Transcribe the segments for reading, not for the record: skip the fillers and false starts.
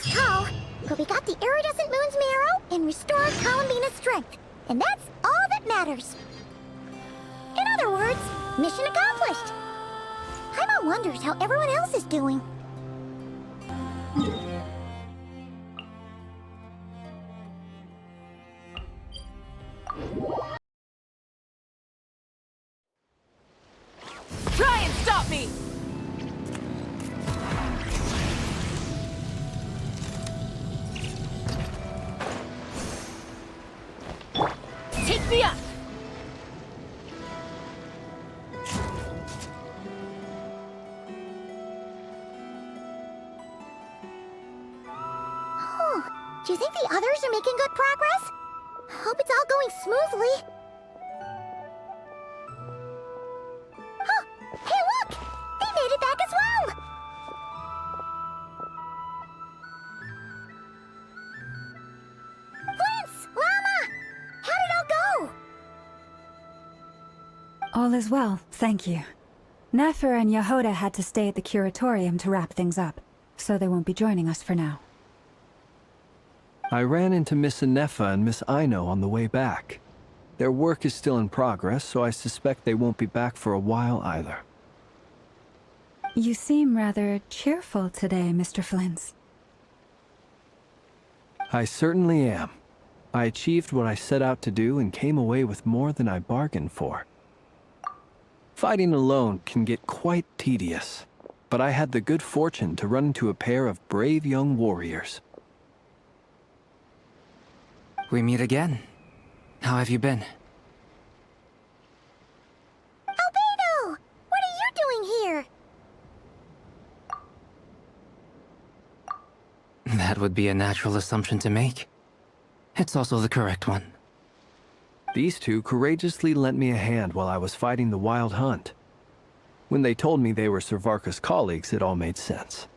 as tall, but we got the iridescent moon's marrow and restored Columbina's strength. And that's all that matters. In other words, mission accomplished. Paimon wonders how everyone else is doing. Try and stop me! Take me up! Oh, do you think the others are making good progress? Hope it's all going smoothly. Oh, hey look! They made it back as well! Prince! Llama! How did it all go? All is well, thank you. Nefer and Yehoda had to stay at the curatorium to wrap things up, so they won't be joining us for now. I ran into Miss Nefa and Miss Ino on the way back. Their work is still in progress, so I suspect they won't be back for a while either. You seem rather cheerful today, Mr. Flintz. I certainly am. I achieved what I set out to do and came away with more than I bargained for. Fighting alone can get quite tedious, but I had the good fortune to run into a pair of brave young warriors. We meet again. How have you been? Albedo! What are you doing here? That would be a natural assumption to make. It's also the correct one. These two courageously lent me a hand while I was fighting the Wild Hunt. When they told me they were Sir Varka's colleagues, it all made sense.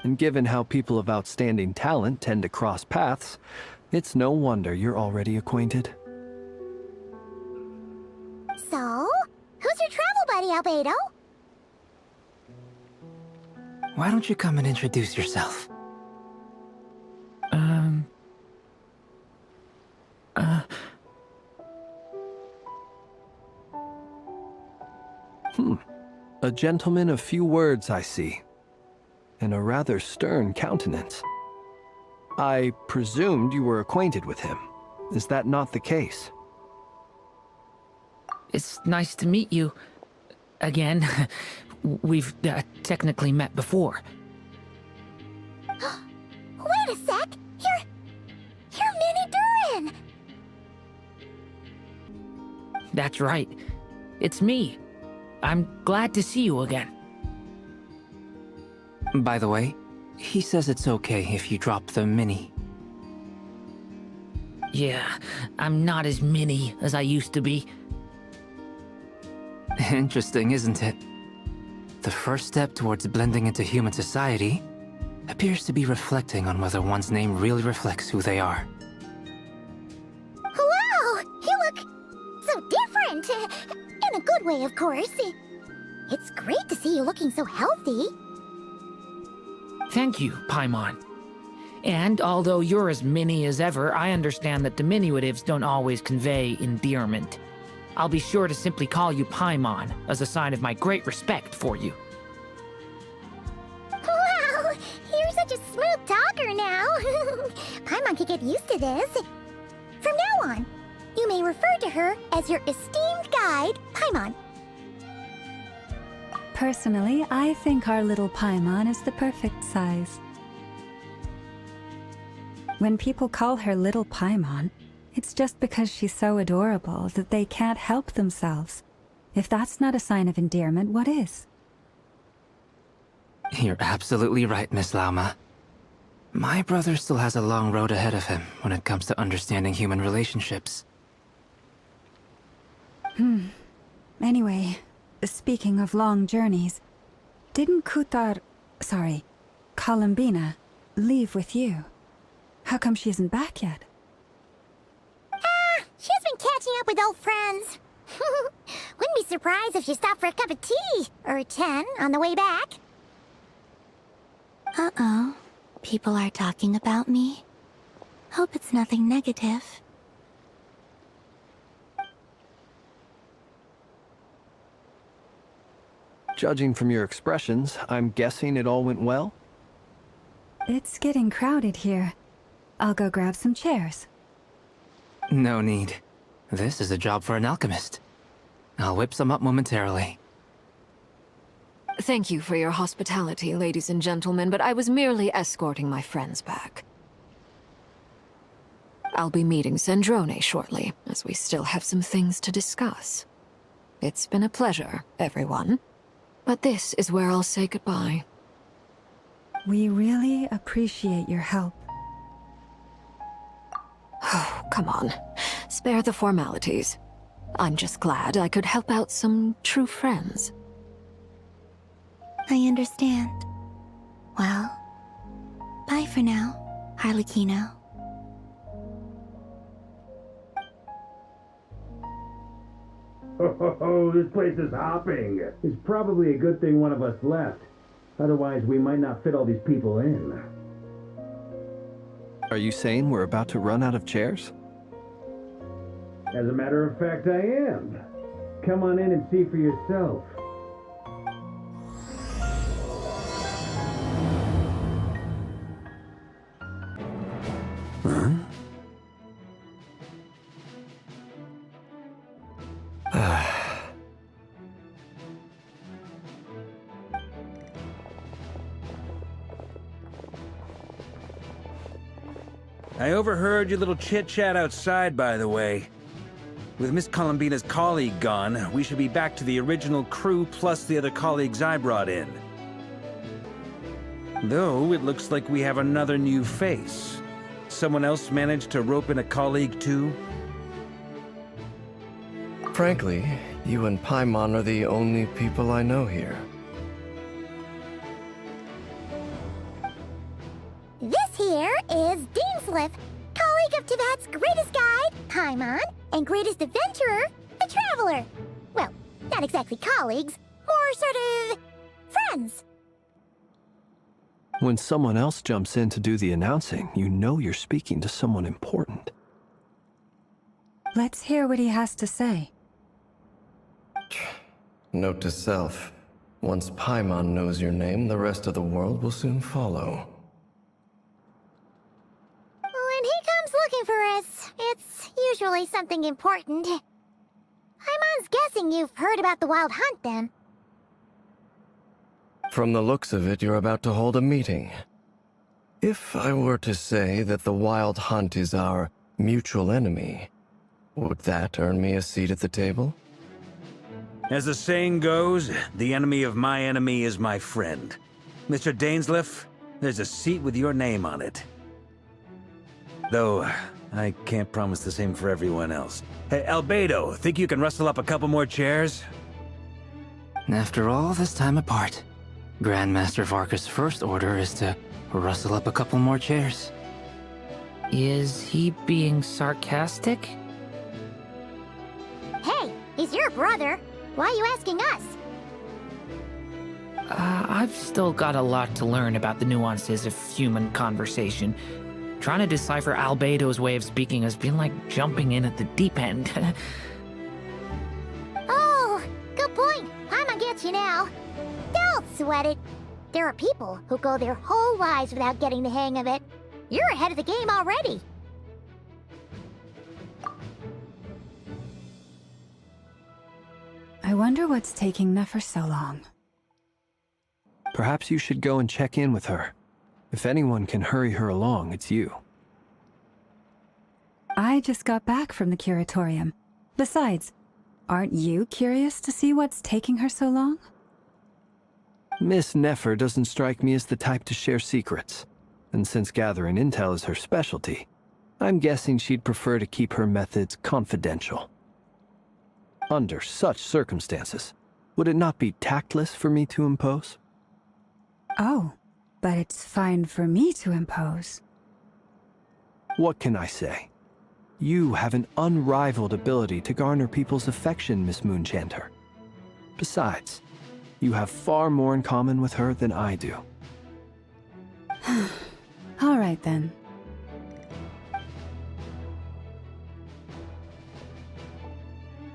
And given how people of outstanding talent tend to cross paths, it's no wonder you're already acquainted. So, who's your travel buddy, Albedo? Why don't you come and introduce yourself? A gentleman of few words, I see. And a rather stern countenance. I presumed you were acquainted with him. Is that not the case? It's nice to meet you. Again. We've technically met before. Wait a sec! You're Mini Durin! That's right. It's me. I'm glad to see you again. By the way, he says it's okay if you drop the mini. Yeah, I'm not as mini as I used to be. Interesting, isn't it? The first step towards blending into human society appears to be reflecting on whether one's name really reflects who they are. Wow! You look so different! In a good way, of course. It's great to see you looking so healthy. Thank you, Paimon. And although you're as mini as ever, I understand that diminutives don't always convey endearment. I'll be sure to simply call you Paimon as a sign of my great respect for you. Wow! You're such a smooth talker now. Paimon can get used to this. From now on, you may refer to her as your esteemed guide, Paimon. Personally, I think our little Paimon is the perfect size. When people call her Little Paimon, it's just because she's so adorable that they can't help themselves. If that's not a sign of endearment, what is? You're absolutely right, Miss Llama. My brother still has a long road ahead of him when it comes to understanding human relationships. Anyway, speaking of long journeys, didn't Columbina, leave with you? How come she isn't back yet? She's been catching up with old friends. Wouldn't be surprised if she stopped for a cup of tea or 10 on the way back. Oh, people are talking about me? Hope it's nothing negative. Judging from your expressions, I'm guessing it all went well? It's getting crowded here. I'll go grab some chairs. No need. This is a job for an alchemist. I'll whip some up momentarily. Thank you for your hospitality, ladies and gentlemen, but I was merely escorting my friends back. I'll be meeting Sandrone shortly, as we still have some things to discuss. It's been a pleasure, everyone. But this is where I'll say goodbye. We really appreciate your help. Oh, come on. Spare the formalities. I'm just glad I could help out some true friends. I understand. Well, bye for now, Arlecchino. Oh, this place is hopping. It's probably a good thing one of us left. Otherwise, we might not fit all these people in. Are you saying we're about to run out of chairs? As a matter of fact, I am. Come on in and see for yourself. I overheard your little chit-chat outside, by the way. With Miss Columbina's colleague gone, we should be back to the original crew plus the other colleagues I brought in. Though, it looks like we have another new face. Someone else managed to rope in a colleague too? Frankly, you and Paimon are the only people I know here. This here is Deansliff, colleague of Teyvat's greatest guide, Paimon, and greatest adventurer, the Traveler. Well, not exactly colleagues, more sort of friends. When someone else jumps in to do the announcing, you know you're speaking to someone important. Let's hear what he has to say. Note to self, once Paimon knows your name, the rest of the world will soon follow. When he comes looking for us, it's usually something important. Paimon's guessing you've heard about the Wild Hunt, then. From the looks of it, you're about to hold a meeting. If I were to say that the Wild Hunt is our mutual enemy, would that earn me a seat at the table? As the saying goes, the enemy of my enemy is my friend. Mr. Dainsliff, there's a seat with your name on it. Though, I can't promise the same for everyone else. Hey, Albedo, think you can rustle up a couple more chairs? After all this time apart, Grandmaster Varka's first order is to rustle up a couple more chairs. Is he being sarcastic? Hey, he's your brother. Why are you asking us? I've still got a lot to learn about the nuances of human conversation. Trying to decipher Albedo's way of speaking has been like jumping in at the deep end. Oh, good point. Paimon gets you now. Don't sweat it. There are people who go their whole lives without getting the hang of it. You're ahead of the game already. I wonder what's taking Nefer so long. Perhaps you should go and check in with her. If anyone can hurry her along, it's you. I just got back from the curatorium. Besides, aren't you curious to see what's taking her so long? Miss Nefer doesn't strike me as the type to share secrets. And since gathering intel is her specialty, I'm guessing she'd prefer to keep her methods confidential. Under such circumstances, would it not be tactless for me to impose? Oh, but it's fine for me to impose. What can I say? You have an unrivaled ability to garner people's affection, Miss Moonchanter. Besides, you have far more in common with her than I do. All right then.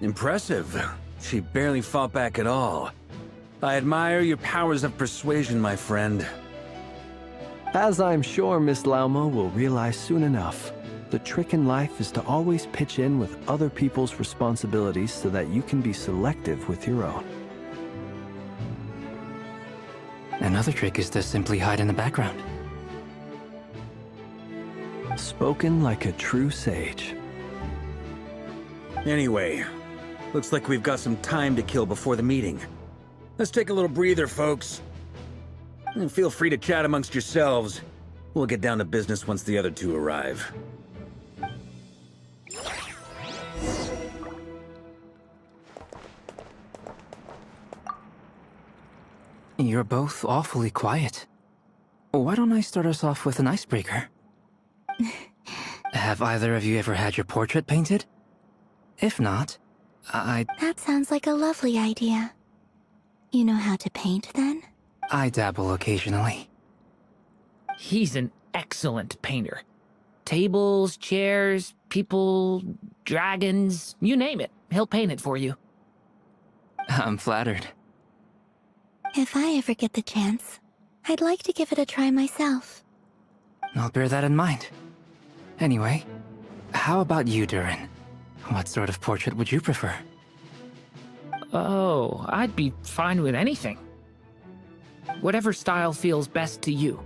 Impressive. She barely fought back at all. I admire your powers of persuasion, my friend. As I'm sure Miss Lauma will realize soon enough, the trick in life is to always pitch in with other people's responsibilities so that you can be selective with your own. Another trick is to simply hide in the background. Spoken like a true sage. Anyway, looks like we've got some time to kill before the meeting. Let's take a little breather, folks. And feel free to chat amongst yourselves. We'll get down to business once the other two arrive. You're both awfully quiet. Why don't I start us off with an icebreaker? Have either of you ever had your portrait painted? If not, That sounds like a lovely idea. You know how to paint, then? I dabble occasionally. He's an excellent painter. Tables, chairs, people, dragons, you name it. He'll paint it for you. I'm flattered. If I ever get the chance, I'd like to give it a try myself. I'll bear that in mind. Anyway, how about you, Durin? What sort of portrait would you prefer? Oh, I'd be fine with anything. Whatever style feels best to you.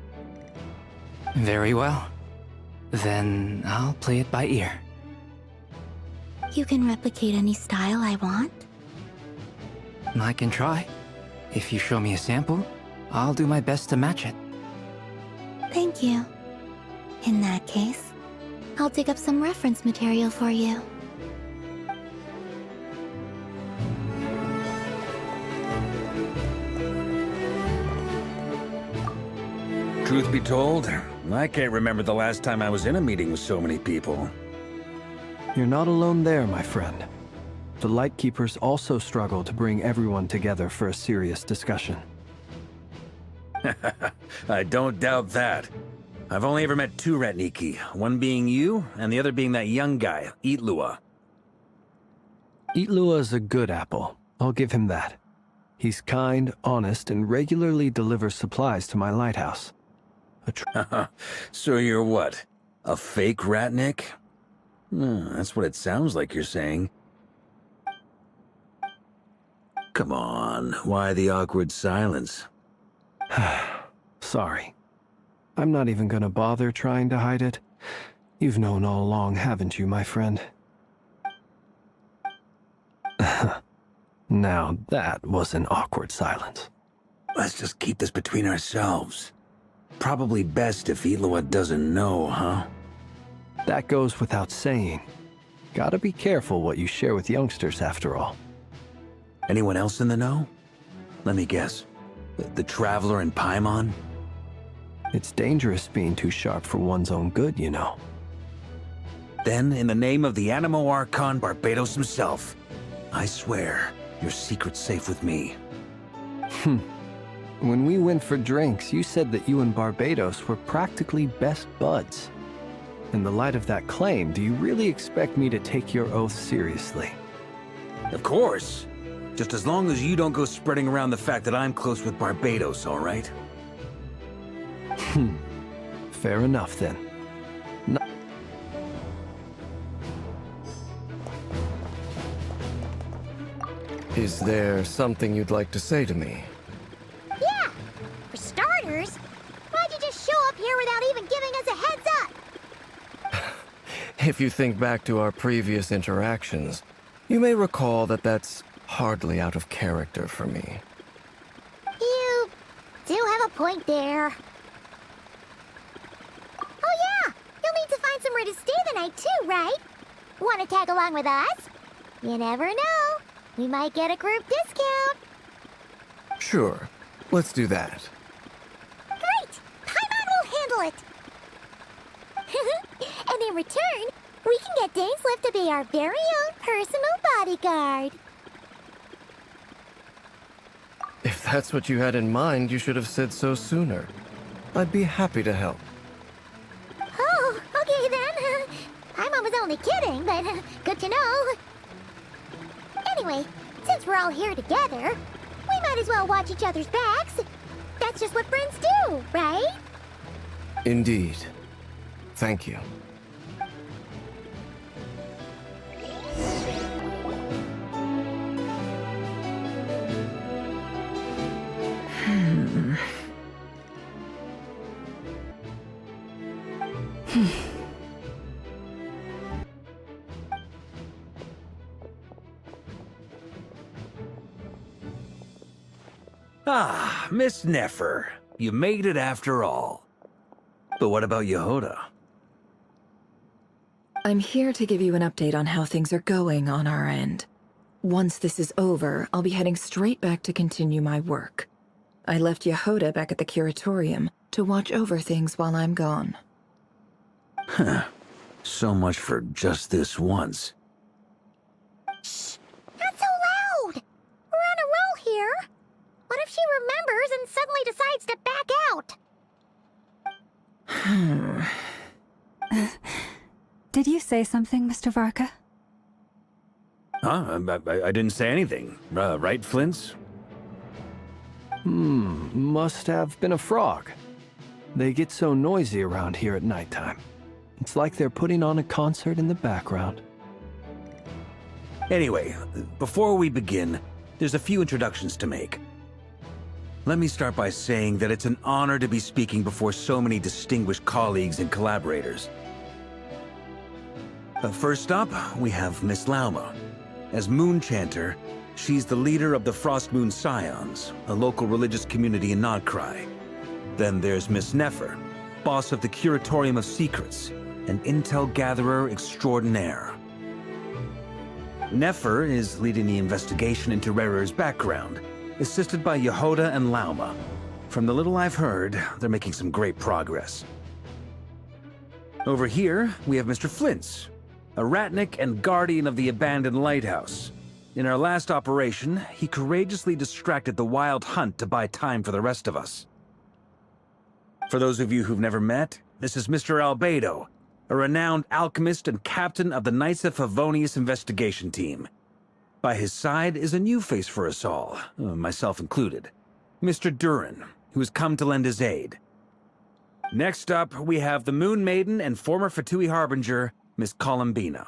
Very well. Then I'll play it by ear. You can replicate any style I want? I can try. If you show me a sample, I'll do my best to match it. Thank you. In that case, I'll dig up some reference material for you. Truth be told, I can't remember the last time I was in a meeting with so many people. You're not alone there, my friend. The Lightkeepers also struggle to bring everyone together for a serious discussion. I don't doubt that. I've only ever met two Ratniki, one being you, and the other being that young guy, Itlua. Itlua's a good apple. I'll give him that. He's kind, honest, and regularly delivers supplies to my lighthouse. So you're what? A fake Ratnik? That's what it sounds like you're saying. Come on, why the awkward silence? Sorry. I'm not even gonna bother trying to hide it. You've known all along, haven't you, my friend? Now that was an awkward silence. Let's just keep this between ourselves. Probably best if Itlua doesn't know, huh? That goes without saying. Gotta be careful what you share with youngsters, after all. Anyone else in the know? Let me guess. The Traveler and Paimon? It's dangerous being too sharp for one's own good, you know. Then, in the name of the Animo Archon Barbados himself, I swear, your secret's safe with me. When we went for drinks, you said that you and Barbados were practically best buds. In the light of that claim, do you really expect me to take your oath seriously? Of course. Just as long as you don't go spreading around the fact that I'm close with Barbados, all right? Fair enough, then. Is there something you'd like to say to me? Yeah! For starters, why'd you just show up here without even giving us a heads up? If you think back to our previous interactions, you may recall that that's hardly out of character for me. You do have a point there. Oh yeah! You'll need to find somewhere to stay the night too, right? Want to tag along with us? You never know. We might get a group discount. Sure, let's do that. Great! Paimon will handle it! And in return, we can get Dainslift to be our very own personal bodyguard. If that's what you had in mind, you should have said so sooner. I'd be happy to help. Oh, okay then. Paimon was only kidding, but good to know. Anyway, since we're all here together, we might as well watch each other's backs. That's just what friends do, right? Indeed. Thank you. Ah, Miss Nefer. You made it after all. But what about Yehoda? I'm here to give you an update on how things are going on our end. Once this is over, I'll be heading straight back to continue my work. I left Yehoda back at the curatorium to watch over things while I'm gone. Huh. So much for just this once. Shh! Not so loud! We're on a roll here. What if she remembers and suddenly decides to back out? Did you say something, Mr. Varka? Huh? I didn't say anything. Right, Flints? Must have been a frog. They get so noisy around here at nighttime. It's like they're putting on a concert in the background. Anyway, before we begin, there's a few introductions to make. Let me start by saying that it's an honor to be speaking before so many distinguished colleagues and collaborators. First up, we have Miss Lauma. As Moon Chanter, she's the leader of the Frost Moon Scions, a local religious community in Nodkrai. Then there's Miss Nefer, boss of the Curatorium of Secrets, an intel gatherer extraordinaire. Nefer is leading the investigation into Rerir's background, assisted by Yehoda and Lauma. From the little I've heard, they're making some great progress. Over here, we have Mr. Flints, a ratnik and guardian of the abandoned lighthouse. In our last operation, he courageously distracted the wild hunt to buy time for the rest of us. For those of you who've never met, this is Mr. Albedo, a renowned alchemist and captain of the Knights of Favonius investigation team. By his side is a new face for us all, myself included, Mr. Durin, who has come to lend his aid. Next up, we have the Moon Maiden and former Fatui Harbinger, Miss Columbina.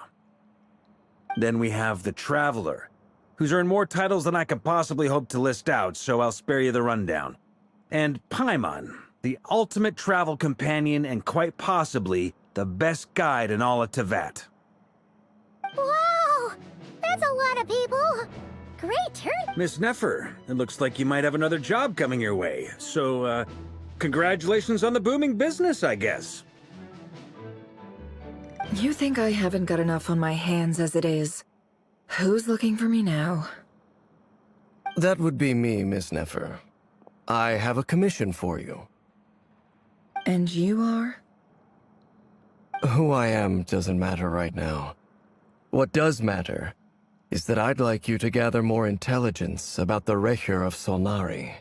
Then we have the Traveler, who's earned more titles than I could possibly hope to list out, so I'll spare you the rundown. And Paimon, the ultimate travel companion and quite possibly the best guide in all of Teyvat. Wow! That's a lot of people! Great turn! Miss Nefer, it looks like you might have another job coming your way, so, congratulations on the booming business, I guess. You think I haven't got enough on my hands as it is? Who's looking for me now? That would be me, Miss Nefer. I have a commission for you. And you are? Who I am doesn't matter right now. What does matter is that I'd like you to gather more intelligence about the Rerir of Solnari.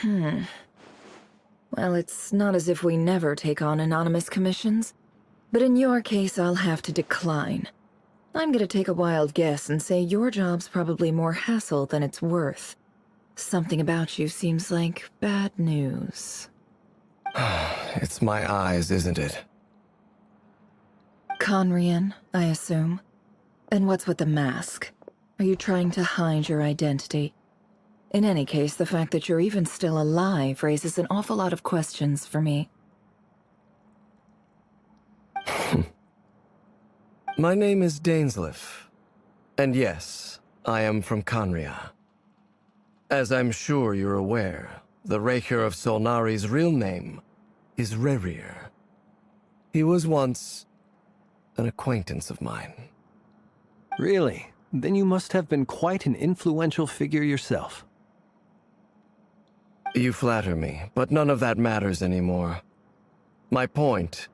Well, it's not as if we never take on anonymous commissions. But in your case, I'll have to decline. I'm gonna take a wild guess and say your job's probably more hassle than it's worth. Something about you seems like bad news. It's my eyes, isn't it? Conrian, I assume. And what's with the mask? Are you trying to hide your identity? In any case, the fact that you're even still alive raises an awful lot of questions for me. My name is Dainsleif, and yes, I am from Conria. As I'm sure you're aware, the Rerir of Solnari's real name is Rerir. He was once an acquaintance of mine. Really? Then you must have been quite an influential figure yourself. You flatter me, but none of that matters anymore. My point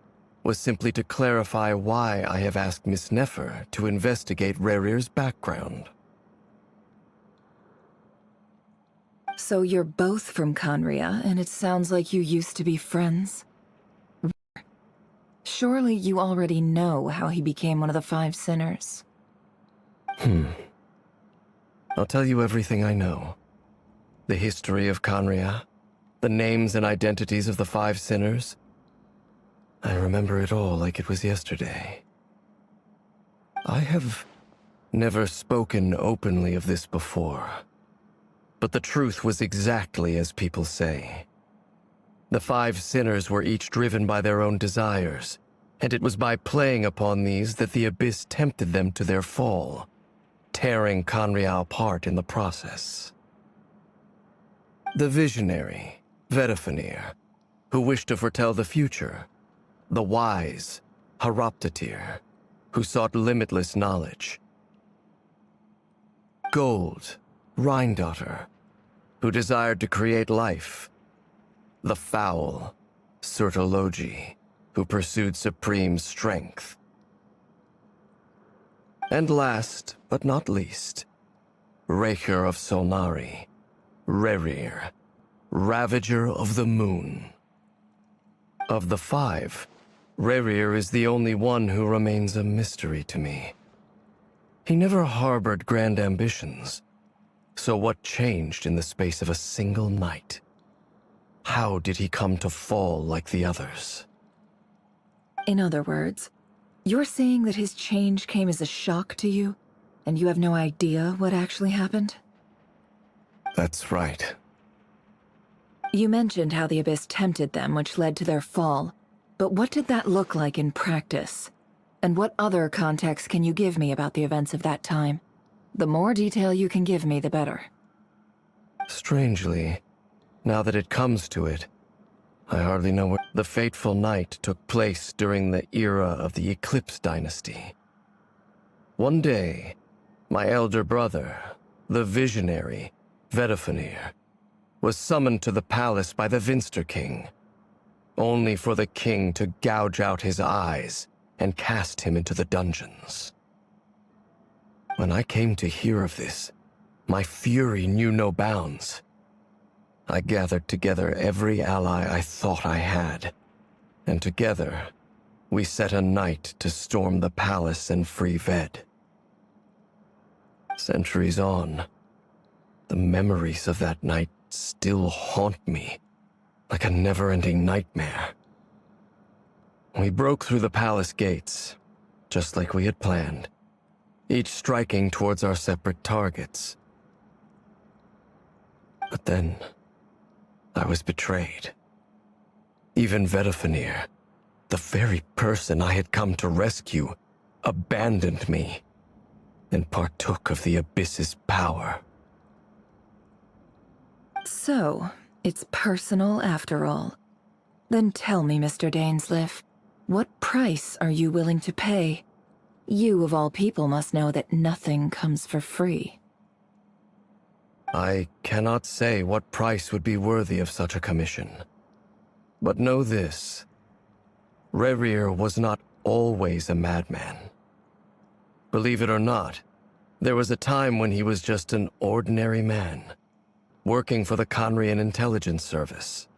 was simply to clarify why I have asked Miss Nefer to investigate Rerir's background. So you're both from Conria, and it sounds like you used to be friends? Surely you already know how he became one of the Five Sinners. I'll tell you everything I know. The history of Conria, the names and identities of the Five Sinners. I remember it all like it was yesterday. I have never spoken openly of this before, but the truth was exactly as people say. The Five Sinners were each driven by their own desires, and it was by playing upon these that the Abyss tempted them to their fall, tearing Conria apart in the process. The visionary, Vedifenir, who wished to foretell the future. The wise, Horoptatyr, who sought limitless knowledge. Gold, Rhindaughter, who desired to create life. The foul, Surtologi, who pursued supreme strength. And last, but not least, Rerir of Solnari, Rerir, Ravager of the Moon. Of the five, Rerir is the only one who remains a mystery to me. He never harbored grand ambitions, so what changed in the space of a single night? How did he come to fall like the others? In other words, you're saying that his change came as a shock to you, and you have no idea what actually happened? That's right. You mentioned how the Abyss tempted them, which led to their fall. But what did that look like in practice? And what other context can you give me about the events of that time? The more detail you can give me, the better. Strangely, now that it comes to it, I hardly know where the fateful night took place during the era of the Eclipse Dynasty. One day, my elder brother, the visionary, Vedifenir, was summoned to the palace by the Vinster King, only for the king to gouge out his eyes and cast him into the dungeons. When I came to hear of this, my fury knew no bounds. I gathered together every ally I thought I had, and together, we set a night to storm the palace and free Ved. Centuries on, the memories of that night still haunt me like a never-ending nightmare. We broke through the palace gates, just like we had planned, each striking towards our separate targets. But then, I was betrayed. Even Vedifenir, the very person I had come to rescue, abandoned me and partook of the Abyss's power. So, it's personal after all. Then tell me, Mr. Dainsleif, what price are you willing to pay? You, of all people, must know that nothing comes for free. I cannot say what price would be worthy of such a commission. But know this. Rerir was not always a madman. Believe it or not, there was a time when he was just an ordinary man, working for the Conrian Intelligence Service.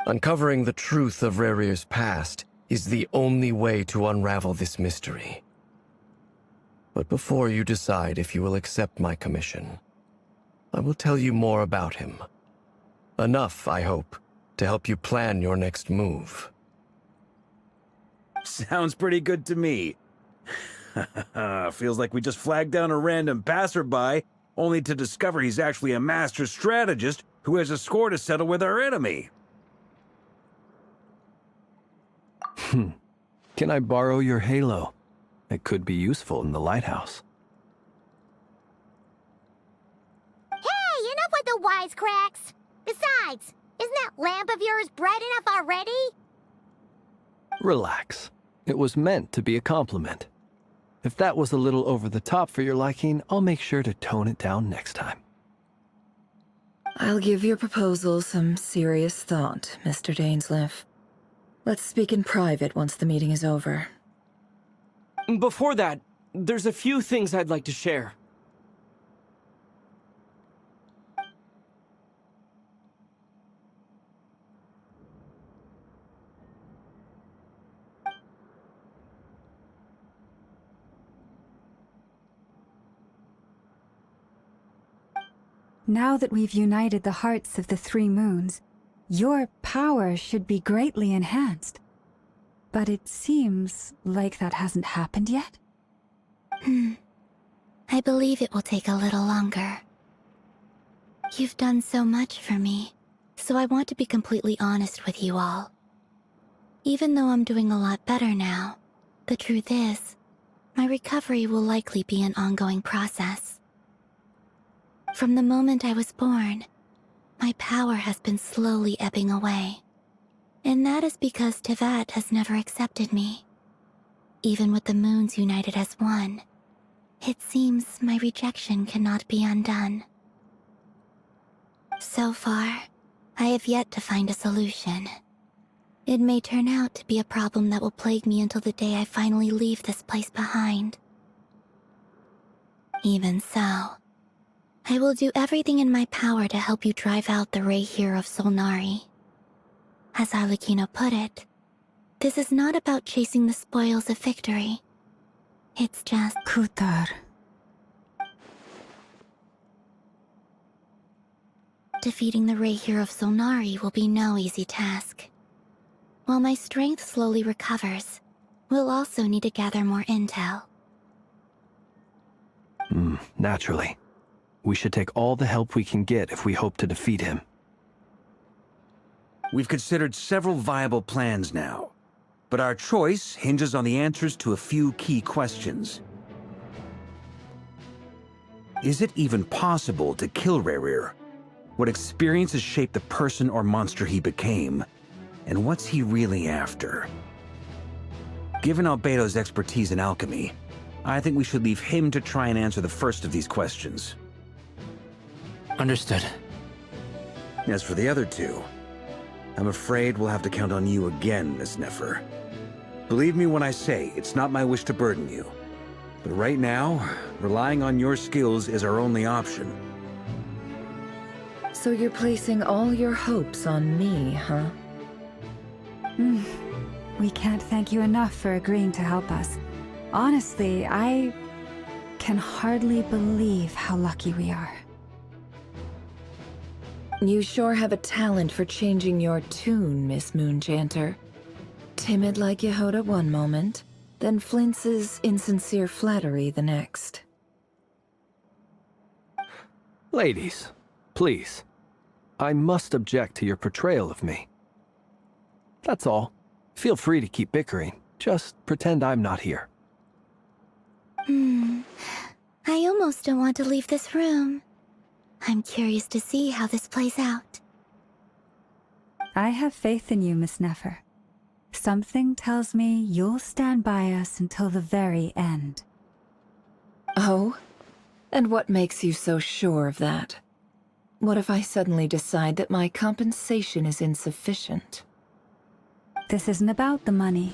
Uncovering the truth of Rerir's past is the only way to unravel this mystery. But before you decide if you will accept my commission, I will tell you more about him. Enough, I hope, to help you plan your next move. Sounds pretty good to me. Feels like we just flagged down a random passerby, only to discover he's actually a master strategist who has a score to settle with our enemy. Can I borrow your halo? It could be useful in the lighthouse. Hey, enough with the wisecracks! Besides, isn't that lamp of yours bright enough already? Relax. It was meant to be a compliment. If that was a little over the top for your liking, I'll make sure to tone it down next time. I'll give your proposal some serious thought, Mr. Dainsleif. Let's speak in private once the meeting is over. Before that, there's a few things I'd like to share. Now that we've united the hearts of the three moons, your power should be greatly enhanced. But it seems like that hasn't happened yet. I believe it will take a little longer. You've done so much for me, so I want to be completely honest with you all. Even though I'm doing a lot better now, the truth is, my recovery will likely be an ongoing process. From the moment I was born, my power has been slowly ebbing away. And that is because Tevat has never accepted me. Even with the moons united as one, it seems my rejection cannot be undone. So far, I have yet to find a solution. It may turn out to be a problem that will plague me until the day I finally leave this place behind. Even so, I will do everything in my power to help you drive out the Rerir of Solnari. As Arlecchino put it, this is not about chasing the spoils of victory. It's just... Kutar. Defeating the Rerir of Solnari will be no easy task. While my strength slowly recovers, we'll also need to gather more intel. Naturally. We should take all the help we can get if we hope to defeat him. We've considered several viable plans now, but our choice hinges on the answers to a few key questions. Is it even possible to kill Rerir? What experiences shaped the person or monster he became? And what's he really after? Given Albedo's expertise in alchemy, I think we should leave him to try and answer the first of these questions. Understood. As for the other two, I'm afraid we'll have to count on you again, Miss Nefer. Believe me when I say it's not my wish to burden you. But right now, relying on your skills is our only option. So you're placing all your hopes on me, huh? We can't thank you enough for agreeing to help us. Honestly, I can hardly believe how lucky we are. You sure have a talent for changing your tune, Miss Moonchanter. Timid like Yehoda one moment, then flinches insincere flattery the next. Ladies, please. I must object to your portrayal of me. That's all. Feel free to keep bickering. Just pretend I'm not here. I almost don't want to leave this room. I'm curious to see how this plays out. I have faith in you, Miss Nefer. Something tells me you'll stand by us until the very end. Oh? And what makes you so sure of that? What if I suddenly decide that my compensation is insufficient? This isn't about the money.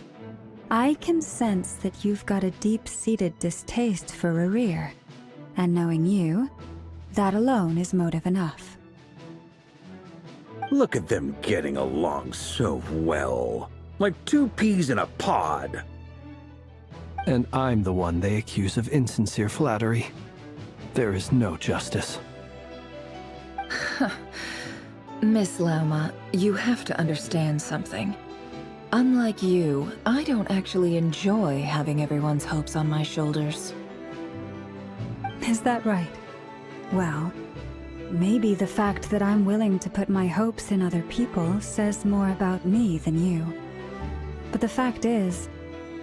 I can sense that you've got a deep-seated distaste for Rerir. And knowing you, that alone is motive enough. Look at them getting along so well. Like two peas in a pod. And I'm the one they accuse of insincere flattery. There is no justice. Miss Lauma, you have to understand something. Unlike you, I don't actually enjoy having everyone's hopes on my shoulders. Is that right? Well, maybe the fact that I'm willing to put my hopes in other people says more about me than you. But the fact is,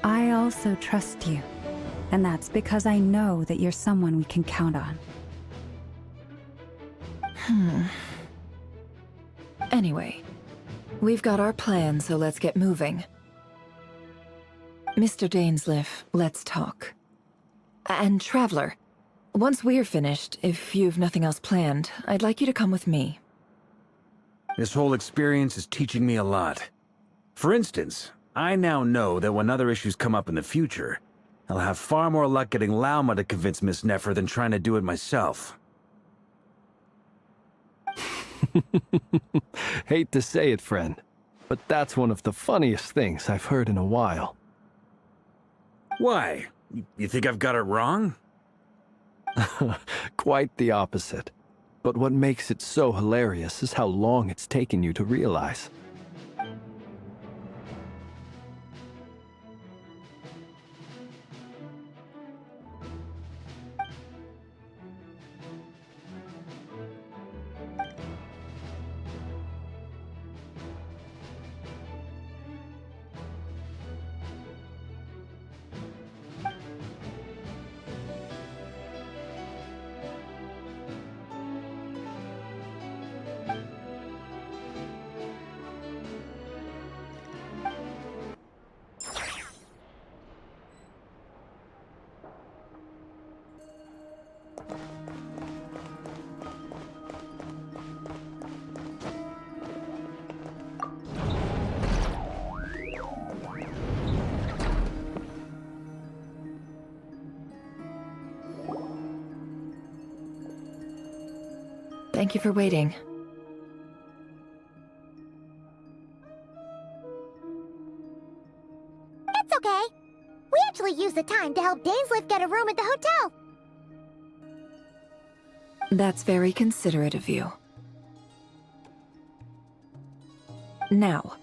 I also trust you. And that's because I know that you're someone we can count on. Anyway, we've got our plan, so let's get moving. Mr. Dainsleif, let's talk. And Traveler, once we're finished, if you've nothing else planned, I'd like you to come with me. This whole experience is teaching me a lot. For instance, I now know that when other issues come up in the future, I'll have far more luck getting Lauma to convince Miss Nefer than trying to do it myself. Hate to say it, friend, but that's one of the funniest things I've heard in a while. Why? You think I've got it wrong? Quite the opposite. But what makes it so hilarious is how long it's taken you to realize. Thank you for waiting. It's okay. We actually used the time to help Dainsleif get a room at the hotel. That's very considerate of you. Now,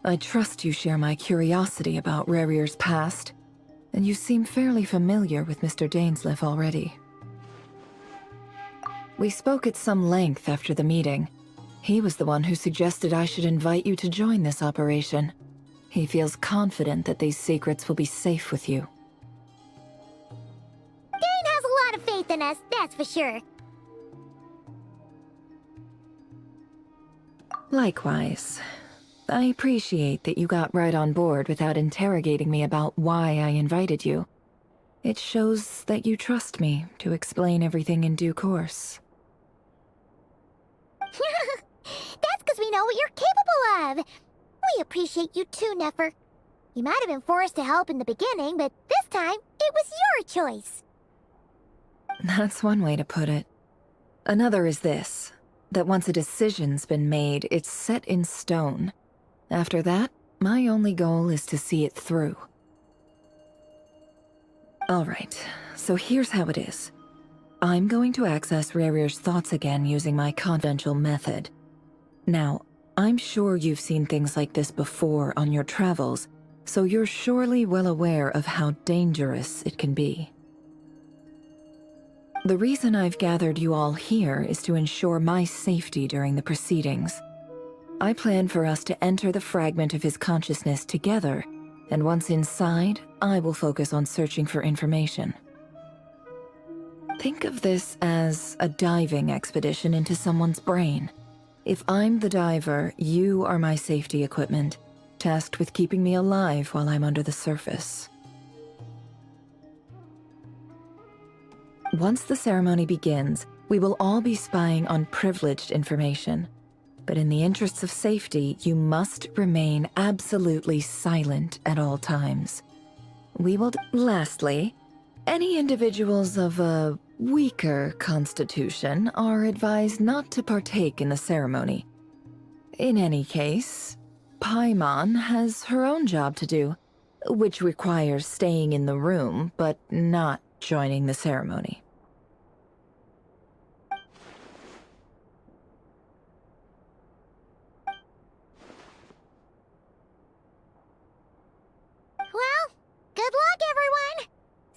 I trust you share my curiosity about Rerir's past, and you seem fairly familiar with Mr. Dainsleif already. We spoke at some length after the meeting. He was the one who suggested I should invite you to join this operation. He feels confident that these secrets will be safe with you. Dane has a lot of faith in us, that's for sure. Likewise. I appreciate that you got right on board without interrogating me about why I invited you. It shows that you trust me to explain everything in due course. That's because we know what you're capable of. We appreciate you too, Nefer. You might have been forced to help in the beginning, but this time, it was your choice. That's one way to put it. Another is this, that once a decision's been made, it's set in stone. After that, my only goal is to see it through. Alright, so here's how it is. I'm going to access Rerir's thoughts again using my confidential method. Now, I'm sure you've seen things like this before on your travels, so you're surely well aware of how dangerous it can be. The reason I've gathered you all here is to ensure my safety during the proceedings. I plan for us to enter the fragment of his consciousness together, and once inside, I will focus on searching for information. Think of this as a diving expedition into someone's brain. If I'm the diver, you are my safety equipment, tasked with keeping me alive while I'm under the surface. Once the ceremony begins, we will all be spying on privileged information. But in the interests of safety, you must remain absolutely silent at all times. We will Lastly, any individuals of a weaker constitution are advised not to partake in the ceremony. In any case, Paimon has her own job to do, which requires staying in the room, but not joining the ceremony. Well, good luck, everyone!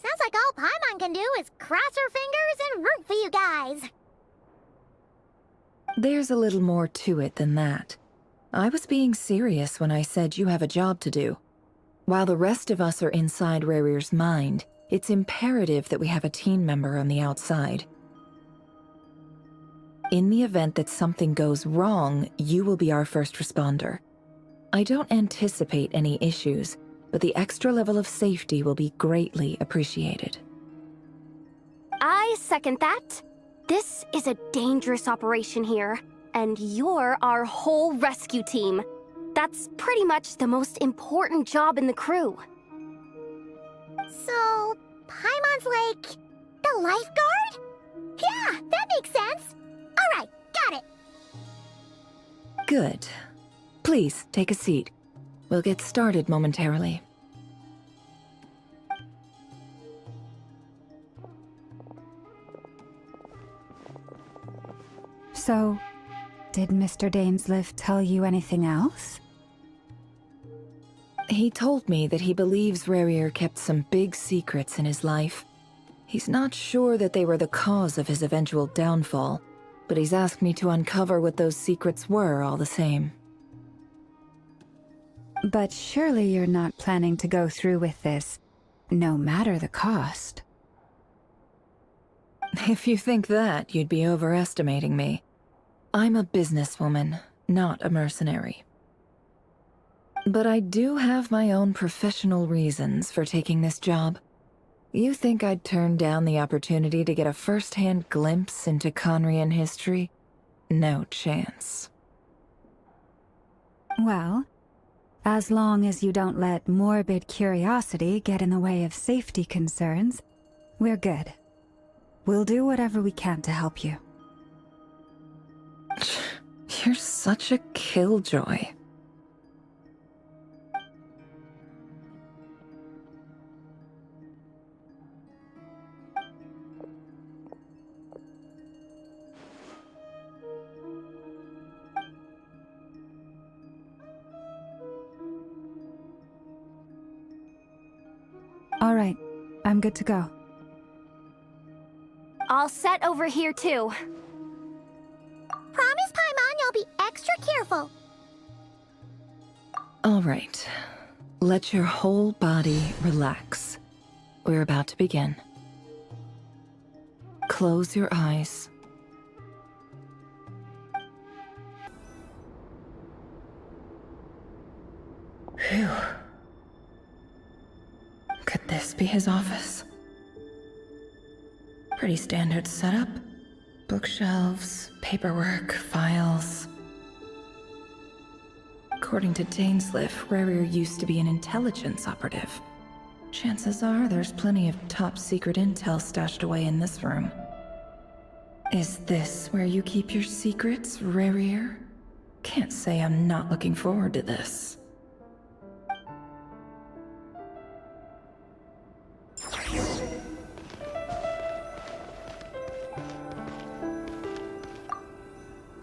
Sounds like all Paimon can do is cross her fingers and root for you guys. There's a little more to it than that. I was being serious when I said you have a job to do. While the rest of us are inside Rerir's mind, it's imperative that we have a team member on the outside. In the event that something goes wrong, you will be our first responder. I don't anticipate any issues, but the extra level of safety will be greatly appreciated. I second that. This is a dangerous operation here, and you're our whole rescue team. That's pretty much the most important job in the crew. So, Paimon's like the lifeguard? Yeah, that makes sense. All right, got it. Good. Please, take a seat. We'll get started momentarily. So, did Mr. Dainsleif tell you anything else? He told me that he believes Rerir kept some big secrets in his life. He's not sure that they were the cause of his eventual downfall, but he's asked me to uncover what those secrets were all the same. But surely you're not planning to go through with this, no matter the cost. If you think that, you'd be overestimating me. I'm a businesswoman, not a mercenary. But I do have my own professional reasons for taking this job. You think I'd turn down the opportunity to get a first-hand glimpse into Conrian history? No chance. Well, as long as you don't let morbid curiosity get in the way of safety concerns, we're good. We'll do whatever we can to help you. You're such a killjoy. All right, I'm good to go. All set over here, too. Promise, Paimon, you'll be extra careful. All right. Let your whole body relax. We're about to begin. Close your eyes. Phew. Could this be his office? Pretty standard setup. Bookshelves, paperwork, files. According to Dainsleif, Rerir used to be an intelligence operative. Chances are there's plenty of top-secret intel stashed away in this room. Is this where you keep your secrets, Rerir? Can't say I'm not looking forward to this.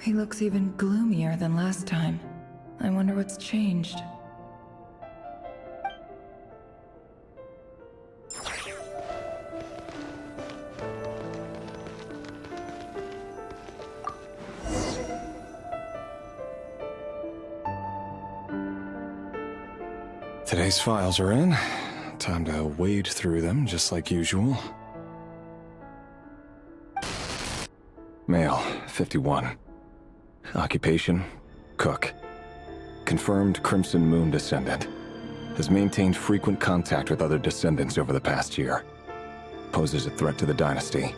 He looks even gloomier than last time. I wonder what's changed. Today's files are in. Time to wade through them, just like usual. Male, 51. Occupation, cook. Confirmed Crimson Moon descendant. Has maintained frequent contact with other descendants over the past year. Poses a threat to the dynasty.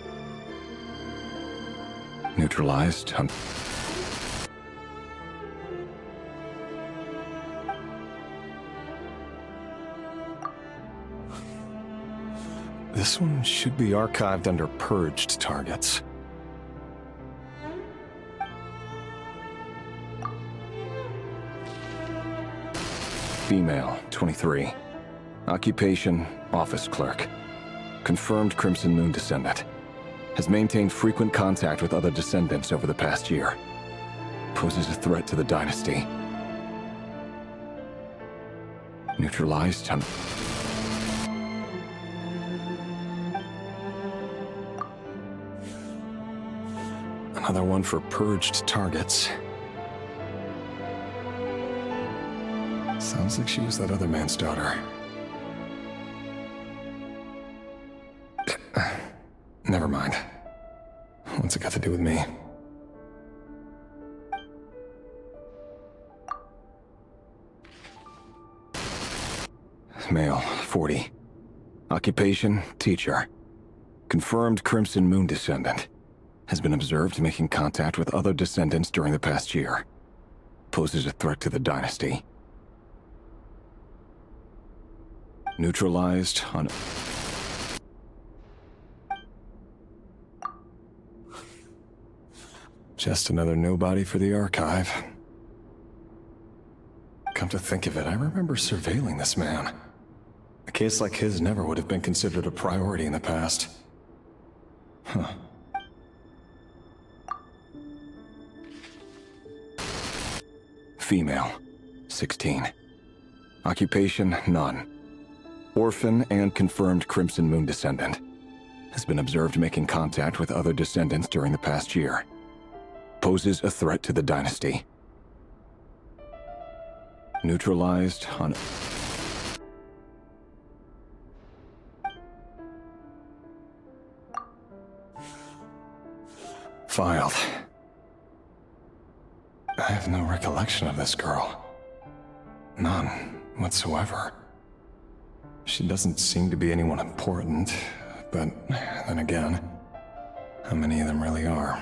Neutralized. This one should be archived under purged targets. Female, 23. Occupation, office clerk. Confirmed Crimson Moon descendant. Has maintained frequent contact with other descendants over the past year. Poses a threat to the dynasty. Neutralized. Another one for purged targets. Sounds like she was that other man's daughter. Never mind. What's it got to do with me? Male, 40. Occupation, teacher. Confirmed Crimson Moon descendant. Has been observed making contact with other descendants during the past year. Poses a threat to the dynasty. Neutralized on... Just another nobody for the archive. Come to think of it, I remember surveilling this man. A case like his never would have been considered a priority in the past. Huh. Female, 16. Occupation, none. Orphan and confirmed Crimson Moon descendant. Has been observed making contact with other descendants during the past year. Poses a threat to the dynasty. Neutralized on... Filed. I have no recollection of this girl. None whatsoever. She doesn't seem to be anyone important, but then again, how many of them really are?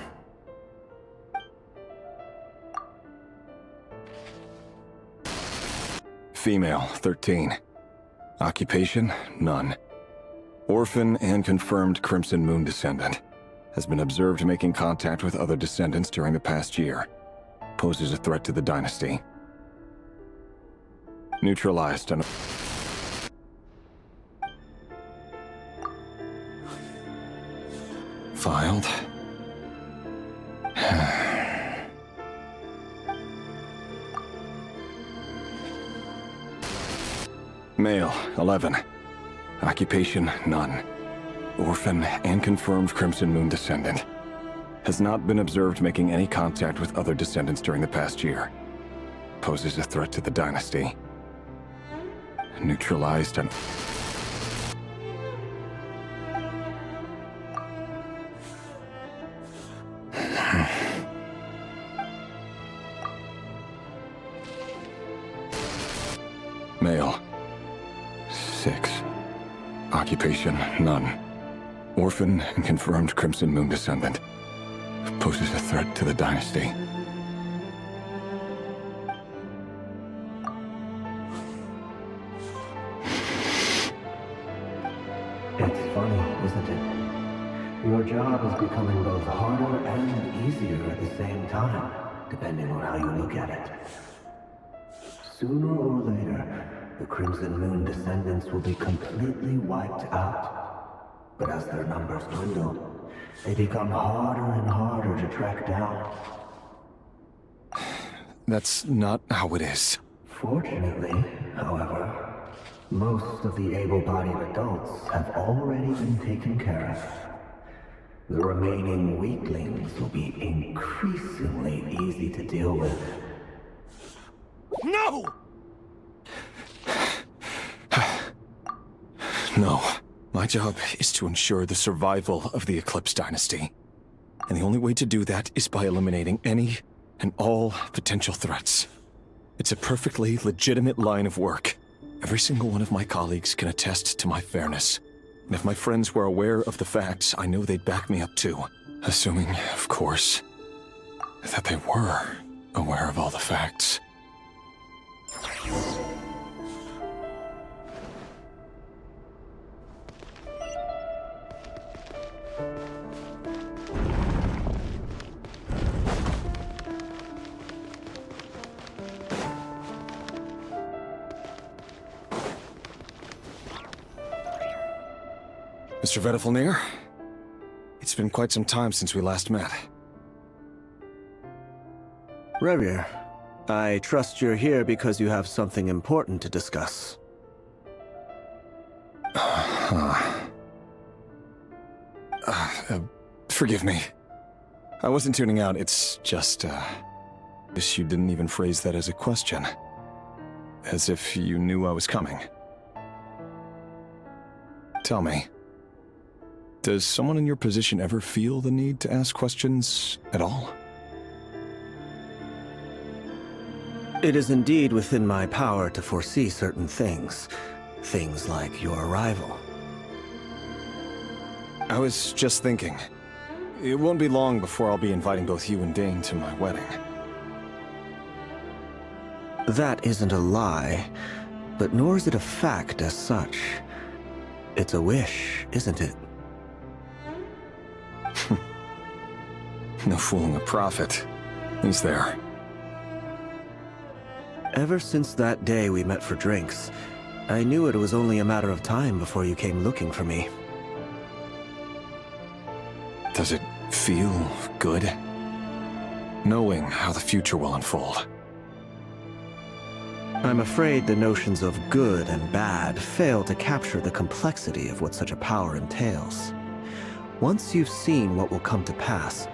Female, 13. Occupation, none. Orphan and confirmed Crimson Moon descendant. Has been observed making contact with other descendants during the past year. Poses a threat to the dynasty. Neutralized on... Filed. Male, 11. Occupation, none. Orphan and confirmed Crimson Moon descendant. Has not been observed making any contact with other descendants during the past year. Poses a threat to the dynasty. Neutralized and... Male. 6. Occupation, none. Orphan and confirmed Crimson Moon descendant. Poses a threat to the dynasty. It's funny, isn't it? Your job is becoming both harder and easier at the same time, depending on how you look at it. Sooner or later, the Crimson Moon descendants will be completely wiped out. But as their numbers dwindle, they become harder and harder to track down. That's not how it is. Fortunately, however, most of the able-bodied adults have already been taken care of. The remaining weaklings will be increasingly easy to deal with. No! No. My job is to ensure the survival of the Eclipse Dynasty. And the only way to do that is by eliminating any and all potential threats. It's a perfectly legitimate line of work. Every single one of my colleagues can attest to my fairness. And if my friends were aware of the facts, I know they'd back me up too. Assuming, of course, that they were aware of all the facts. Mr. Vedifalnir, it's been quite some time since we last met. Rerir, I trust you're here because you have something important to discuss. Forgive me. I wasn't tuning out, it's just, guess you didn't even phrase that as a question. As if you knew I was coming. Tell me, does someone in your position ever feel the need to ask questions at all? It is indeed within my power to foresee certain things. Things like your arrival. I was just thinking. It won't be long before I'll be inviting both you and Dane to my wedding. That isn't a lie, but nor is it a fact as such. It's a wish, isn't it? No fooling a prophet, is there? Ever since that day we met for drinks, I knew it was only a matter of time before you came looking for me. Does it feel good? Knowing how the future will unfold. I'm afraid the notions of good and bad fail to capture the complexity of what such a power entails. Once you've seen what will come to pass,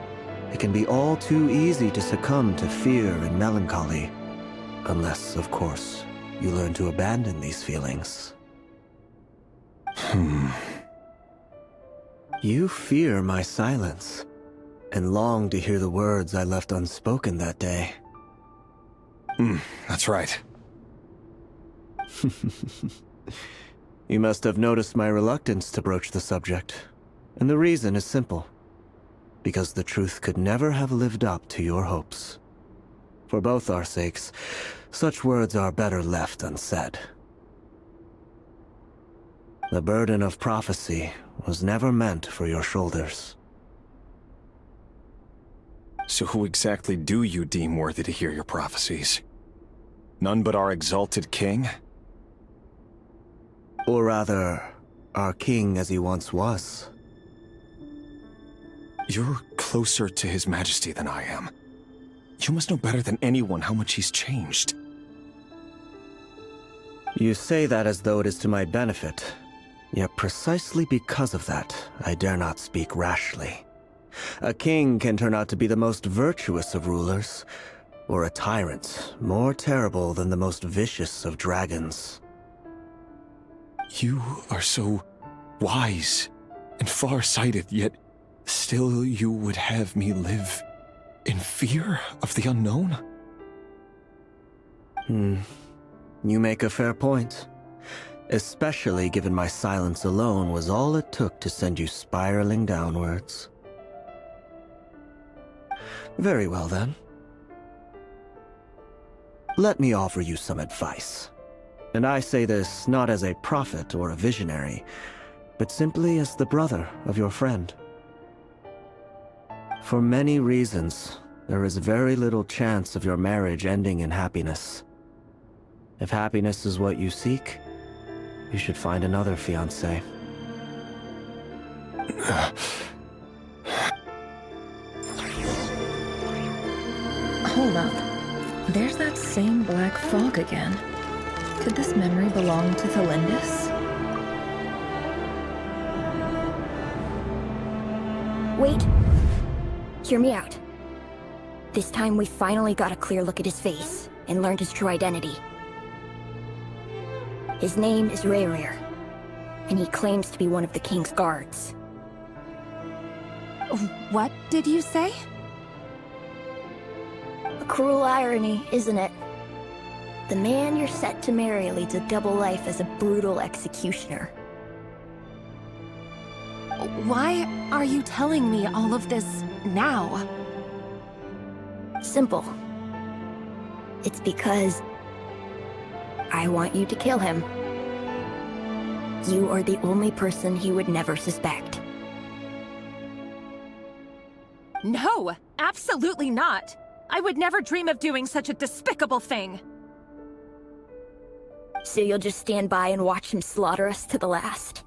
it can be all too easy to succumb to fear and melancholy. Unless, of course, you learn to abandon these feelings. You fear my silence, and long to hear the words I left unspoken that day. That's right. You must have noticed my reluctance to broach the subject, and the reason is simple. Because the truth could never have lived up to your hopes. For both our sakes, such words are better left unsaid. The burden of prophecy was never meant for your shoulders. So who exactly do you deem worthy to hear your prophecies? None but our exalted king? Or rather, our king as he once was. You're closer to His Majesty than I am. You must know better than anyone how much he's changed. You say that as though it is to my benefit. Yet precisely because of that, I dare not speak rashly. A king can turn out to be the most virtuous of rulers, or a tyrant more terrible than the most vicious of dragons. You are so wise and far-sighted, yet still you would have me live in fear of the unknown? You make a fair point. Especially given my silence alone was all it took to send you spiraling downwards. Very well then. Let me offer you some advice. And I say this not as a prophet or a visionary, but simply as the brother of your friend. For many reasons, there is very little chance of your marriage ending in happiness. If happiness is what you seek, you should find another fiancé. Hold up. There's that same black fog again. Could this memory belong to Thelindis? Wait. Hear me out. This time we finally got a clear look at his face and learned his true identity. His name is Rerir, and he claims to be one of the king's guards. What did you say? A cruel irony, isn't it? The man you're set to marry leads a double life as a brutal executioner. Why are you telling me all of this now? Simple. It's because I want you to kill him. You are the only person he would never suspect. No, absolutely not. I would never dream of doing such a despicable thing. So you'll just stand by and watch him slaughter us to the last?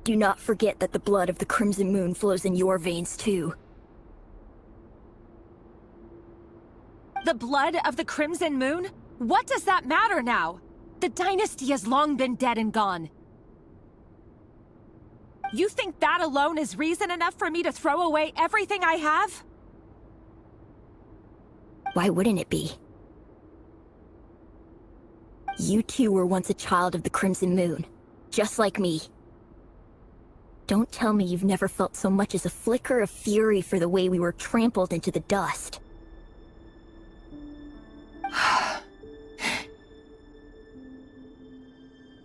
Do not forget that the blood of the Crimson Moon flows in your veins too. The blood of the Crimson Moon? What does that matter now? The dynasty has long been dead and gone. You think that alone is reason enough for me to throw away everything I have? Why wouldn't it be? You two were once a child of the Crimson Moon, just like me. Don't tell me you've never felt so much as a flicker of fury for the way we were trampled into the dust.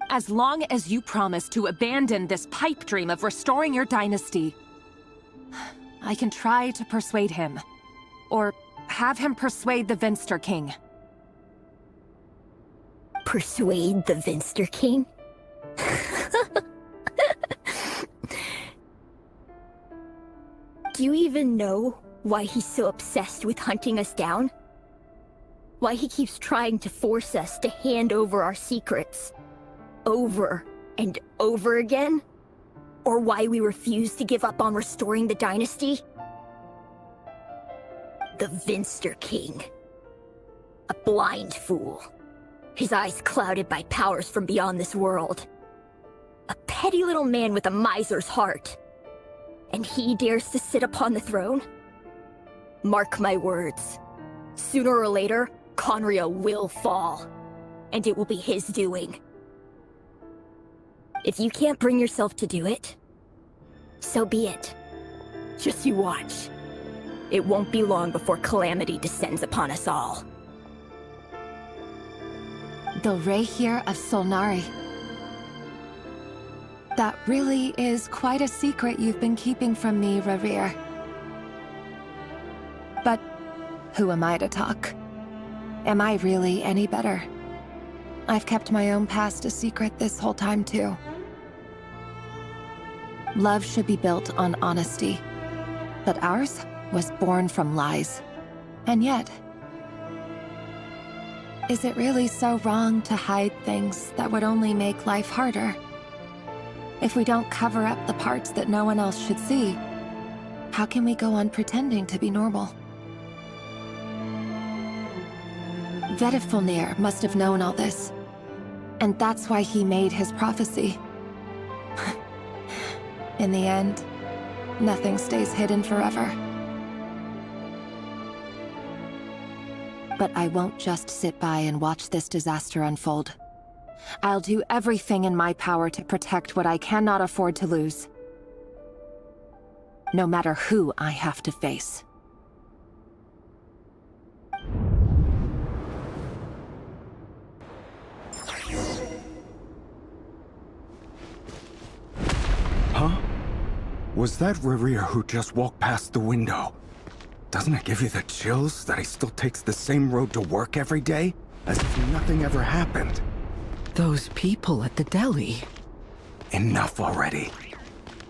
As long as you promise to abandon this pipe dream of restoring your dynasty, I can try to persuade him. Or have him persuade the Vinster King. Persuade the Vinster King? Do you even know why he's so obsessed with hunting us down? Why he keeps trying to force us to hand over our secrets? Over and over again? Or why we refuse to give up on restoring the dynasty? The Vinster King. A blind fool. His eyes clouded by powers from beyond this world. A petty little man with a miser's heart. And he dares to sit upon the throne? Mark my words. Sooner or later, Khaenri'ah will fall. And it will be his doing. If you can't bring yourself to do it, so be it. Just you watch. It won't be long before calamity descends upon us all. The Rerir of Solnari. That really is quite a secret you've been keeping from me, Rerir. But who am I to talk? Am I really any better? I've kept my own past a secret this whole time, too. Love should be built on honesty. But ours was born from lies. And yet, is it really so wrong to hide things that would only make life harder? If we don't cover up the parts that no one else should see, how can we go on pretending to be normal? Vedifulnir must have known all this. And that's why he made his prophecy. In the end, nothing stays hidden forever. But I won't just sit by and watch this disaster unfold. I'll do everything in my power to protect what I cannot afford to lose. No matter who I have to face. Huh? Was that Rerir who just walked past the window? Doesn't it give you the chills that he still takes the same road to work every day? As if nothing ever happened. Those people at the deli. Enough already.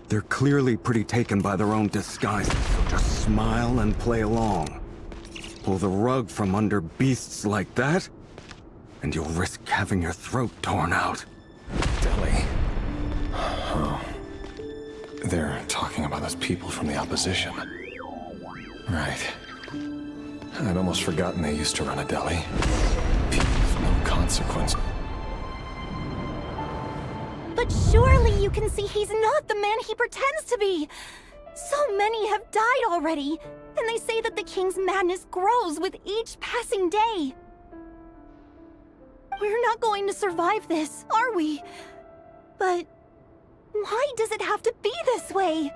They're clearly pretty taken by their own disguises, so just smile and play along. Pull the rug from under beasts like that, and you'll risk having your throat torn out. Deli. Oh. They're talking about those people from the opposition. Right. I'd almost forgotten they used to run a deli. People with no consequence. But surely you can see he's not the man he pretends to be! So many have died already, and they say that the king's madness grows with each passing day. We're not going to survive this, are we? But why does it have to be this way?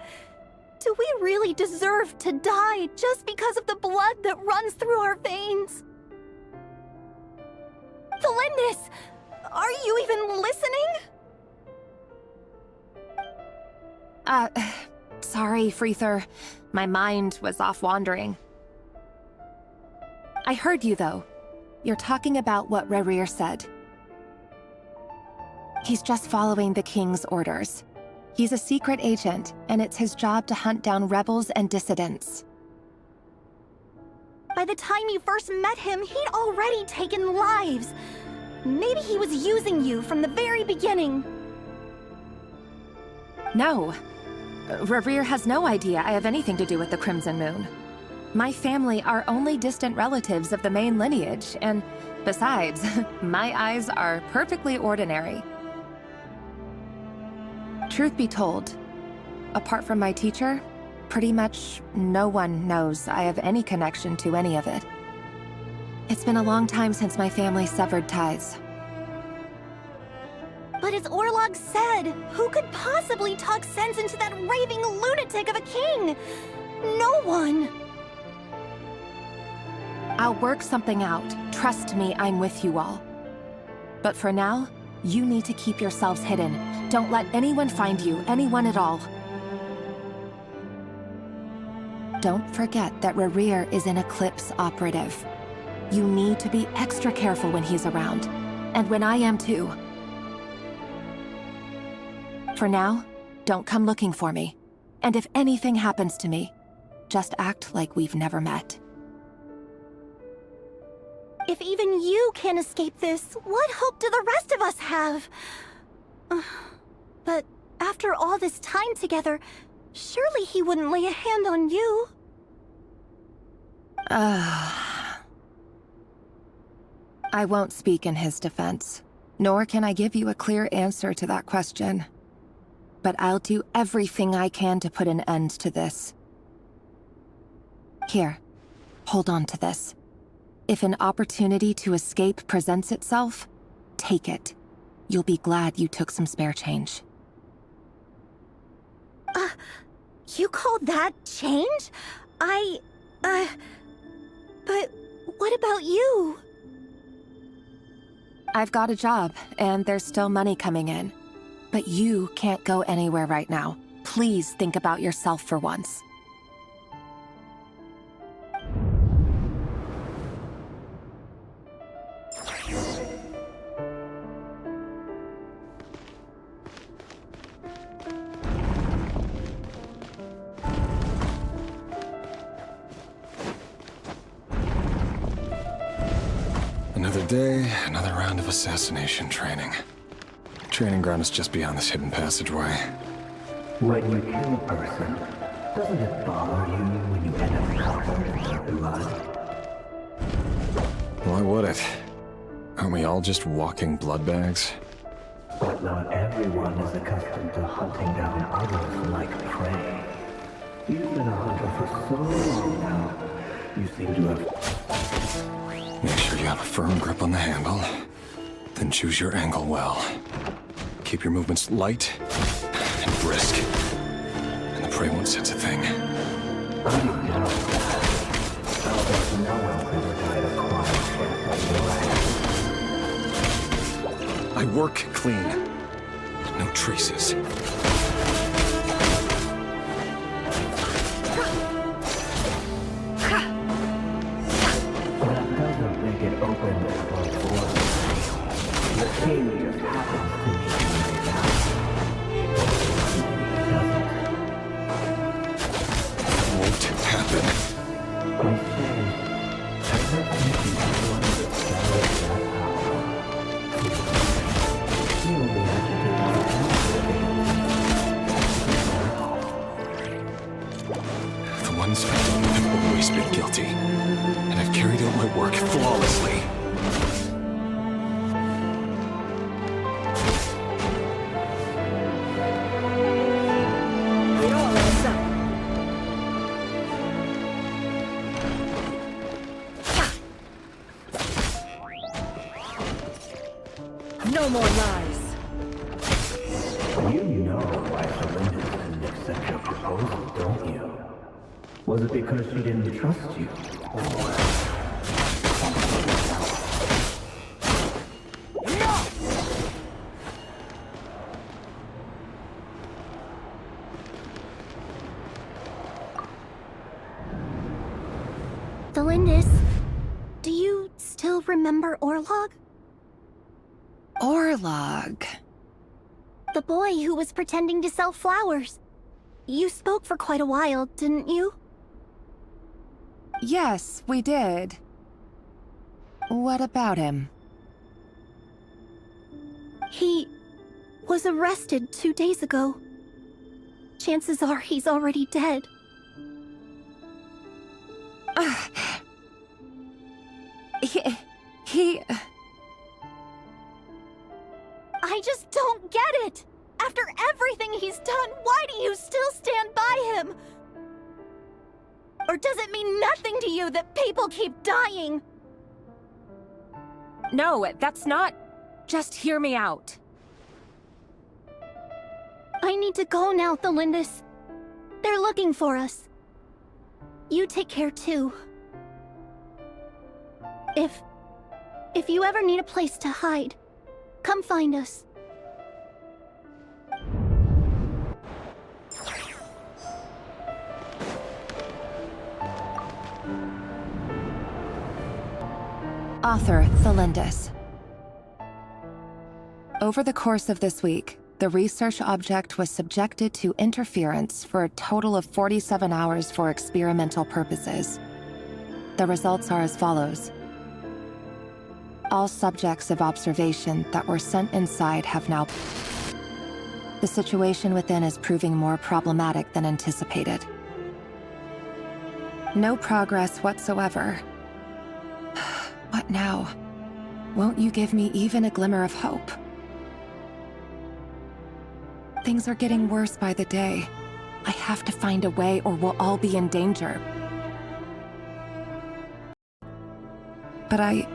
Do we really deserve to die just because of the blood that runs through our veins? Valendis, are you even listening? Sorry, Freether. My mind was off wandering. I heard you, though. You're talking about what Rerir said. He's just following the king's orders. He's a secret agent, and it's his job to hunt down rebels and dissidents. By the time you first met him, he'd already taken lives. Maybe he was using you from the very beginning. No. Rerir has no idea I have anything to do with the Crimson Moon. My family are only distant relatives of the main lineage, and besides, my eyes are perfectly ordinary. Truth be told, apart from my teacher, pretty much no one knows I have any connection to any of it. It's been a long time since my family severed ties. But as Orlog said, who could possibly talk sense into that raving lunatic of a king? No one! I'll work something out. Trust me, I'm with you all. But for now, you need to keep yourselves hidden. Don't let anyone find you, anyone at all. Don't forget that Rerir is an Eclipse operative. You need to be extra careful when he's around. And when I am too. For now, don't come looking for me. And if anything happens to me, just act like we've never met. If even you can't escape this, what hope do the rest of us have? But after all this time together, surely he wouldn't lay a hand on you. I won't speak in his defense, nor can I give you a clear answer to that question. But I'll do everything I can to put an end to this. Here, hold on to this. If an opportunity to escape presents itself, take it. You'll be glad you took some spare change. You call that change? But what about you? I've got a job, and there's still money coming in. But you can't go anywhere right now. Please think about yourself for once. Another day, another round of assassination training. Training ground is just beyond this hidden passageway. When you kill a person, doesn't it bother you when you end up covered in their blood? Why would it? Aren't we all just walking blood bags? But not everyone is accustomed to hunting down others like prey. You've been a hunter for so long now, you seem to have... Make sure you have a firm grip on the handle, then choose your angle well. Keep your movements light and brisk, and the prey won't sense a thing. I work clean. No traces. It open or forth. The king just happens to be like that. Won't happen. I say, I heard you anyone that carries that power. You only have to do The ones I know have always been guilty. And I've carried out my work flawlessly. No more lies. You know why Columbina didn't accept your proposal, don't you? Was it because she didn't trust you? Delindis, do you still remember Orlog? Orlog? The boy who was pretending to sell flowers. You spoke for quite a while, didn't you? Yes, we did. What about him? He was arrested 2 days ago. Chances are he's already dead. He... I just don't get it! After everything he's done, why do you still stand by him? Or does it mean nothing to you that people keep dying? No, that's not... Just hear me out. I need to go now, Thelindis. They're looking for us. You take care too. If you ever need a place to hide, come find us. Author Thelindis. Over the course of this week, the research object was subjected to interference for a total of 47 hours for experimental purposes. The results are as follows. All subjects of observation that were sent inside have now... The situation within is proving more problematic than anticipated. No progress whatsoever. What now? Won't you give me even a glimmer of hope? Things are getting worse by the day. I have to find a way or we'll all be in danger. But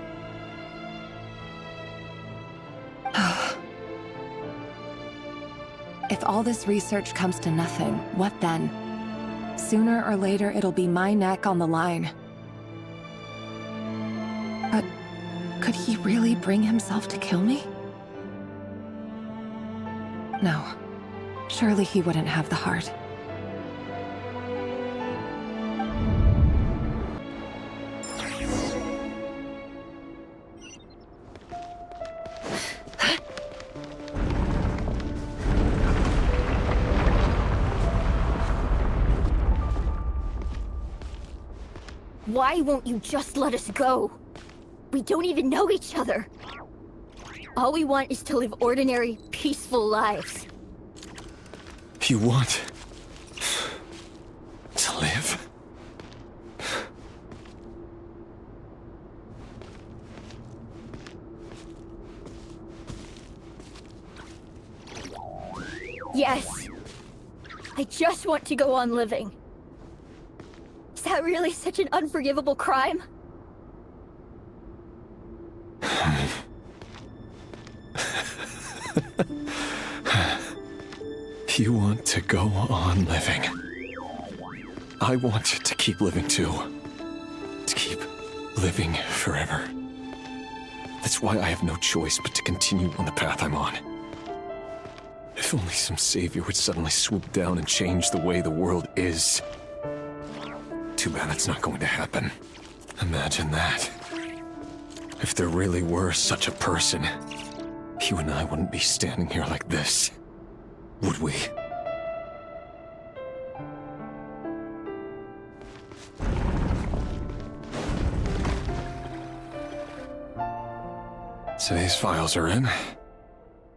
if all this research comes to nothing, what then? Sooner or later, it'll be my neck on the line. But could he really bring himself to kill me? No. Surely he wouldn't have the heart. Why won't you just let us go? We don't even know each other. All we want is to live ordinary, peaceful lives. You want to live? Yes. I just want to go on living. Is that really such an unforgivable crime? You want to go on living. I want to keep living too. To keep living forever. That's why I have no choice but to continue on the path I'm on. If only some savior would suddenly swoop down and change the way the world is. Too bad that's not going to happen. Imagine that. If there really were such a person, you and I wouldn't be standing here like this, would we? So these files are in.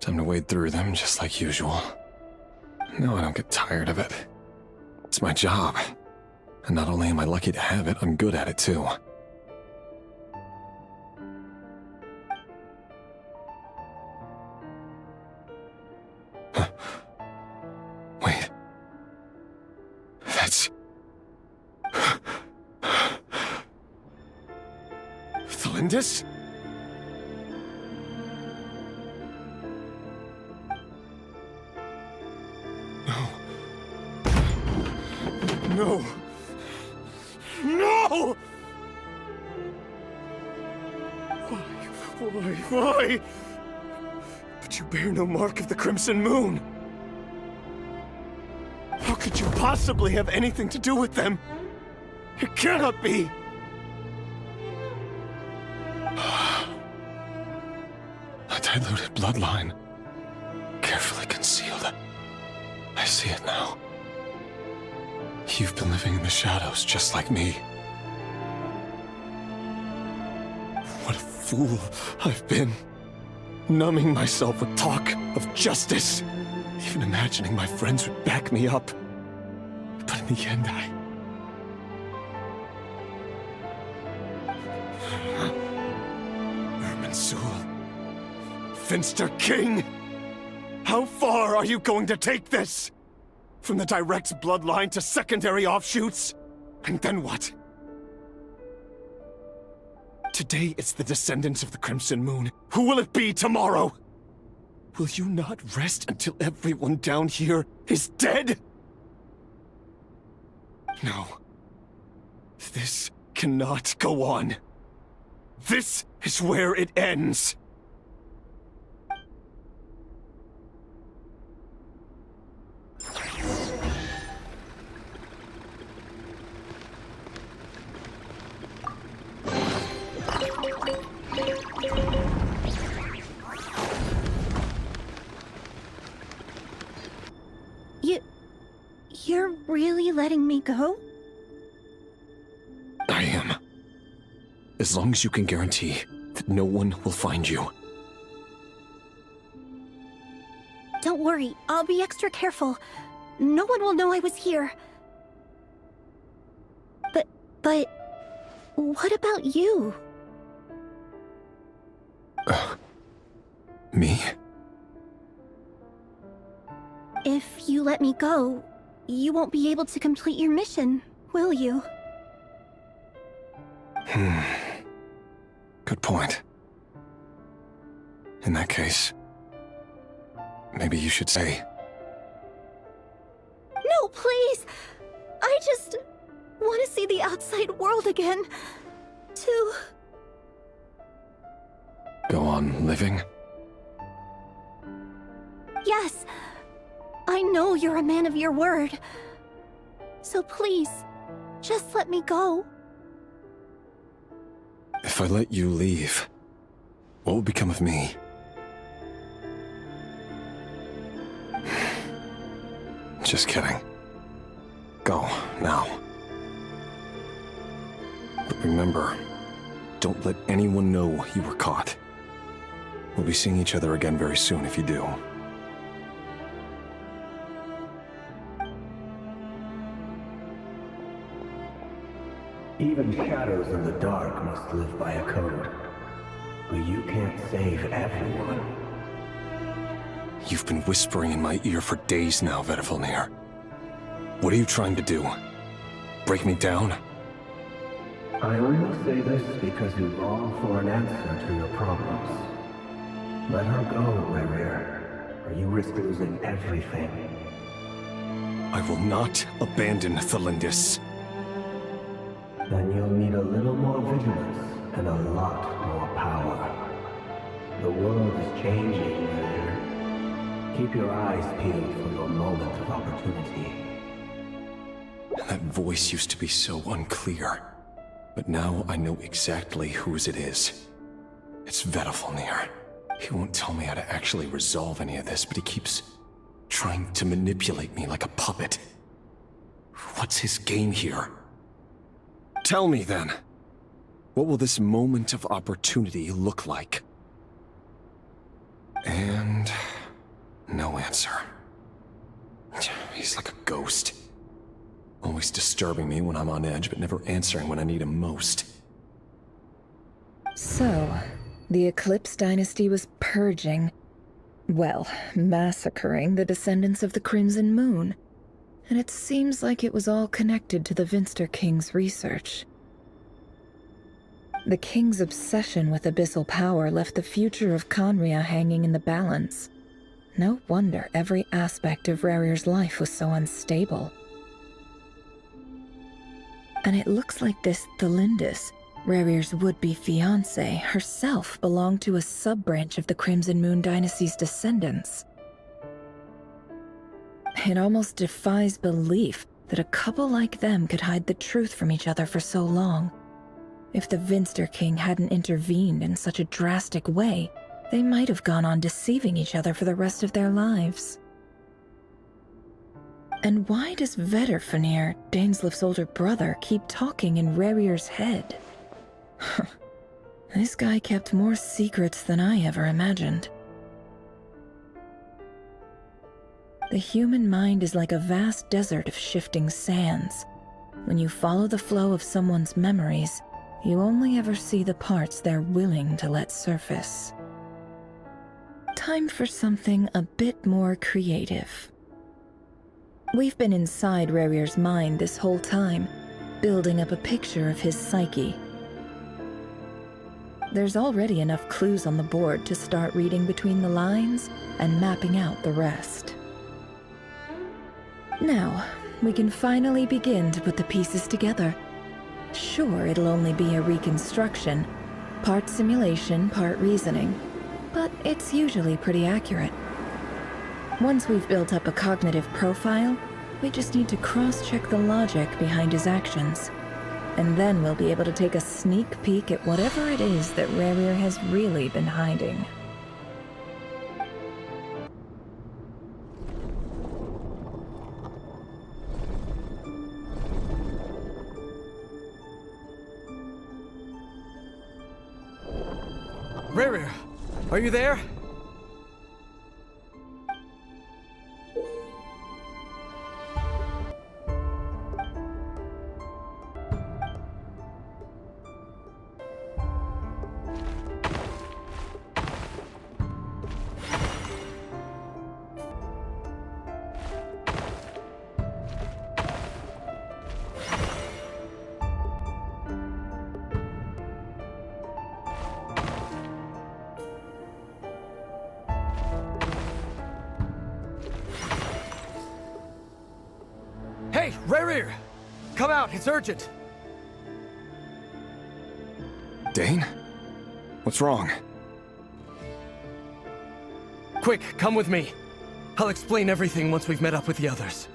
Time to wade through them just like usual. No, I don't get tired of it. It's my job. And not only am I lucky to have it, I'm good at it too. Huh. Wait. That's... Thalindis? No. No! Why? But you bear no mark of the Crimson Moon. How could you possibly have anything to do with them? It cannot be! A diluted bloodline. Carefully concealed. I see it now. You've been living in the shadows just like me. What a fool I've been. Numbing myself with talk of justice. Even imagining my friends would back me up. But in the end, Irminsul. Finster King! How far are you going to take this? From the direct bloodline to secondary offshoots? And then what? Today it's the descendants of the Crimson Moon. Who will it be tomorrow? Will you not rest until everyone down here is dead? No. This cannot go on. This is where it ends. You're really letting me go? I am. As long as you can guarantee that no one will find you. Don't worry, I'll be extra careful. No one will know I was here. But what about you? Me? If you let me go, you won't be able to complete your mission, will you? Good point. In that case, maybe you should say... No, please! I just want to see the outside world again. To... Go on living? Yes. I know you're a man of your word. So please, just let me go. If I let you leave, what will become of me? Just kidding. Go, now. But remember, don't let anyone know you were caught. We'll be seeing each other again very soon if you do. Even shadows in the dark must live by a code. But you can't save everyone. You've been whispering in my ear for days now, Vedifalnir. What are you trying to do? Break me down? I only say this because you long for an answer to your problems. Let her go, Rerir, or you risk losing everything. I will not abandon Thelindis. Then you'll need a little more vigilance and a lot more power. The world is changing, Rerir. Keep your eyes peeled for your moment of opportunity. That voice used to be so unclear. But now I know exactly whose it is. It's Vedifalnir. He won't tell me how to actually resolve any of this, but he keeps trying to manipulate me like a puppet. What's his game here? Tell me then. What will this moment of opportunity look like? And... no answer. He's like a ghost. Always disturbing me when I'm on edge, but never answering when I need him most. So, the Eclipse dynasty was purging, well, massacring the descendants of the Crimson Moon. And it seems like it was all connected to the Vinster King's research. The King's obsession with abyssal power left the future of Khaenri'ah hanging in the balance. No wonder every aspect of Rerir's life was so unstable. And it looks like this Thelindis, Rerir's would-be fiancé, herself belonged to a sub-branch of the Crimson Moon dynasty's descendants. It almost defies belief that a couple like them could hide the truth from each other for so long. If the Vinster King hadn't intervened in such a drastic way, they might have gone on deceiving each other for the rest of their lives. And why does Vedifalnir, Dainslif's older brother, keep talking in Rerir's head? This guy kept more secrets than I ever imagined. The human mind is like a vast desert of shifting sands. When you follow the flow of someone's memories, you only ever see the parts they're willing to let surface. Time for something a bit more creative. We've been inside Rerir's mind this whole time, building up a picture of his psyche. There's already enough clues on the board to start reading between the lines and mapping out the rest. Now, we can finally begin to put the pieces together. Sure, it'll only be a reconstruction, part simulation, part reasoning, but it's usually pretty accurate. Once we've built up a cognitive profile, we just need to cross-check the logic behind his actions. And then we'll be able to take a sneak peek at whatever it is that Rerir has really been hiding. Rerir, are you there? Hey, Rerir! Come out, it's urgent! Dane? What's wrong? Quick, come with me. I'll explain everything once we've met up with the others.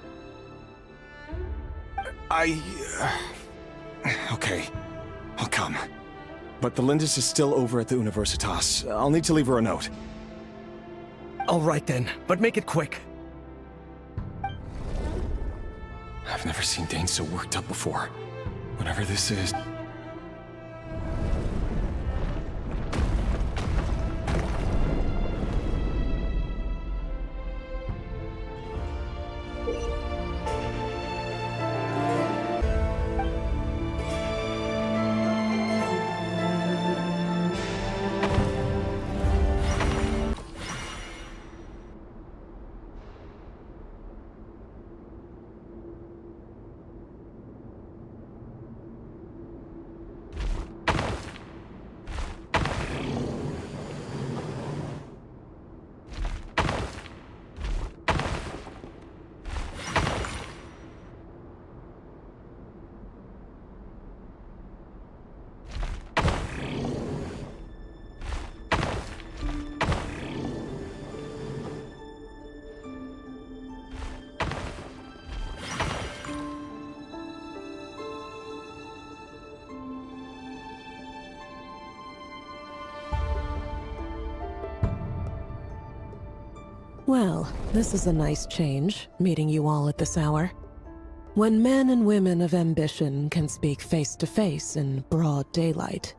Okay. I'll come. But the Lindis is still over at the Universitas. I'll need to leave her a note. All right then, but make it quick. I've never seen Dane so worked up before. Whatever this is... Well, this is a nice change, meeting you all at this hour. When men and women of ambition can speak face to face in broad daylight,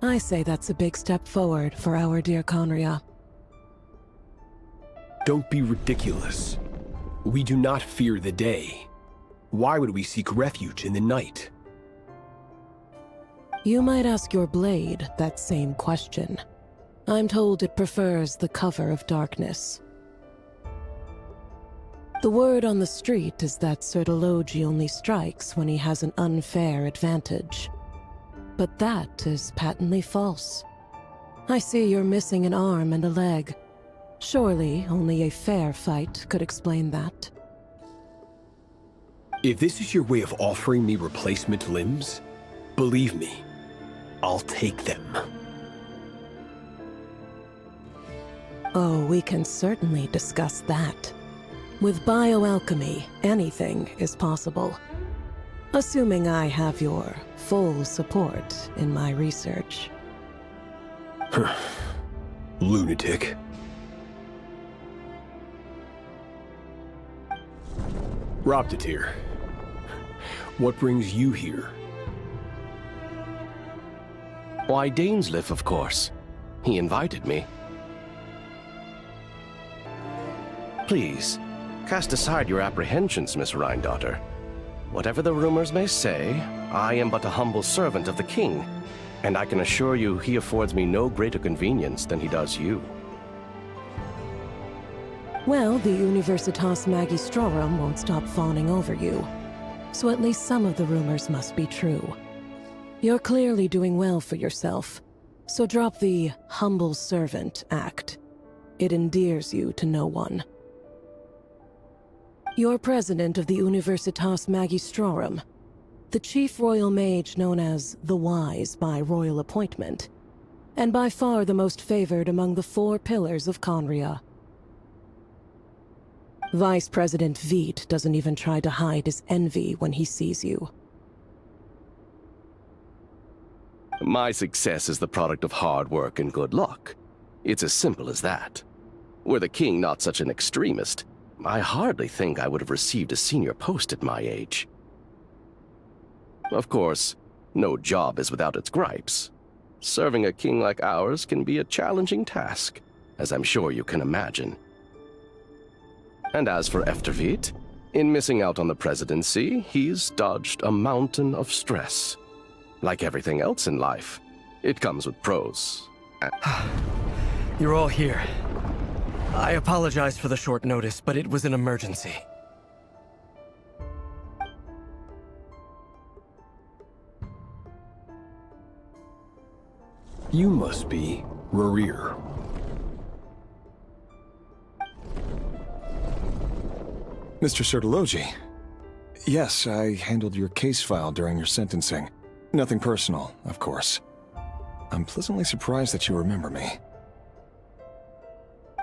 I say that's a big step forward for our dear Khaenri'ah. Don't be ridiculous. We do not fear the day. Why would we seek refuge in the night? You might ask your blade that same question. I'm told it prefers the cover of darkness. The word on the street is that Sertologi only strikes when he has an unfair advantage. But that is patently false. I see you're missing an arm and a leg. Surely only a fair fight could explain that. If this is your way of offering me replacement limbs, believe me, I'll take them. Oh, we can certainly discuss that. With bioalchemy, anything is possible. Assuming I have your full support in my research. Lunatic. Raptatir, what brings you here? Why, Dainsleif, of course. He invited me. Please, cast aside your apprehensions, Miss Rhindaughter. Whatever the rumors may say, I am but a humble servant of the king, and I can assure you he affords me no greater convenience than he does you. Well, the Universitas Magistrorum won't stop fawning over you, so at least some of the rumors must be true. You're clearly doing well for yourself, so drop the humble servant act. It endears you to no one. You're president of the Universitas Magistrorum, the chief royal mage known as the Wise by royal appointment, and by far the most favored among the 4 pillars of Khaenri'ah. Vice President Veit doesn't even try to hide his envy when he sees you. My success is the product of hard work and good luck. It's as simple as that. Were the king not such an extremist, I hardly think I would have received a senior post at my age. Of course, no job is without its gripes. Serving a king like ours can be a challenging task, as I'm sure you can imagine. And as for Efterveit, in missing out on the presidency, he's dodged a mountain of stress. Like everything else in life, it comes with pros. You're all here. I apologize for the short notice, but it was an emergency. You must be Rerir. Mr. Sertologi, Yes, I handled your case file during your sentencing. Nothing personal, of course. I'm pleasantly surprised that you remember me.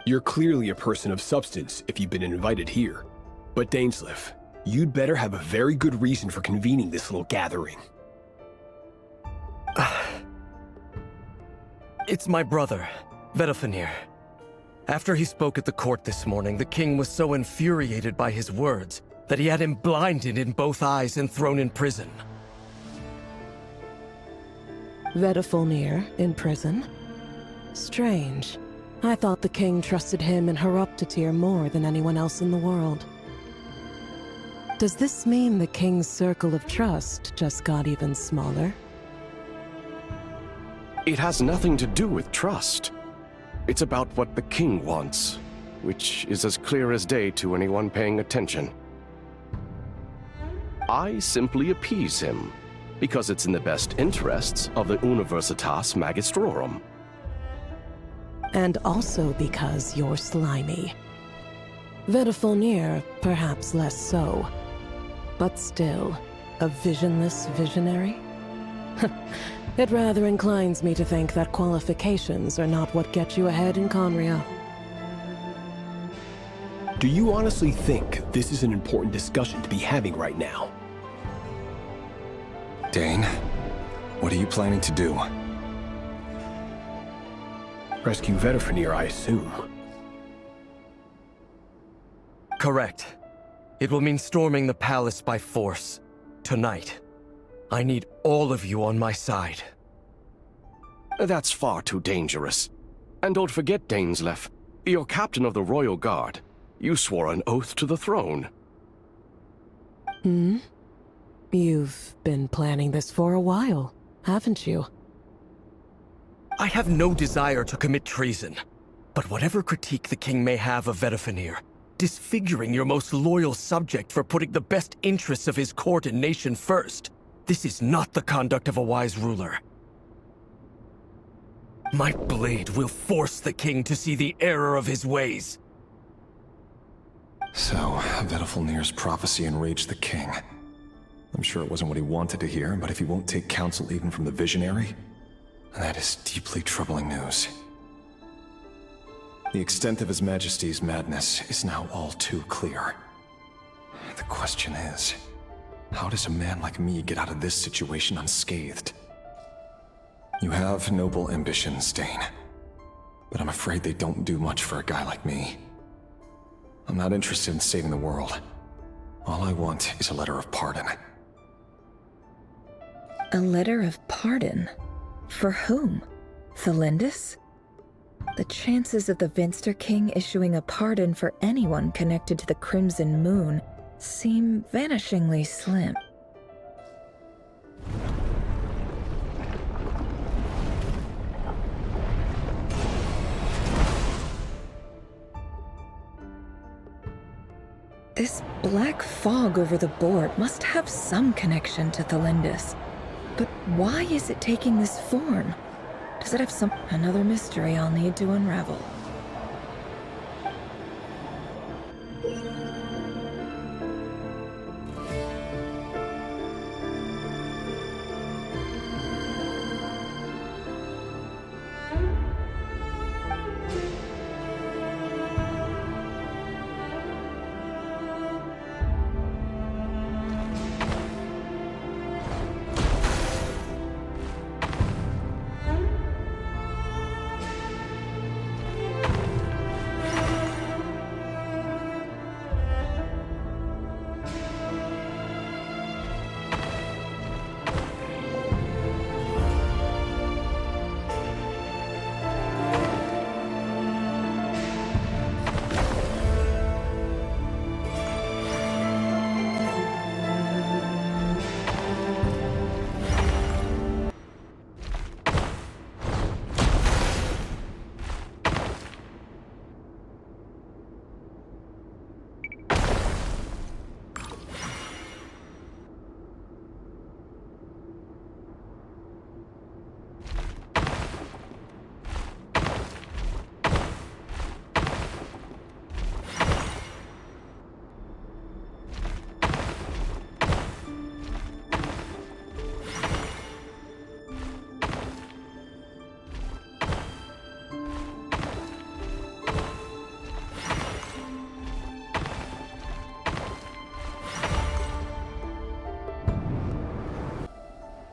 You're clearly a person of substance if you've been invited here. But Dainsleif, you'd better have a very good reason for convening this little gathering. It's my brother, Vedifenir. After he spoke at the court this morning, the king was so infuriated by his words that he had him blinded in both eyes and thrown in prison. Vedifenir in prison? Strange. I thought the king trusted him and Heruptatyr more than anyone else in the world. Does this mean the king's circle of trust just got even smaller? It has nothing to do with trust. It's about what the king wants, which is as clear as day to anyone paying attention. I simply appease him, because it's in the best interests of the Universitas Magistrorum. And also because you're slimy. Vedifenir, perhaps less so. But still, a visionless visionary? It rather inclines me to think that qualifications are not what get you ahead in Khaenri'ah. Do you honestly think this is an important discussion to be having right now? Dane, what are you planning to do? Rescue Vedifenir, I assume. Correct. It will mean storming the palace by force. Tonight. I need all of you on my side. That's far too dangerous. And don't forget, Dainsleif, you're captain of the Royal Guard. You swore an oath to the throne. Hmm? You've been planning this for a while, haven't you? I have no desire to commit treason. But whatever critique the king may have of Vedifenir, disfiguring your most loyal subject for putting the best interests of his court and nation first, this is not the conduct of a wise ruler. My blade will force the king to see the error of his ways. So, Vedifenir's prophecy enraged the king. I'm sure it wasn't what he wanted to hear, but if he won't take counsel even from the visionary, that is deeply troubling news. The extent of His Majesty's madness is now all too clear. The question is, how does a man like me get out of this situation unscathed? You have noble ambitions, Dane, but I'm afraid they don't do much for a guy like me. I'm not interested in saving the world. All I want is a letter of pardon. A letter of pardon? For whom? Thelindis? The chances of the Vinster King issuing a pardon for anyone connected to the Crimson Moon seem vanishingly slim. This black fog over the board must have some connection to Thelindis. But why is it taking this form? Does it have another mystery I'll need to unravel?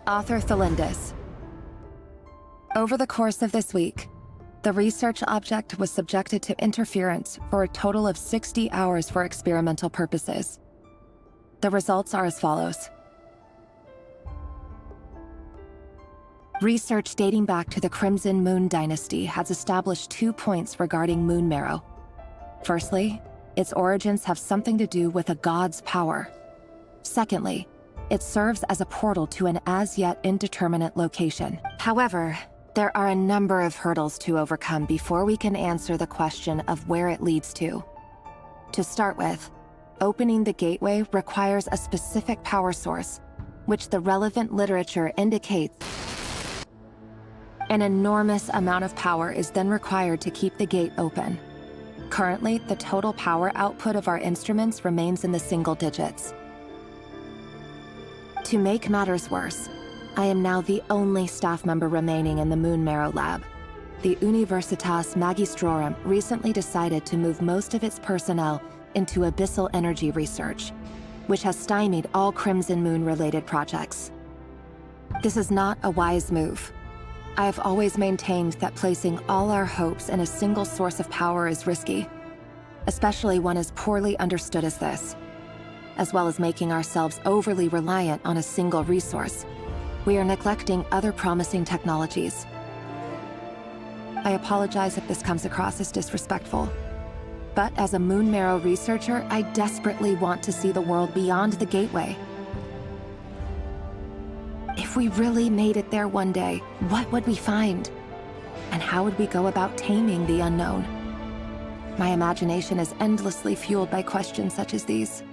Author Thelindis. Over the course of this week, the research object was subjected to interference for a total of 60 hours for experimental purposes. The results are as follows. Research dating back to the Crimson Moon Dynasty has established 2 points regarding moon marrow. Firstly, its origins have something to do with a god's power. Secondly, it serves as a portal to an as-yet indeterminate location. However, there are a number of hurdles to overcome before we can answer the question of where it leads to. To start with, opening the gateway requires a specific power source, which the relevant literature indicates. An enormous amount of power is then required to keep the gate open. Currently, the total power output of our instruments remains in the single digits. To make matters worse, I am now the only staff member remaining in the Moon Marrow Lab. The Universitas Magistrorum recently decided to move most of its personnel into abyssal energy research, which has stymied all Crimson Moon-related projects. This is not a wise move. I have always maintained that placing all our hopes in a single source of power is risky, especially one as poorly understood as this. As well as making ourselves overly reliant on a single resource, we are neglecting other promising technologies. I apologize if this comes across as disrespectful, but as a Moon Marrow researcher, I desperately want to see the world beyond the gateway. If we really made it there one day, what would we find? And how would we go about taming the unknown? My imagination is endlessly fueled by questions such as these.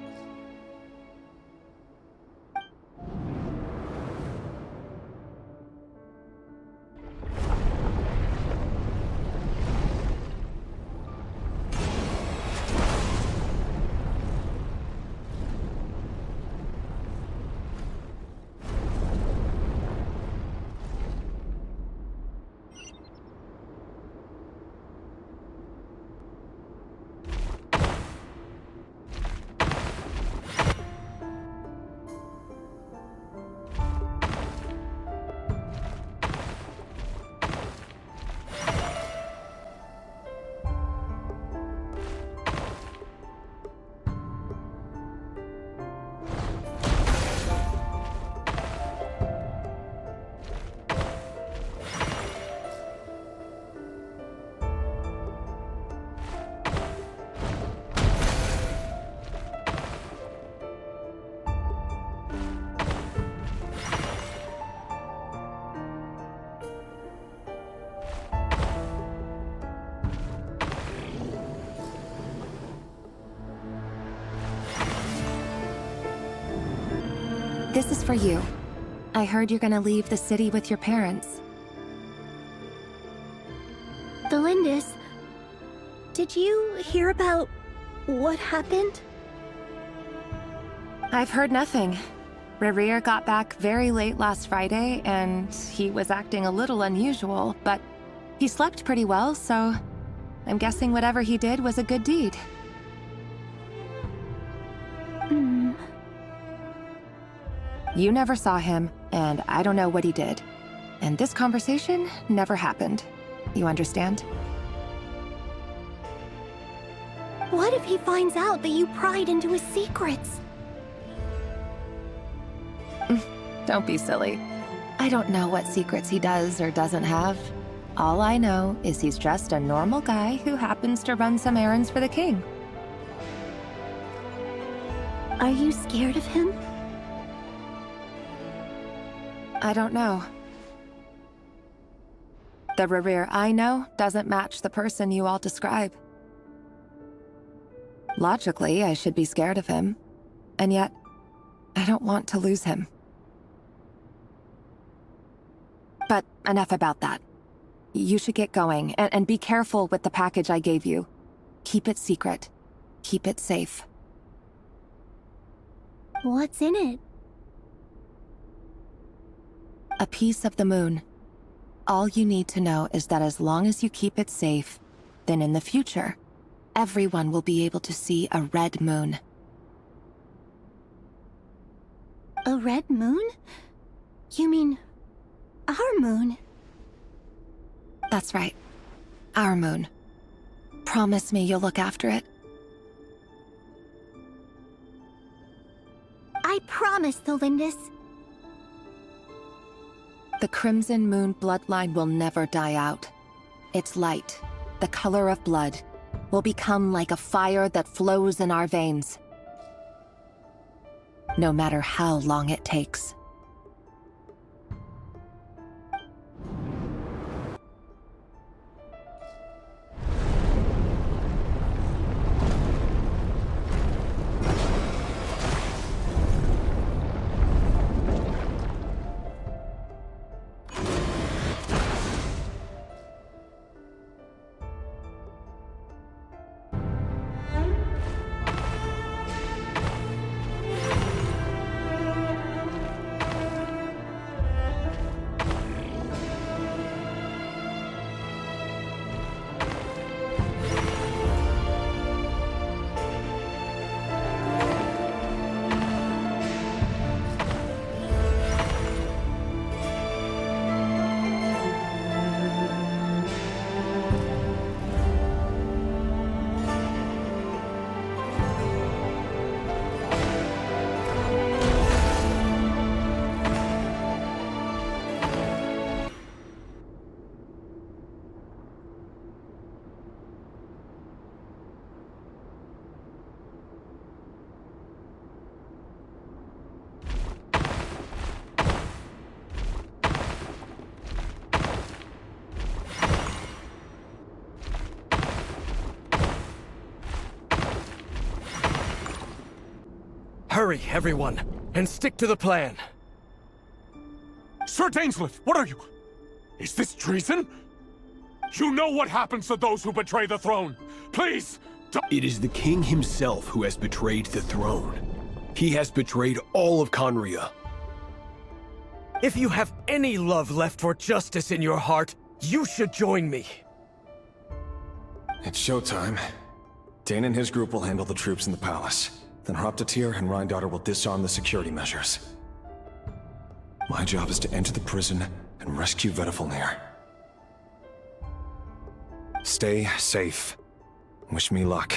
This is for you. I heard you're gonna leave the city with your parents. Thelindis, did you hear about what happened? I've heard nothing. Rerir got back very late last Friday, and he was acting a little unusual, but he slept pretty well, so I'm guessing whatever he did was a good deed. You never saw him, and I don't know what he did. And this conversation never happened. You understand? What if he finds out that you pried into his secrets? Don't be silly. I don't know what secrets he does or doesn't have. All I know is he's just a normal guy who happens to run some errands for the king. Are you scared of him? I don't know. The Rerir I know doesn't match the person you all describe. Logically, I should be scared of him, and yet, I don't want to lose him. But enough about that. You should get going, and be careful with the package I gave you. Keep it secret. Keep it safe. What's in it? A piece of the moon. All you need to know is that as long as you keep it safe, then in the future, everyone will be able to see a red moon. A red moon? You mean... our moon? That's right. Our moon. Promise me you'll look after it. I promise, Thelindis. The Crimson Moon bloodline will never die out. Its light, the color of blood, will become like a fire that flows in our veins. No matter how long it takes. Hurry, everyone, and stick to the plan. Sir Dainsleif, what are you? Is this treason? You know what happens to those who betray the throne. Please, don't... It is the king himself who has betrayed the throne. He has betrayed all of Conria. If you have any love left for justice in your heart, you should join me. It's showtime. Dane and his group will handle the troops in the palace. Then Hraptatir and Rhindaughter will disarm the security measures. My job is to enter the prison and rescue Vedifalnir. Stay safe. Wish me luck.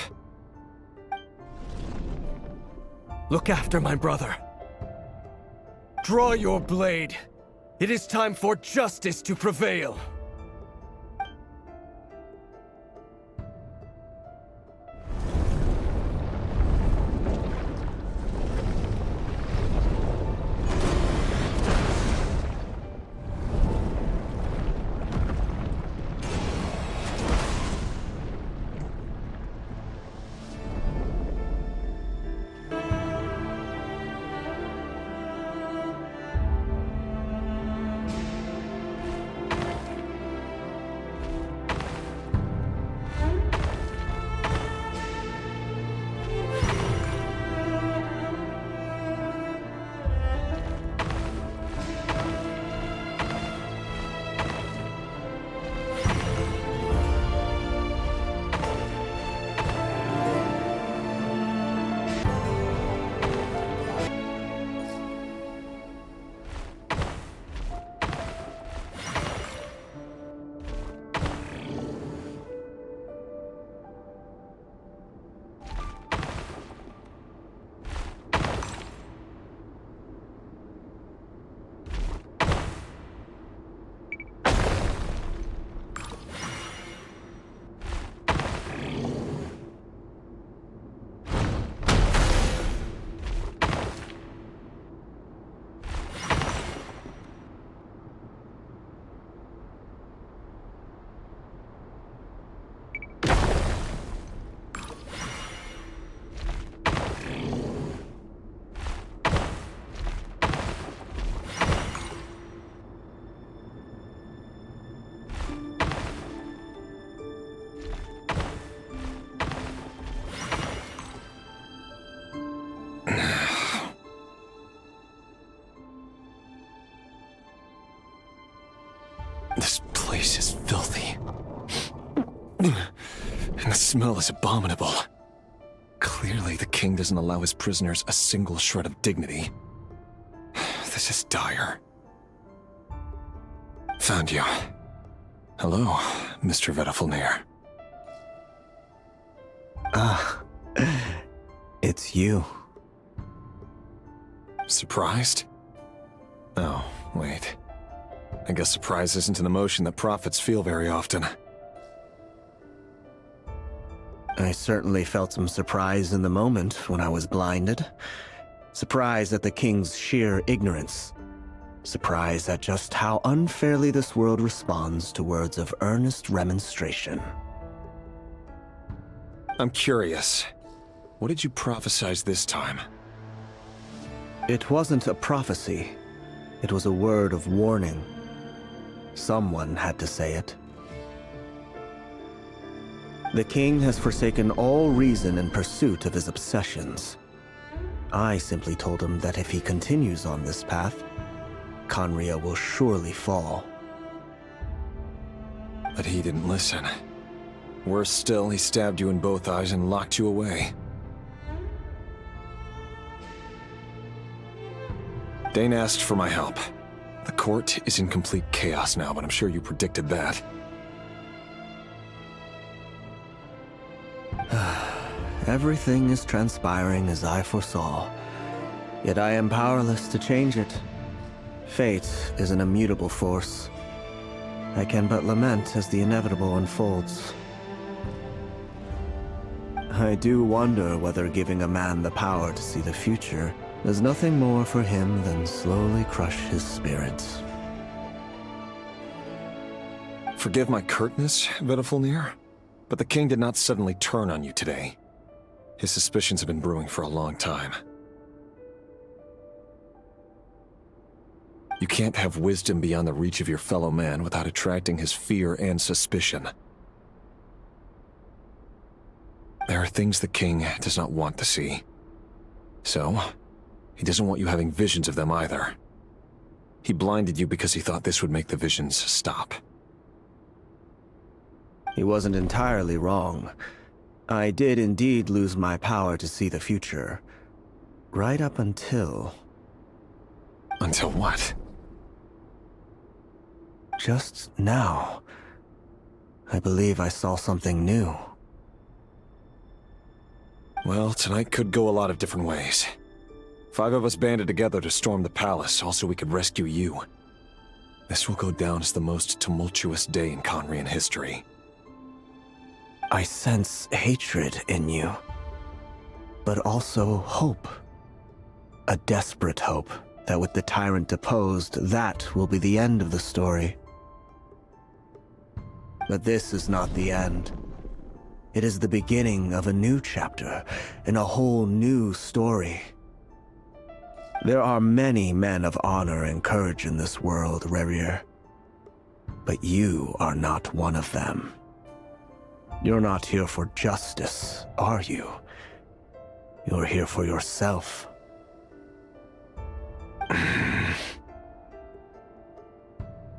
Look after my brother. Draw your blade. It is time for justice to prevail. This place is filthy. And the smell is abominable. Clearly, the king doesn't allow his prisoners a single shred of dignity. This is dire. Found you. Hello, Mr. Vedafulnir. Ah, it's you. Surprised? Oh, wait. I guess surprise isn't an emotion that prophets feel very often. I certainly felt some surprise in the moment when I was blinded. Surprise at the king's sheer ignorance. Surprise at just how unfairly this world responds to words of earnest remonstration. I'm curious. What did you prophesize this time? It wasn't a prophecy. It was a word of warning. Someone had to say it. The king has forsaken all reason in pursuit of his obsessions. I simply told him that if he continues on this path, Khaenri'ah will surely fall. But he didn't listen. Worse still, he stabbed you in both eyes and locked you away. Dane asked for my help. The court is in complete chaos now, but I'm sure you predicted that. Everything is transpiring as I foresaw, yet I am powerless to change it. Fate is an immutable force. I can but lament as the inevitable unfolds. I do wonder whether giving a man the power to see the future does nothing more for him than slowly crush his spirit. Forgive my curtness, Vedafulnir, but the king did not suddenly turn on you today. His suspicions have been brewing for a long time. You can't have wisdom beyond the reach of your fellow man without attracting his fear and suspicion. There are things the king does not want to see. So, he doesn't want you having visions of them either. He blinded you because he thought this would make the visions stop. He wasn't entirely wrong. I did indeed lose my power to see the future. Right up until... Until what? Just now. I believe I saw something new. Well, tonight could go a lot of different ways. 5 of us banded together to storm the palace, also we could rescue you. This will go down as the most tumultuous day in Khaenri'ah history. I sense hatred in you, but also hope. A desperate hope that with the tyrant deposed, that will be the end of the story. But this is not the end. It is the beginning of a new chapter, in a whole new story. There are many men of honor and courage in this world, Rerir. But you are not one of them. You're not here for justice, are you? You're here for yourself.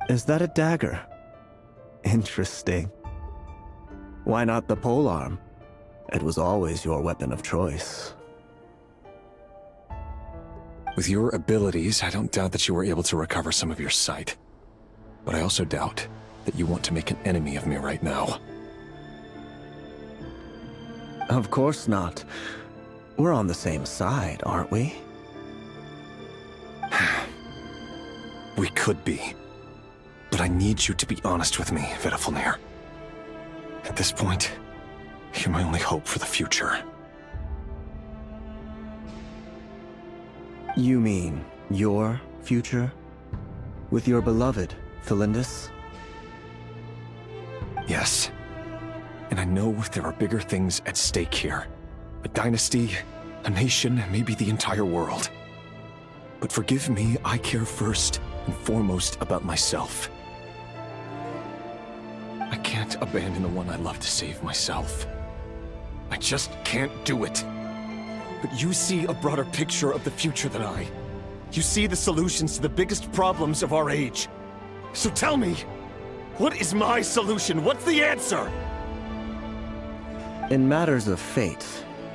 Is that a dagger? Interesting. Why not the polearm? It was always your weapon of choice. With your abilities, I don't doubt that you were able to recover some of your sight. But I also doubt that you want to make an enemy of me right now. Of course not. We're on the same side, aren't we? We could be. But I need you to be honest with me, Vedafulnir. At this point, you're my only hope for the future. You mean your future? With your beloved, Felindus? Yes. And I know there are bigger things at stake here. A dynasty, a nation, maybe the entire world. But forgive me, I care first and foremost about myself. I can't abandon the one I love to save myself. I just can't do it. But you see a broader picture of the future than I. You see the solutions to the biggest problems of our age. So tell me, what is my solution? What's the answer? In matters of fate,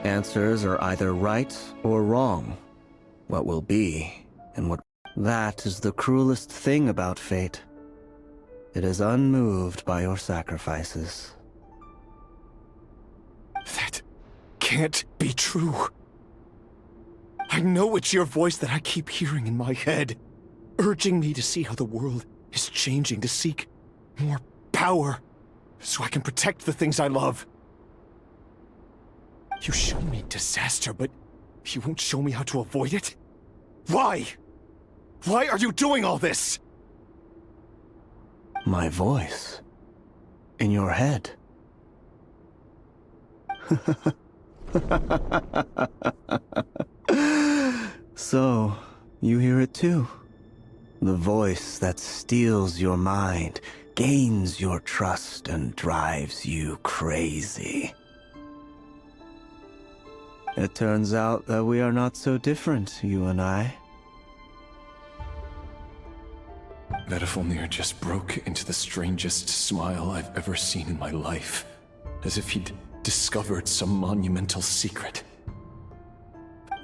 answers are either right or wrong. What will be, and what... That is the cruelest thing about fate. It is unmoved by your sacrifices. That can't be true. I know it's your voice that I keep hearing in my head, urging me to see how the world is changing, to seek more power, so I can protect the things I love. You show me disaster, but you won't show me how to avoid it? Why? Why are you doing all this? My voice. In your head. So, you hear it too? The voice that steals your mind, gains your trust, and drives you crazy. It turns out that we are not so different, you and I. Vedifulnir just broke into the strangest smile I've ever seen in my life, as if he'd discovered some monumental secret.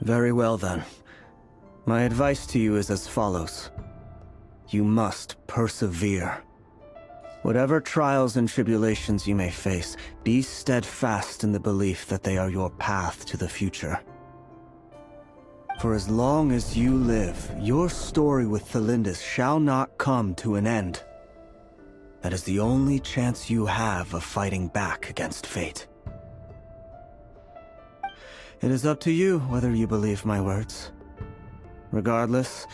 Very well then. My advice to you is as follows. You must persevere. Whatever trials and tribulations you may face, be steadfast in the belief that they are your path to the future. For as long as you live, your story with Thelindis shall not come to an end. That is the only chance you have of fighting back against fate. It is up to you whether you believe my words. Regardless,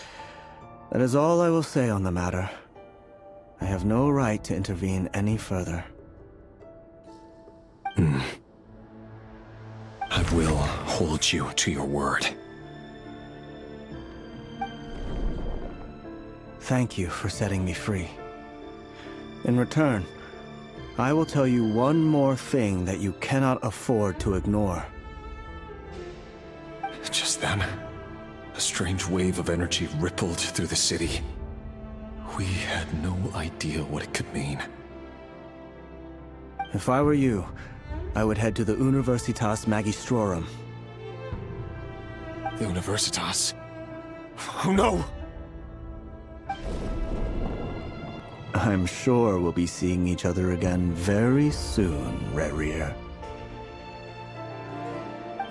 that is all I will say on the matter. I have no right to intervene any further. I will hold you to your word. Thank you for setting me free. In return, I will tell you one more thing that you cannot afford to ignore. Just then, a strange wave of energy rippled through the city. We had no idea what it could mean. If I were you, I would head to the Universitas Magistrorum. The Universitas? Oh no! I'm sure we'll be seeing each other again very soon, Rerir.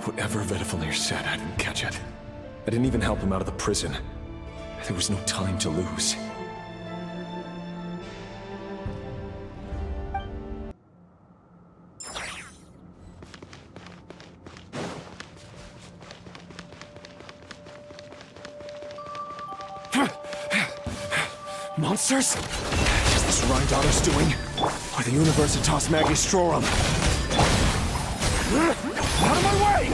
Whatever Vedifulnir said, I didn't catch it. I didn't even help him out of the prison. There was no time to lose. Monsters? Is this Rhindotter's doing? Or the Universitas Magistrorum? Out of my way!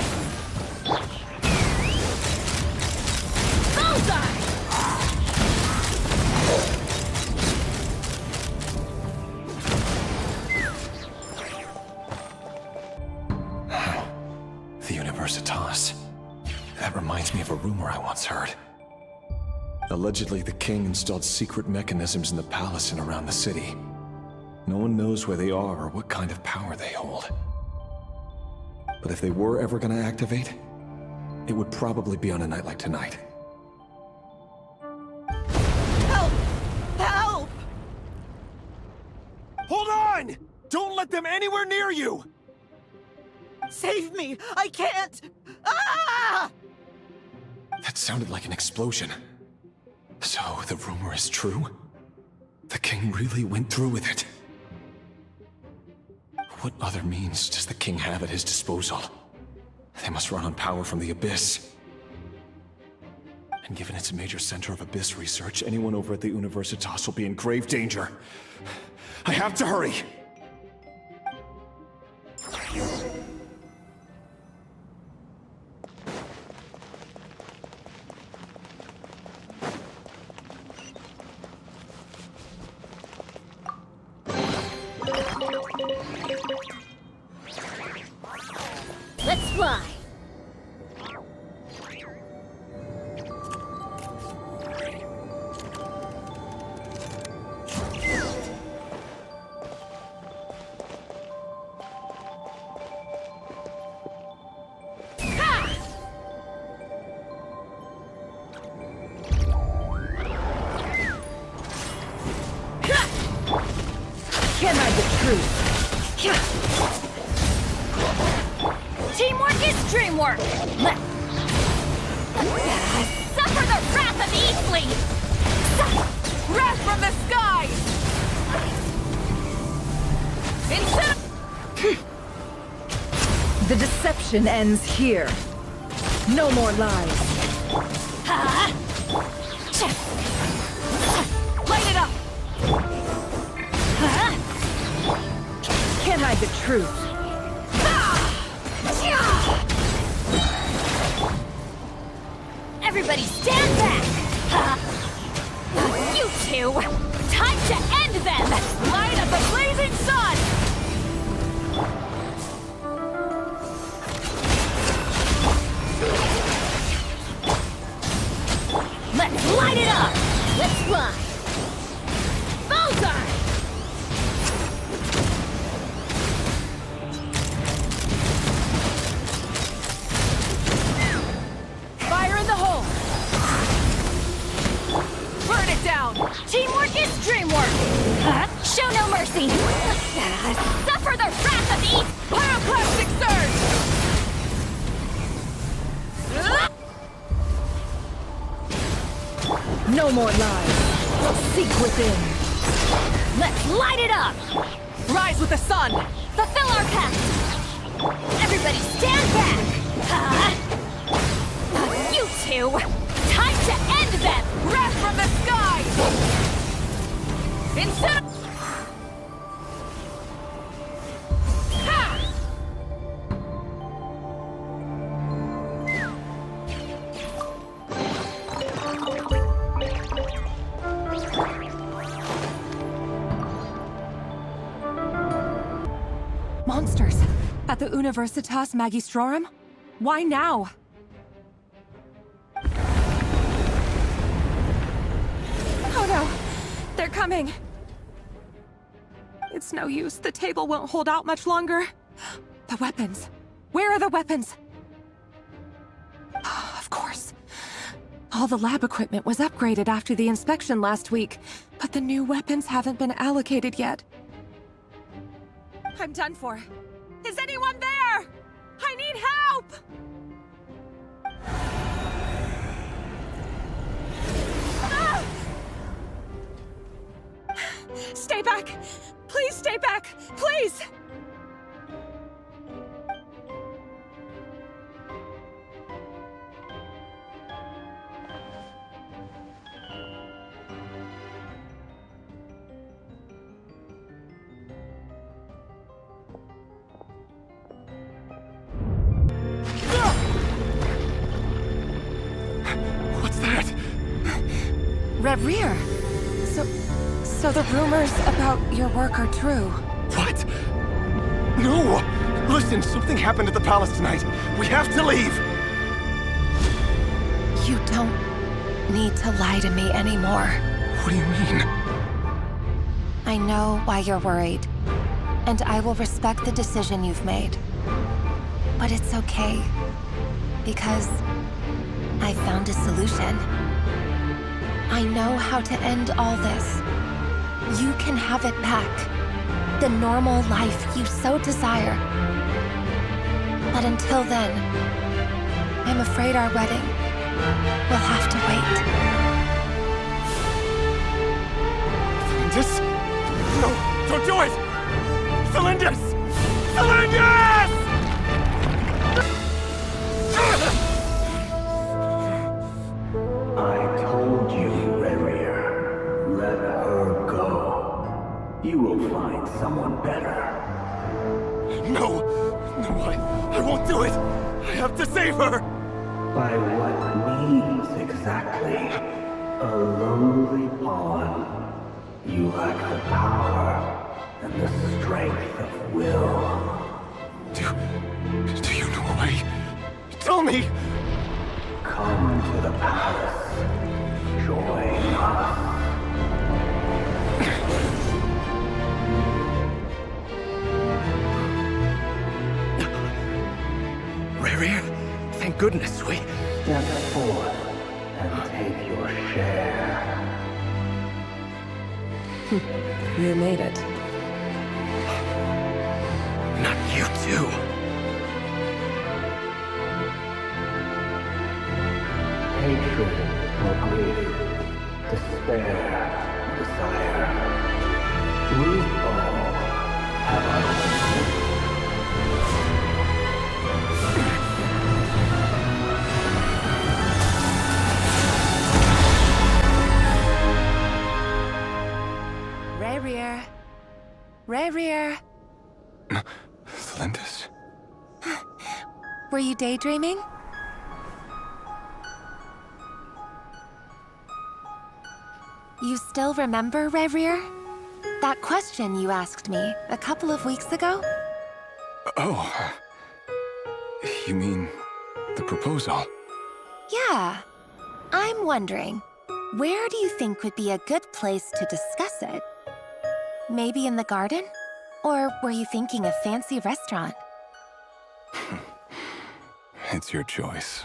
The Universitas. That reminds me of a rumor I once heard. Allegedly, the king installed secret mechanisms in the palace and around the city. No one knows where they are or what kind of power they hold. But if they were ever going to activate, it would probably be on a night like tonight. Help! Help! Hold on! Don't let them anywhere near you! Save me! I can't! Ah! That sounded like an explosion. So, the rumor is true? The king really went through with it? What other means does the king have at his disposal? They must run on power from the Abyss. And given it's a major center of Abyss research, anyone over at the Universitas will be in grave danger. I have to hurry! Let's fly! truth. Teamwork is dreamwork! Suffer the wrath of Eastly! Wrath from the sky! The deception ends here. No more lies. Light it up! Can't hide the truth. Everybody stand back! You two! Time to end them! Light up the blazing sun! Let's light it up! Let's fly! Bullseye! Fire in the hole! Burn it down! Teamwork is dreamwork! Show no mercy! Suffer the wrath of East! Pyroclastic surge! No more lies. Seek within. Let's light it up! Rise with the sun! Fulfill our pact! Everybody stand back! You two! Time to end them! Wrath from the sky! Instead of... Monsters! At the Universitas Magistrorum? Why now? Oh no! They're coming! It's no use. The table won't hold out much longer. The weapons. Where are the weapons? Of course. All the lab equipment was upgraded after the inspection last week, but the new weapons haven't been allocated yet. I'm done for. Is anyone there? I need help! Ah! Stay back! Please stay back! Please! What's that? Rerir! So the rumors about your work are true. What? No! Listen, something happened at the palace tonight. We have to leave! You don't need to lie to me anymore. What do you mean? I know why you're worried, and I will respect the decision you've made. But it's okay, because I found a solution. I know how to end all this. You can have it back. The normal life you so desire. But until then, I'm afraid our wedding will have to wait. Cylinders? No, don't do it! Cylinders! Cylinders! I told you, Rerir. Let her go. You will find someone better. No! No, I won't do it! I have to save her! By what means exactly? A lowly pawn. You lack the power and the strength of will. Do you know a way? Tell me! Come to the palace. Join us. Rerir, thank goodness we... Step forth and take your share. You made it. you? Hatred or grief, despair or desire. We all have our own. Rerir. Rerir. Flindis? Were you daydreaming? You still remember, Rerir? That question you asked me a couple of weeks ago? Oh. You mean the proposal? Yeah. I'm wondering, where do you think would be a good place to discuss it? Maybe in the garden? Or were you thinking a fancy restaurant? It's your choice.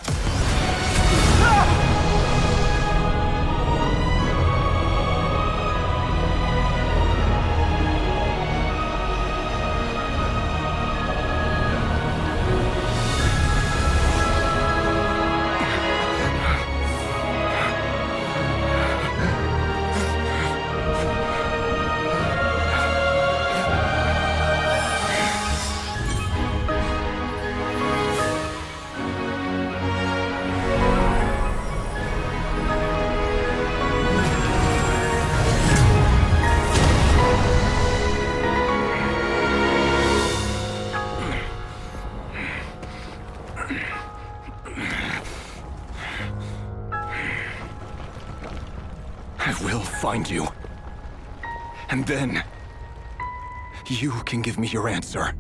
Find you. And then, you can give me your answer.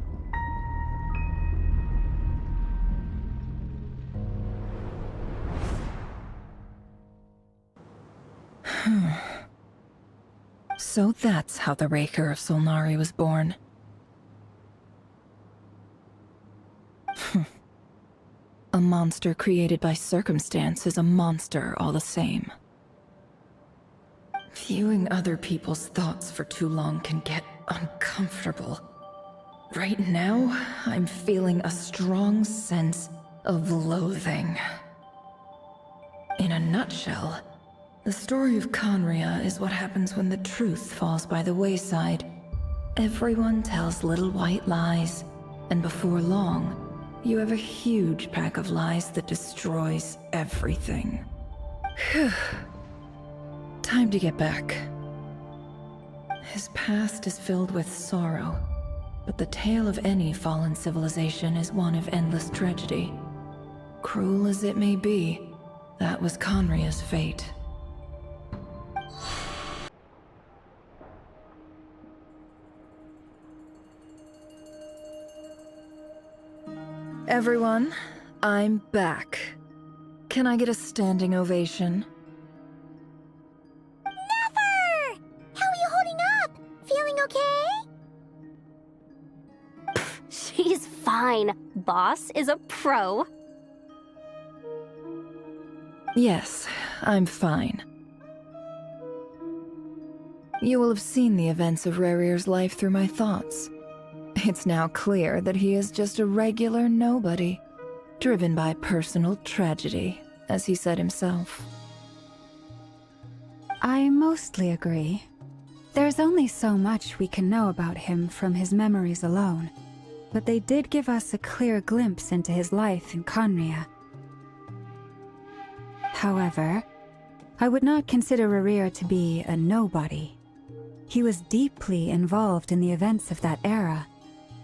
So that's how the Raker of Solnari was born. A monster created by circumstance is a monster all the same. Viewing other people's thoughts for too long can get uncomfortable. Right now, I'm feeling a strong sense of loathing. In a nutshell, the story of Conria is what happens when the truth falls by the wayside. Everyone tells little white lies, and before long, you have a huge pack of lies that destroys everything. Phew. Time to get back. His past is filled with sorrow, but the tale of any fallen civilization is one of endless tragedy. Cruel as it may be, that was Conria's fate. Everyone, I'm back. Can I get a standing ovation? She's fine. Boss is a pro. Yes, I'm fine. You will have seen the events of Rerir's life through my thoughts. It's now clear that he is just a regular nobody, driven by personal tragedy, as he said himself. I mostly agree. There's only so much we can know about him from his memories alone, but they did give us a clear glimpse into his life in Conria. However, I would not consider Rerir to be a nobody. He was deeply involved in the events of that era.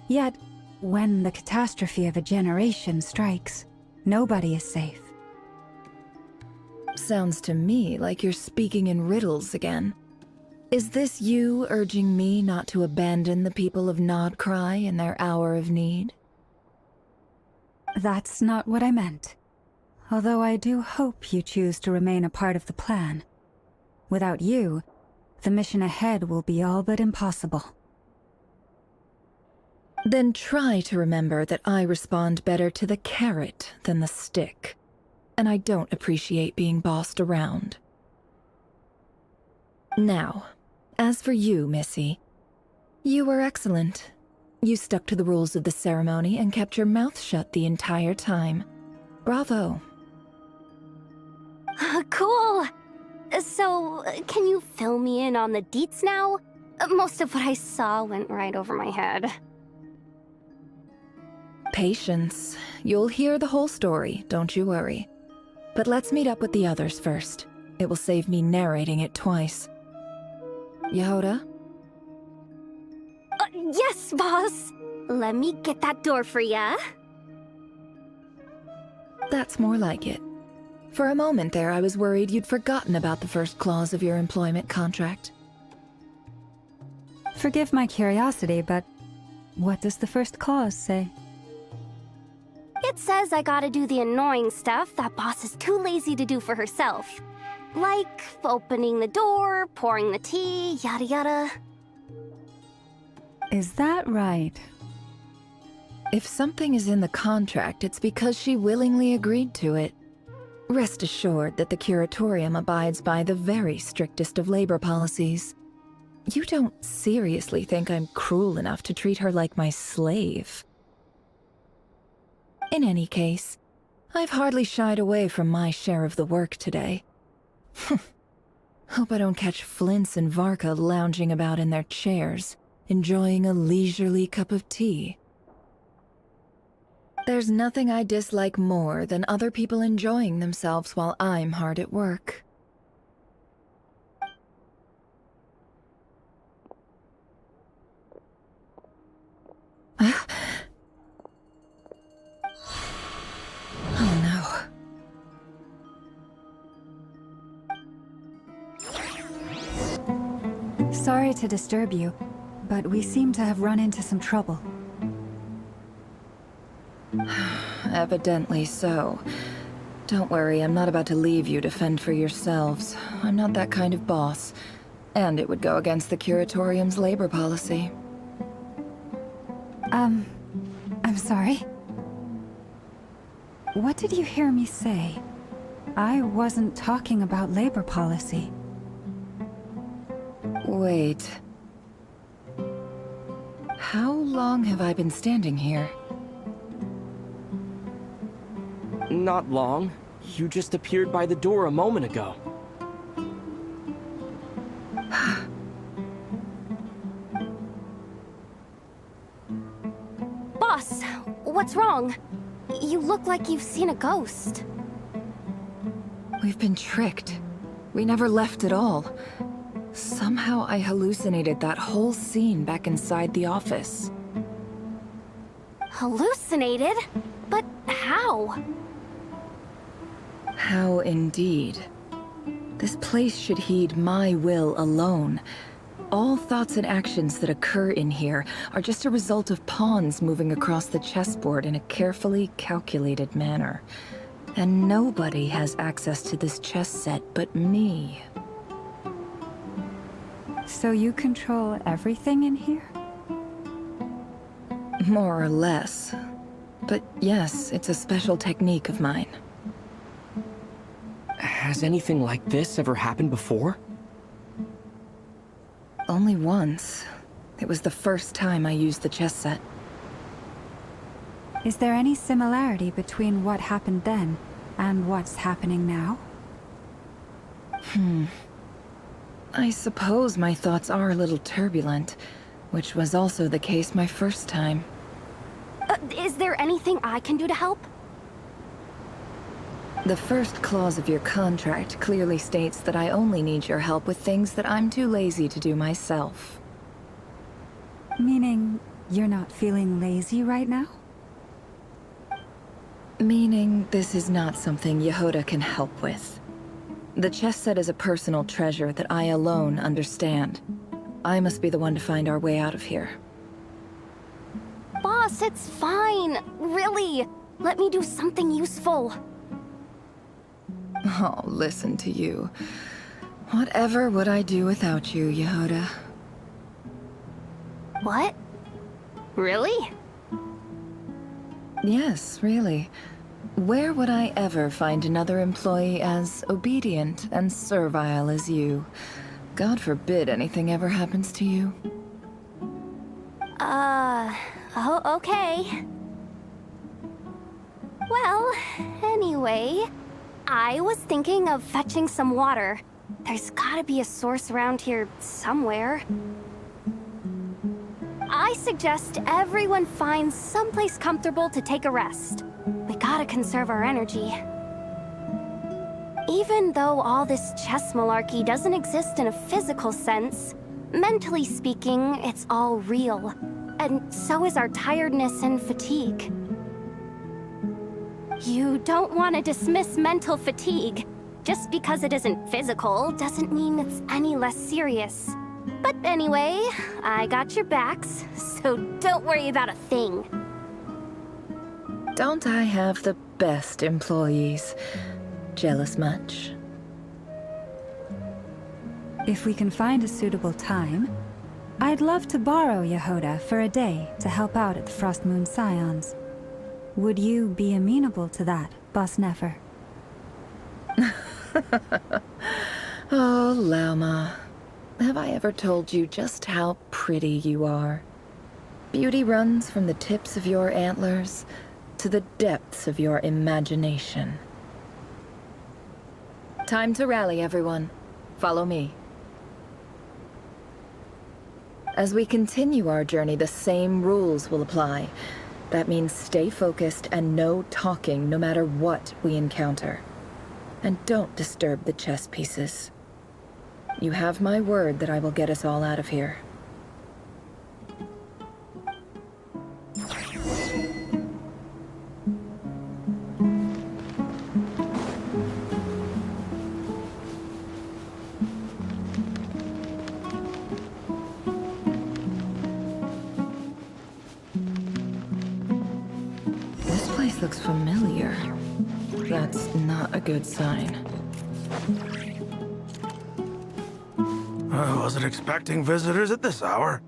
Yet, when the catastrophe of a generation strikes, nobody is safe. Sounds to me like you're speaking in riddles again. Is this you urging me not to abandon the people of Nodcry in their hour of need? That's not what I meant. Although I do hope you choose to remain a part of the plan. Without you, the mission ahead will be all but impossible. Then try to remember that I respond better to the carrot than the stick, and I don't appreciate being bossed around. Now, as for you, Missy, you were excellent. You stuck to the rules of the ceremony and kept your mouth shut the entire time. Bravo. Cool! So, can you fill me in on the deets now? Most of what I saw went right over my head. Patience. You'll hear the whole story, don't you worry. But let's meet up with the others first. It will save me narrating it twice. Yehoda? Yes, boss! Let me get that door for ya. That's more like it. For a moment there, I was worried you'd forgotten about the first clause of your employment contract. Forgive my curiosity, but what does the first clause say? It says I gotta do the annoying stuff that boss is too lazy to do for herself. Like opening the door, pouring the tea, yada yada. Is that right? If something is in the contract, it's because she willingly agreed to it. Rest assured that the Curatorium abides by the very strictest of labor policies. You don't seriously think I'm cruel enough to treat her like my slave? In any case, I've hardly shied away from my share of the work today. Hope I don't catch Flints and Varka lounging about in their chairs, enjoying a leisurely cup of tea. There's nothing I dislike more than other people enjoying themselves while I'm hard at work. Oh no. Sorry to disturb you, but we seem to have run into some trouble. Evidently so. Don't worry, I'm not about to leave you to fend for yourselves. I'm not that kind of boss. And it would go against the Curatorium's labor policy. I'm sorry. What did you hear me say? I wasn't talking about labor policy. Wait. How long have I been standing here? Not long. You just appeared by the door a moment ago. Boss, what's wrong? You look like you've seen a ghost. We've been tricked. We never left at all. Somehow I hallucinated that whole scene back inside the office. Hallucinated? But how? How indeed. This place should heed my will alone. All thoughts and actions that occur in here are just a result of pawns moving across the chessboard in a carefully calculated manner. And nobody has access to this chess set but me. So you control everything in here? More or less. But yes, it's a special technique of mine. Has anything like this ever happened before? Only once. It was the first time I used the chess set. Is there any similarity between what happened then and what's happening now? I suppose my thoughts are a little turbulent, which was also the case my first time. Is there anything I can do to help? The first clause of your contract clearly states that I only need your help with things that I'm too lazy to do myself. Meaning, you're not feeling lazy right now? Meaning, this is not something Yehoda can help with. The chess set is a personal treasure that I alone understand. I must be the one to find our way out of here. Boss, it's fine. Really. Let me do something useful. Oh, listen to you. Whatever would I do without you, Yehoda? What? Really? Yes, really. Where would I ever find another employee as obedient and servile as you? God forbid anything ever happens to you. Oh, okay. Well, anyway, I was thinking of fetching some water. There's gotta be a source around here somewhere. I suggest everyone finds someplace comfortable to take a rest. We gotta conserve our energy. Even though all this chess malarkey doesn't exist in a physical sense, mentally speaking, it's all real. And so is our tiredness and fatigue. You don't want to dismiss mental fatigue. Just because it isn't physical doesn't mean it's any less serious. But anyway, I got your backs, so don't worry about a thing. Don't I have the best employees? Jealous much? If we can find a suitable time, I'd love to borrow Yehoda for a day to help out at the Frost Moon Scions. Would you be amenable to that, Boss Nefer? Oh, Lauma. Have I ever told you just how pretty you are? Beauty runs from the tips of your antlers to the depths of your imagination. Time to rally, everyone. Follow me. As we continue our journey, the same rules will apply. That means stay focused and no talking no matter what we encounter. And don't disturb the chess pieces. You have my word that I will get us all out of here. This place looks familiar. That's not a good sign. I wasn't expecting visitors at this hour.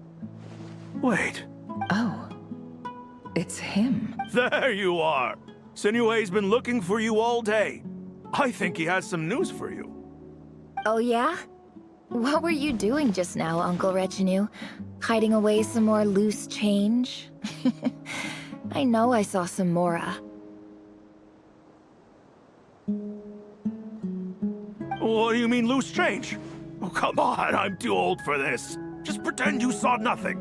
Wait. Oh. It's him. There you are! Sinue's been looking for you all day. I think he has some news for you. Oh yeah? What were you doing just now, Uncle Retinue? Hiding away some more loose change? I know I saw some Mora. What do you mean loose change? Oh, come on, I'm too old for this. Just pretend you saw nothing.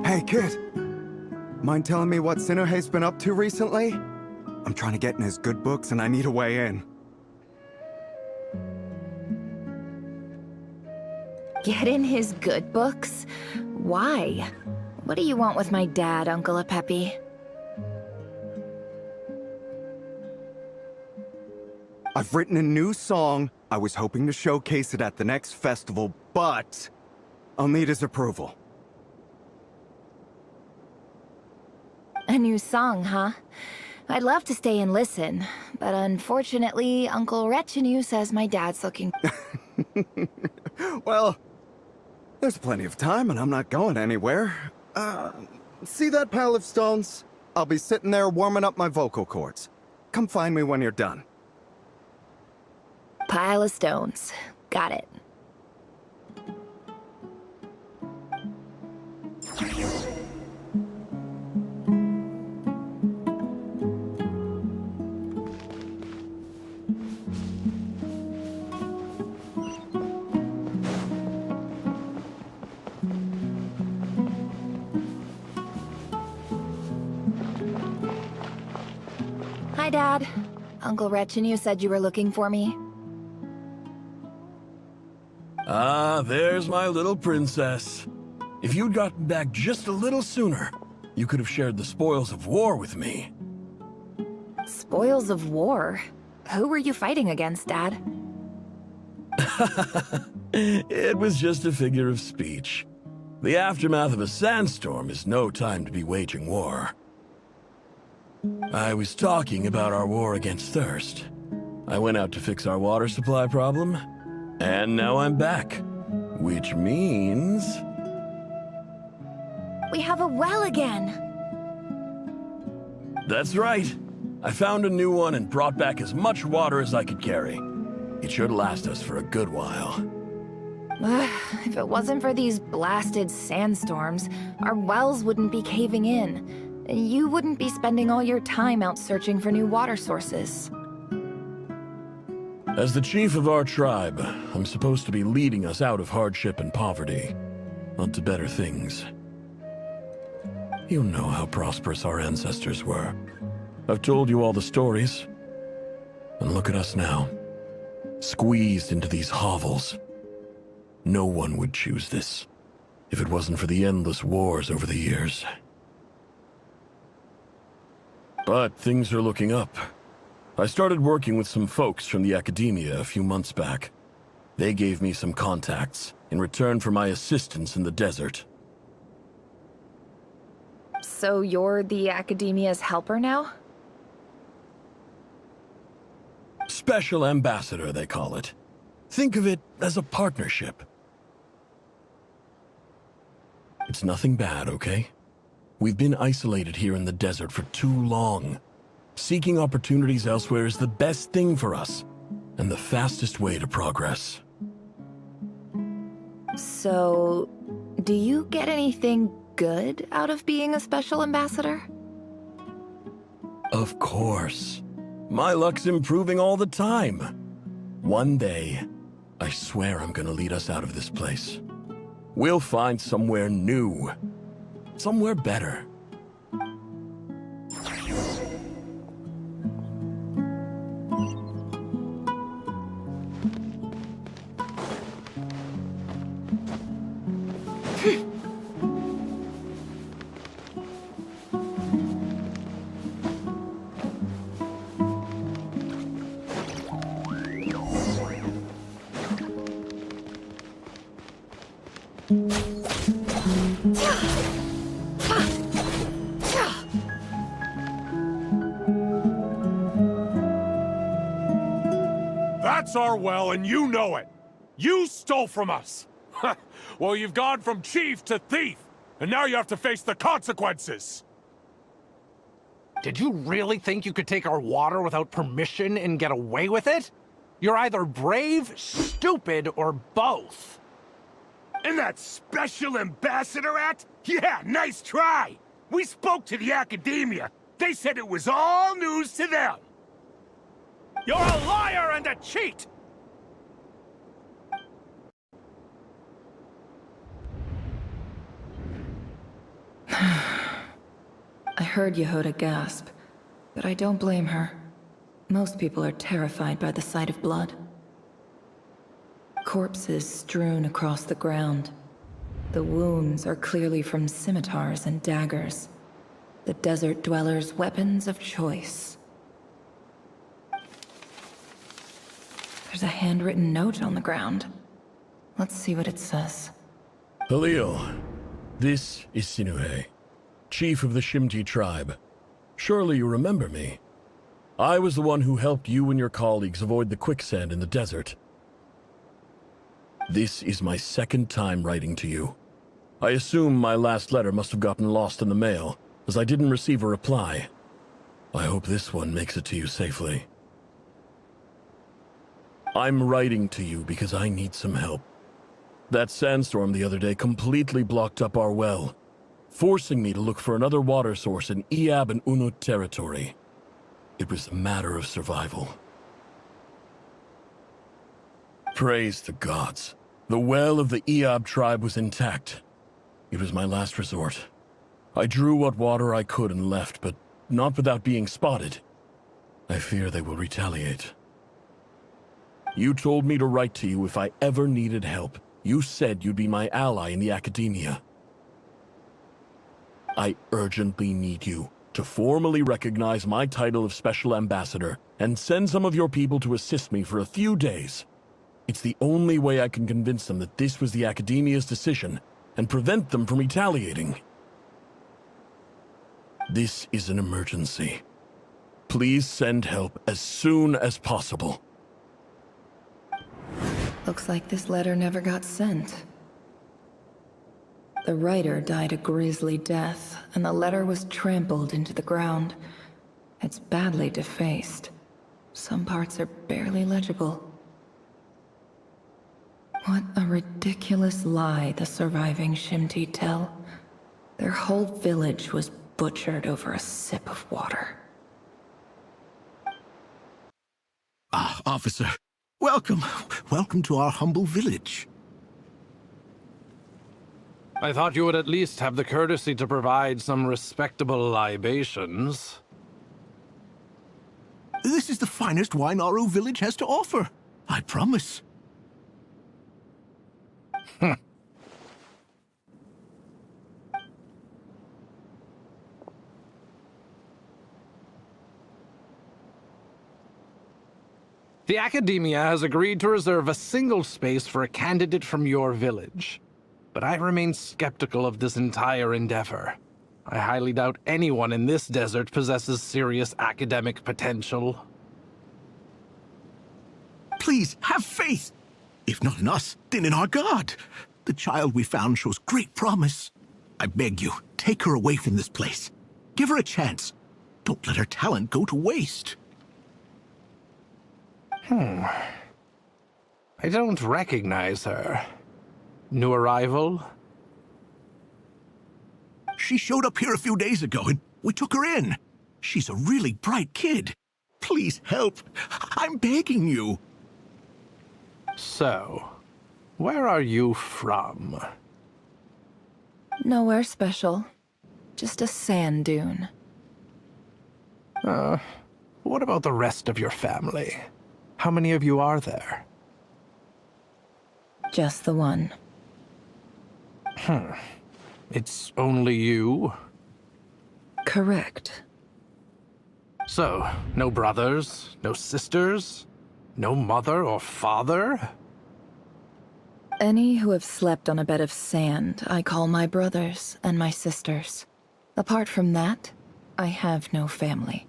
Hey, kid. Mind telling me what Sinuhe's been up to recently? I'm trying to get in his good books and I need a way in. Get in his good books? Why? What do you want with my dad, Uncle Apepi? I've written a new song. I was hoping to showcase it at the next festival, but I'll need his approval. A new song, huh? I'd love to stay and listen, but unfortunately, Uncle Retinue says my dad's looking... Well, there's plenty of time and I'm not going anywhere. See that pile of stones? I'll be sitting there warming up my vocal cords. Come find me when you're done. Pile of stones. Got it. Hi, Dad. Uncle Retinue said you were looking for me. Ah, there's my little princess. If you'd gotten back just a little sooner, you could have shared the spoils of war with me. Spoils of war? Who were you fighting against, Dad? It was just a figure of speech. The aftermath of a sandstorm is no time to be waging war. I was talking about our war against thirst. I went out to fix our water supply problem, And now I'm back. Which means... We have a well again! That's right. I found a new one and brought back as much water as I could carry. It should last us for a good while. If it wasn't for these blasted sandstorms, our wells wouldn't be caving in. You wouldn't be spending all your time out searching for new water sources. As the chief of our tribe, I'm supposed to be leading us out of hardship and poverty, onto better things. You know how prosperous our ancestors were. I've told you all the stories. And look at us now, squeezed into these hovels. No one would choose this, if it wasn't for the endless wars over the years. But things are looking up. I started working with some folks from the academia a few months back. They gave me some contacts in return for my assistance in the desert. So you're the academia's helper now? Special ambassador, they call it. Think of it as a partnership. It's nothing bad, okay? We've been isolated here in the desert for too long. Seeking opportunities elsewhere is the best thing for us, and the fastest way to progress. So, do you get anything good out of being a special ambassador? Of course. My luck's improving all the time. One day, I swear I'm gonna lead us out of this place. We'll find somewhere new. Somewhere better. That's our well, and you know it. You stole from us. Well, you've gone from chief to thief, and now you have to face the consequences. Did you really think you could take our water without permission and get away with it? You're either brave, stupid, or both. And that special ambassador act? Yeah, nice try. We spoke to the academia. They said it was all news to them. You're a liar and a cheat! I heard Yehuda gasp, but I don't blame her. Most people are terrified by the sight of blood. Corpses strewn across the ground. The wounds are clearly from scimitars and daggers. The desert dwellers' weapons of choice. There's a handwritten note on the ground. Let's see what it says. Halil, this is Sinuhe, chief of the Shimti tribe. Surely you remember me. I was the one who helped you and your colleagues avoid the quicksand in the desert. This is my second time writing to you. I assume my last letter must have gotten lost in the mail, as I didn't receive a reply. I hope this one makes it to you safely. I'm writing to you because I need some help. That sandstorm the other day completely blocked up our well, forcing me to look for another water source in Iab and Unut territory. It was a matter of survival. Praise the gods. The well of the Iab tribe was intact. It was my last resort. I drew what water I could and left, but not without being spotted. I fear they will retaliate. You told me to write to you if I ever needed help. You said you'd be my ally in the academia. I urgently need you to formally recognize my title of Special Ambassador and send some of your people to assist me for a few days. It's the only way I can convince them that this was the academia's decision and prevent them from retaliating. This is an emergency. Please send help as soon as possible. Looks like this letter never got sent. The writer died a grisly death, and the letter was trampled into the ground. It's badly defaced. Some parts are barely legible. What a ridiculous lie the surviving Shimti tell. Their whole village was butchered over a sip of water. Ah, officer. Welcome. Welcome to our humble village. I thought you would at least have the courtesy to provide some respectable libations. This is the finest wine our village has to offer. I promise. The Academia has agreed to reserve a single space for a candidate from your village. But I remain skeptical of this entire endeavor. I highly doubt anyone in this desert possesses serious academic potential. Please, have faith. If not in us, then in our god. The child we found shows great promise. I beg you, take her away from this place. Give her a chance. Don't let her talent go to waste. I don't recognize her. New arrival? She showed up here a few days ago and we took her in. She's a really bright kid. Please help. I'm begging you. So, where are you from? Nowhere special. Just a sand dune. What about the rest of your family? How many of you are there? Just the one. It's only you? Correct. So, no brothers, no sisters, no mother or father? Any who have slept on a bed of sand, I call my brothers and my sisters. Apart from that, I have no family.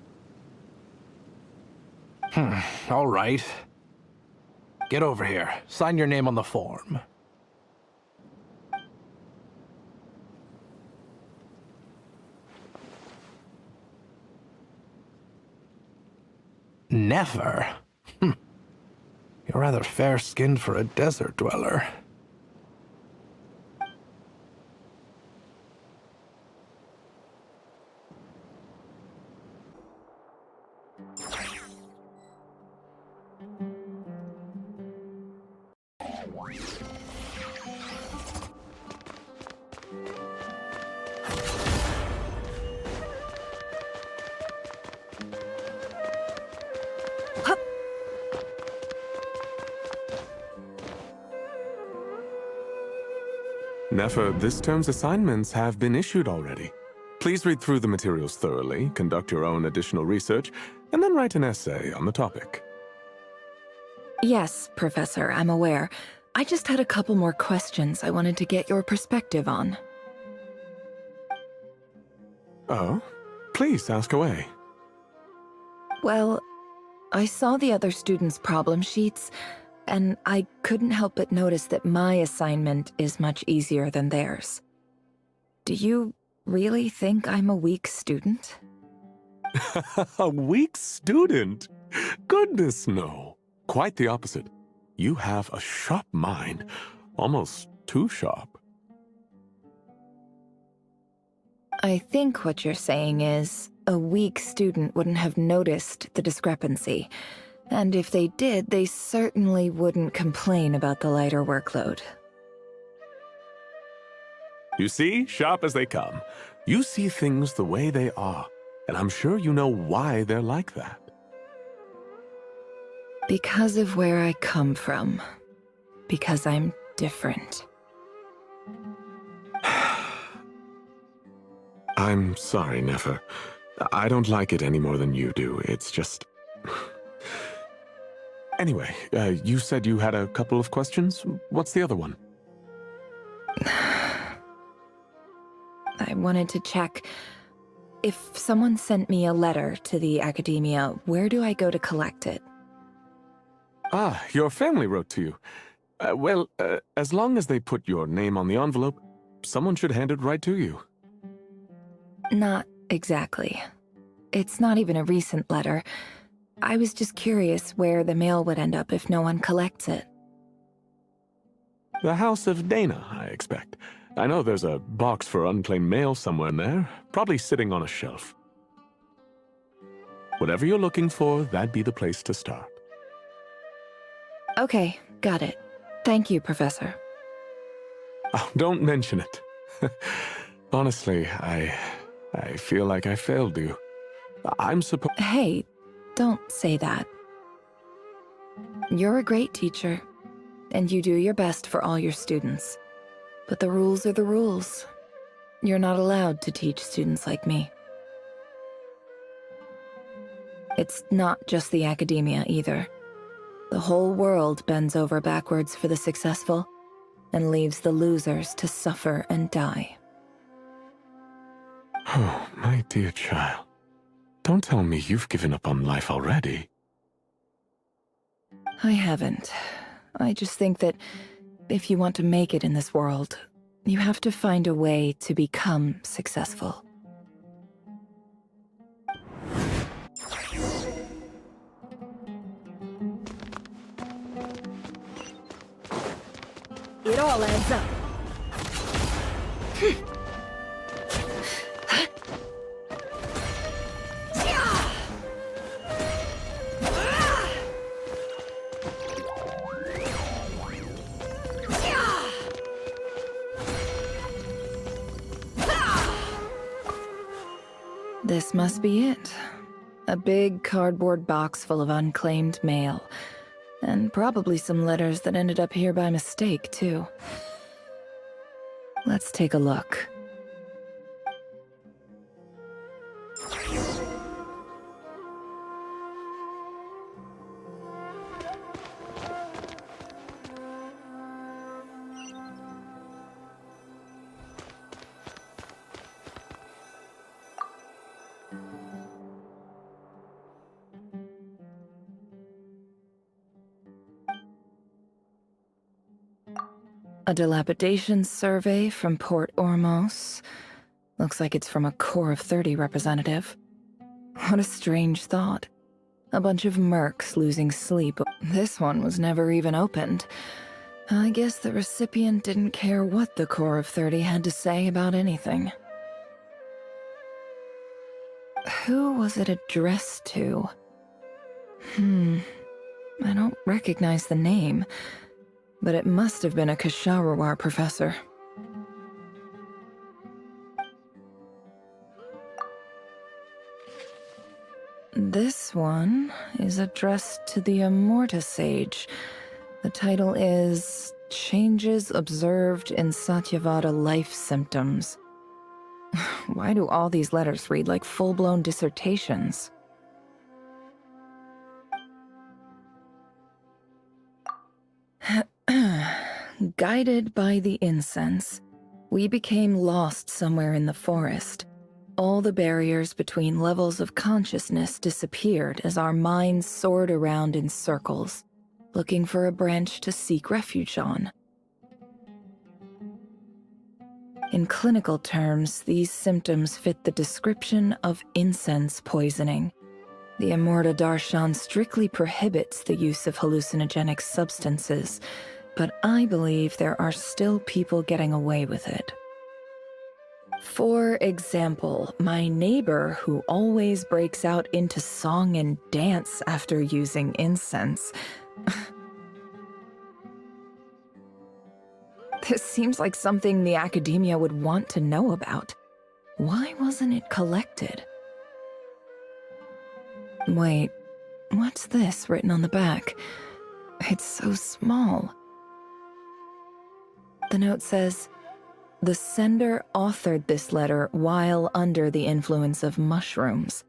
All right. Get over here. Sign your name on the form. Never? You're rather fair-skinned for a desert dweller. Nefer, this term's assignments have been issued already. Please read through the materials thoroughly, conduct your own additional research, and then write an essay on the topic. Yes, Professor, I'm aware. I just had a couple more questions I wanted to get your perspective on. Oh? Please, ask away. Well, I saw the other students' problem sheets, and I couldn't help but notice that my assignment is much easier than theirs. Do you really think I'm a weak student? A weak student? Goodness, no. Quite the opposite. You have a sharp mind. Almost too sharp. I think what you're saying is, a weak student wouldn't have noticed the discrepancy. And if they did, they certainly wouldn't complain about the lighter workload. You see, sharp as they come. You see things the way they are, and I'm sure you know why they're like that. Because of where I come from. Because I'm different. I'm sorry, Nefer. I don't like it any more than you do. It's just... Anyway, you said you had a couple of questions. What's the other one? I wanted to check. If someone sent me a letter to the Academia, where do I go to collect it? Ah, your family wrote to you. As long as they put your name on the envelope, someone should hand it right to you. Not exactly. It's not even a recent letter. I was just curious where the mail would end up if no one collects it. The House of Dana, I expect. I know there's a box for unclaimed mail somewhere in there, probably sitting on a shelf. Whatever you're looking for, that'd be the place to start. Okay, got it. Thank you, Professor. Oh, don't mention it. Honestly, I feel like I failed you. I'm supposed— Hey, don't say that. You're a great teacher, and you do your best for all your students. But the rules are the rules. You're not allowed to teach students like me. It's not just the academia either. The whole world bends over backwards for the successful and leaves the losers to suffer and die. Oh, my dear child. Don't tell me you've given up on life already. I haven't. I just think that if you want to make it in this world, you have to find a way to become successful. It all adds up. This must be it. A big cardboard box full of unclaimed mail. And probably some letters that ended up here by mistake, too. Let's take a look. A dilapidation survey from Port Ormos. Looks like it's from a Core of 30 representative. What a strange thought. A bunch of mercs losing sleep. This one was never even opened. I guess the recipient didn't care what the Core of 30 had to say about anything. Who was it addressed to? I don't recognize the name. But it must have been a Ksharawar professor. This one is addressed to the Immorta Sage. The title is Changes Observed in Satyavada Life Symptoms. Why do all these letters read like full-blown dissertations? Guided by the incense, we became lost somewhere in the forest. All the barriers between levels of consciousness disappeared as our minds soared around in circles, looking for a branch to seek refuge on. In clinical terms, these symptoms fit the description of incense poisoning. The Immorta Darshan strictly prohibits the use of hallucinogenic substances, but I believe there are still people getting away with it. For example, my neighbor who always breaks out into song and dance after using incense. This seems like something the academia would want to know about. Why wasn't it collected? Wait, what's this written on the back? It's so small. The note says, the sender authored this letter while under the influence of mushrooms.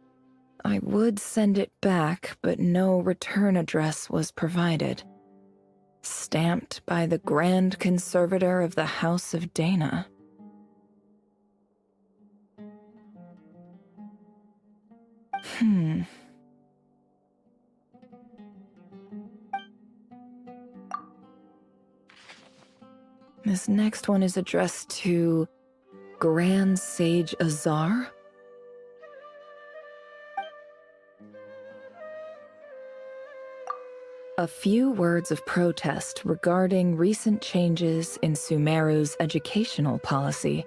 I would send it back, but no return address was provided. Stamped by the Grand Conservator of the House of Dana. This next one is addressed to Grand Sage Azar? A few words of protest regarding recent changes in Sumeru's educational policy.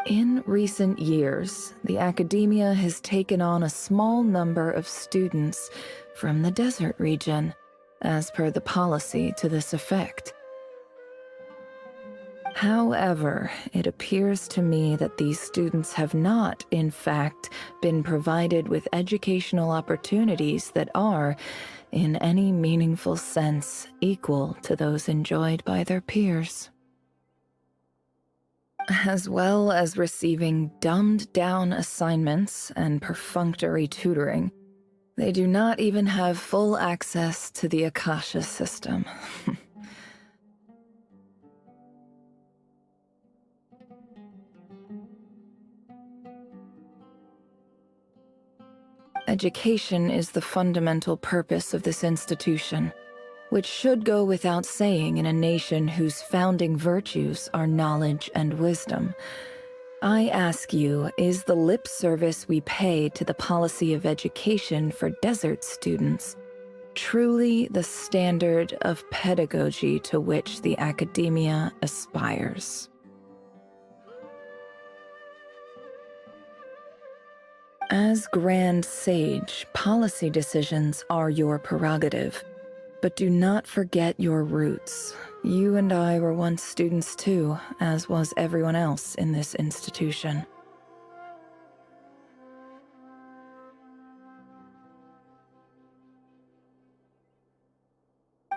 In recent years, the academia has taken on a small number of students from the desert region, as per the policy to this effect. However, it appears to me that these students have not, in fact, been provided with educational opportunities that are, in any meaningful sense, equal to those enjoyed by their peers. As well as receiving dumbed-down assignments and perfunctory tutoring, they do not even have full access to the Akasha system. Education is the fundamental purpose of this institution, which should go without saying in a nation whose founding virtues are knowledge and wisdom. I ask you, is the lip service we pay to the policy of education for desert students truly the standard of pedagogy to which the academia aspires? As Grand Sage, policy decisions are your prerogative, but do not forget your roots. You and I were once students too, as was everyone else in this institution.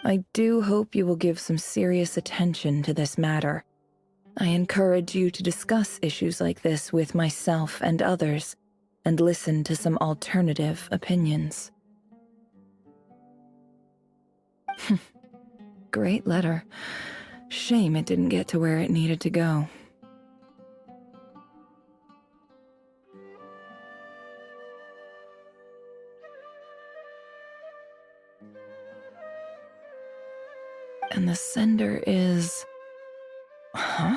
I do hope you will give some serious attention to this matter. I encourage you to discuss issues like this with myself and others, and listen to some alternative opinions. Great letter. Shame it didn't get to where it needed to go. And the sender is... Huh?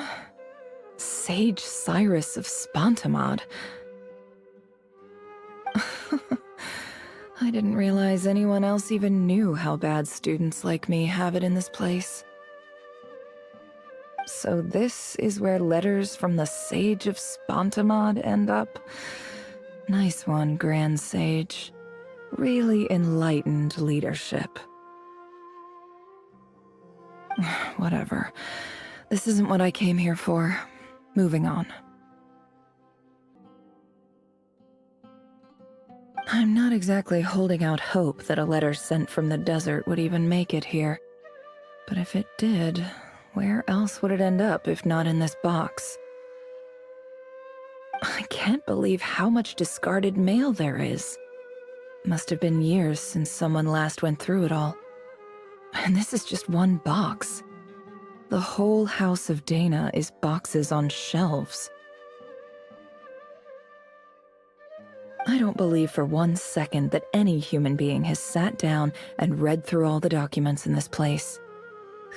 Sage Cyrus of Spontamod. I didn't realize anyone else even knew how bad students like me have it in this place. So this is where letters from the Sage of Spontamod end up? Nice one, Grand Sage. Really enlightened leadership. Whatever. This isn't what I came here for. Moving on. I'm not exactly holding out hope that a letter sent from the desert would even make it here. But if it did, where else would it end up if not in this box? I can't believe how much discarded mail there is. Must have been years since someone last went through it all. And this is just one box. The whole House of Dana is boxes on shelves. I don't believe for 1 second that any human being has sat down and read through all the documents in this place.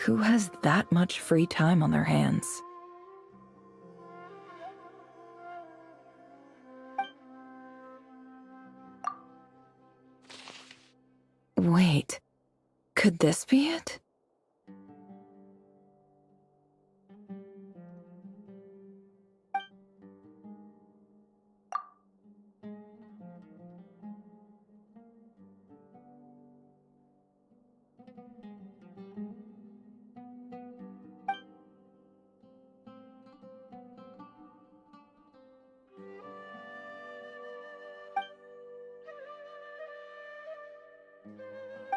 Who has that much free time on their hands? Wait, could this be it?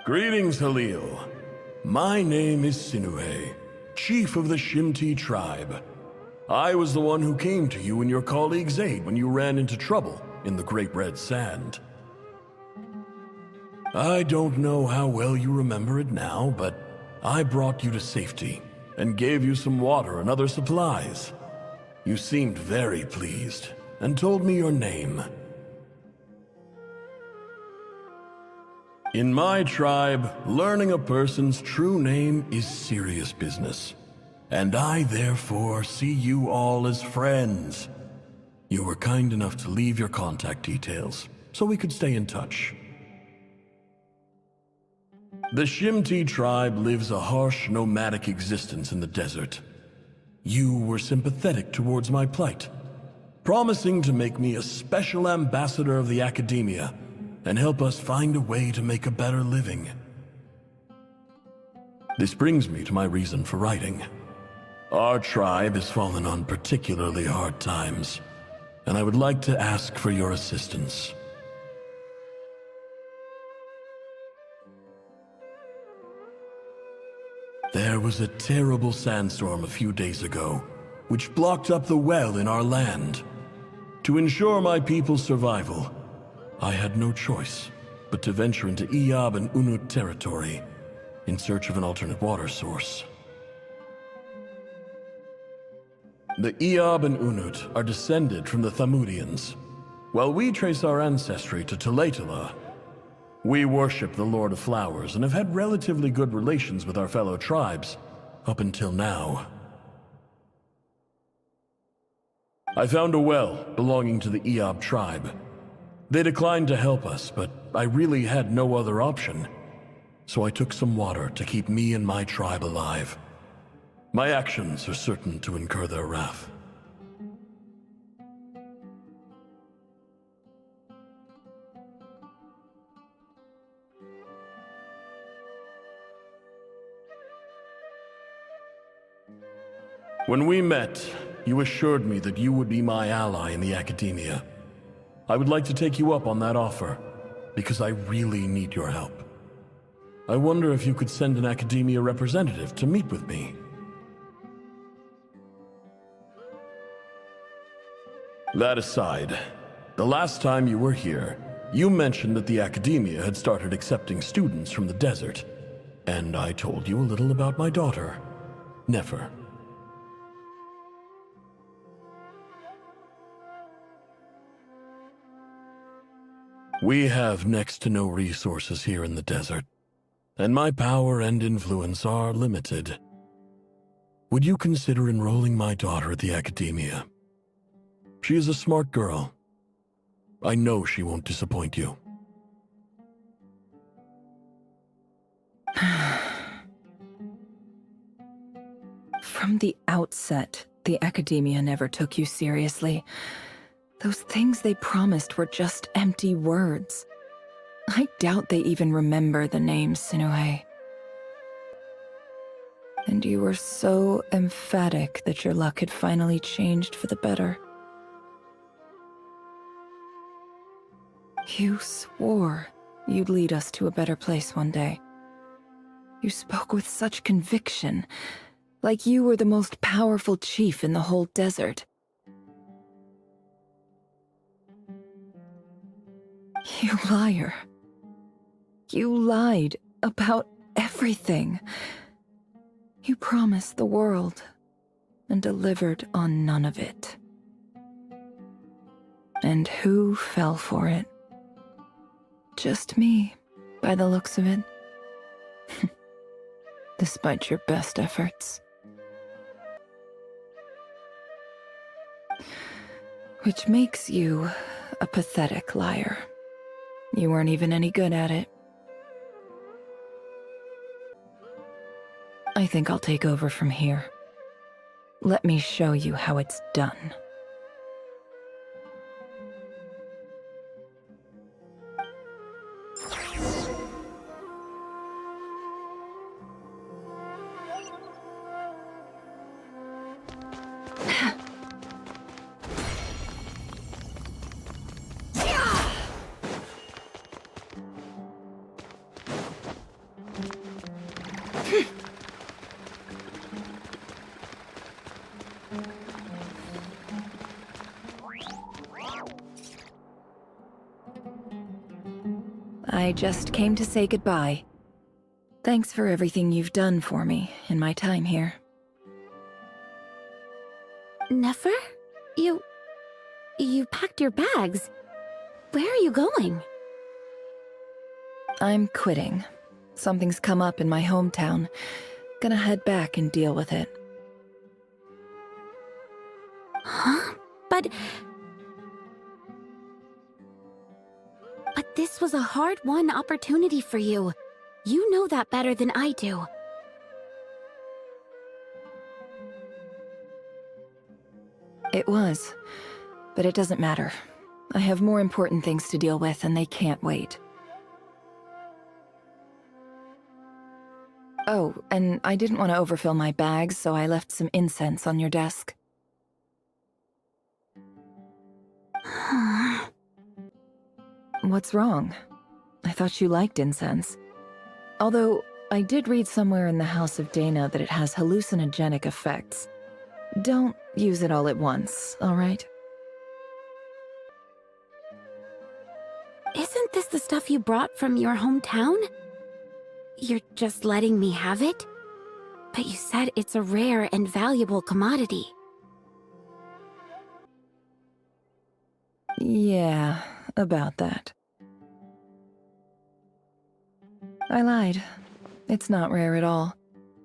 Greetings, Halil. My name is Sinue, chief of the Shimti tribe. I was the one who came to you and your colleague's aid when you ran into trouble in the Great Red Sand. I don't know how well you remember it now, but I brought you to safety and gave you some water and other supplies. You seemed very pleased and told me your name. In my tribe, learning a person's true name is serious business. And I therefore see you all as friends. You were kind enough to leave your contact details, so we could stay in touch. The Shimti tribe lives a harsh, nomadic existence in the desert. You were sympathetic towards my plight, promising to make me a special ambassador of the academia and help us find a way to make a better living. This brings me to my reason for writing. Our tribe has fallen on particularly hard times, and I would like to ask for your assistance. There was a terrible sandstorm a few days ago, which blocked up the well in our land. To ensure my people's survival, I had no choice but to venture into Iyab and Unut territory in search of an alternate water source. The Iyab and Unut are descended from the Thamudians. While we trace our ancestry to Telah, we worship the Lord of Flowers and have had relatively good relations with our fellow tribes up until now. I found a well belonging to the Iyab tribe. They declined to help us, but I really had no other option. So I took some water to keep me and my tribe alive. My actions are certain to incur their wrath. When we met, you assured me that you would be my ally in the academia. I would like to take you up on that offer, because I really need your help. I wonder if you could send an academia representative to meet with me. That aside, the last time you were here, you mentioned that the academia had started accepting students from the desert, and I told you a little about my daughter, Nefer. We have next to no resources here in the desert, and my power and influence are limited. Would you consider enrolling my daughter at the academia? She is a smart girl. I know she won't disappoint you. From the outset, the academia never took you seriously. Those things they promised were just empty words. I doubt they even remember the name Sinuhe. And you were so emphatic that your luck had finally changed for the better. You swore you'd lead us to a better place one day. You spoke with such conviction, like you were the most powerful chief in the whole desert. You liar. You lied about everything. You promised the world and delivered on none of it. And who fell for it? Just me, by the looks of it. Despite your best efforts. Which makes you a pathetic liar. You weren't even any good at it. I think I'll take over from here. Let me show you how it's done. I just came to say goodbye. Thanks for everything you've done for me in my time here. Nefer? You packed your bags. Where are you going? I'm quitting. Something's come up in my hometown. Gonna head back and deal with it. Huh? But this was a hard-won opportunity for you. You know that better than I do. It was, but it doesn't matter. I have more important things to deal with, and they can't wait. Oh, and I didn't want to overfill my bags, so I left some incense on your desk. What's wrong? I thought you liked incense. Although, I did read somewhere in the House of Dana that it has hallucinogenic effects. Don't use it all at once, all right? Isn't this the stuff you brought from your hometown? You're just letting me have it? But you said it's a rare and valuable commodity. Yeah, about that. I lied. It's not rare at all.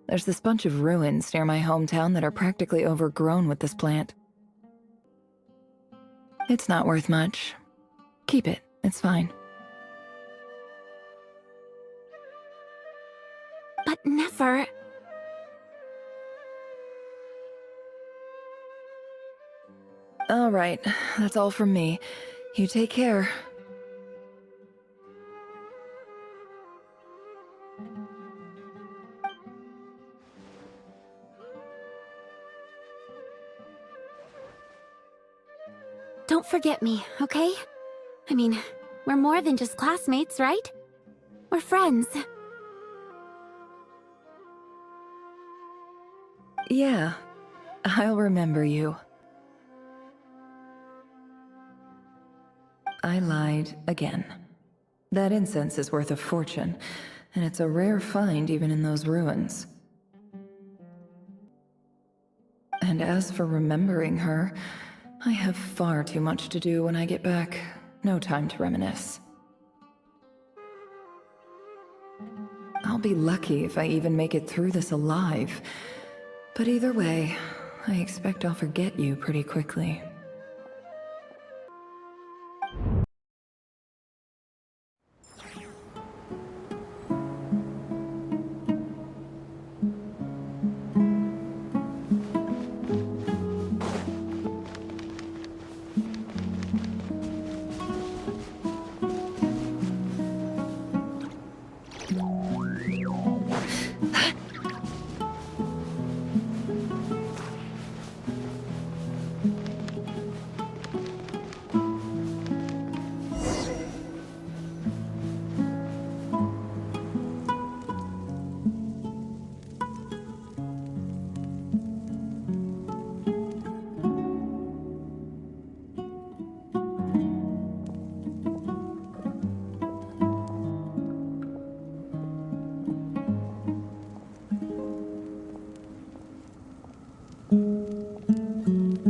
There's this bunch of ruins near my hometown that are practically overgrown with this plant. It's not worth much. Keep it. It's fine. But never... All right, that's all from me. You take care. Don't forget me, okay? I mean, we're more than just classmates, right? We're friends. Yeah, I'll remember you. I lied again. That incense is worth a fortune, and it's a rare find even in those ruins. And as for remembering her, I have far too much to do when I get back. No time to reminisce. I'll be lucky if I even make it through this alive. But either way, I expect I'll forget you pretty quickly.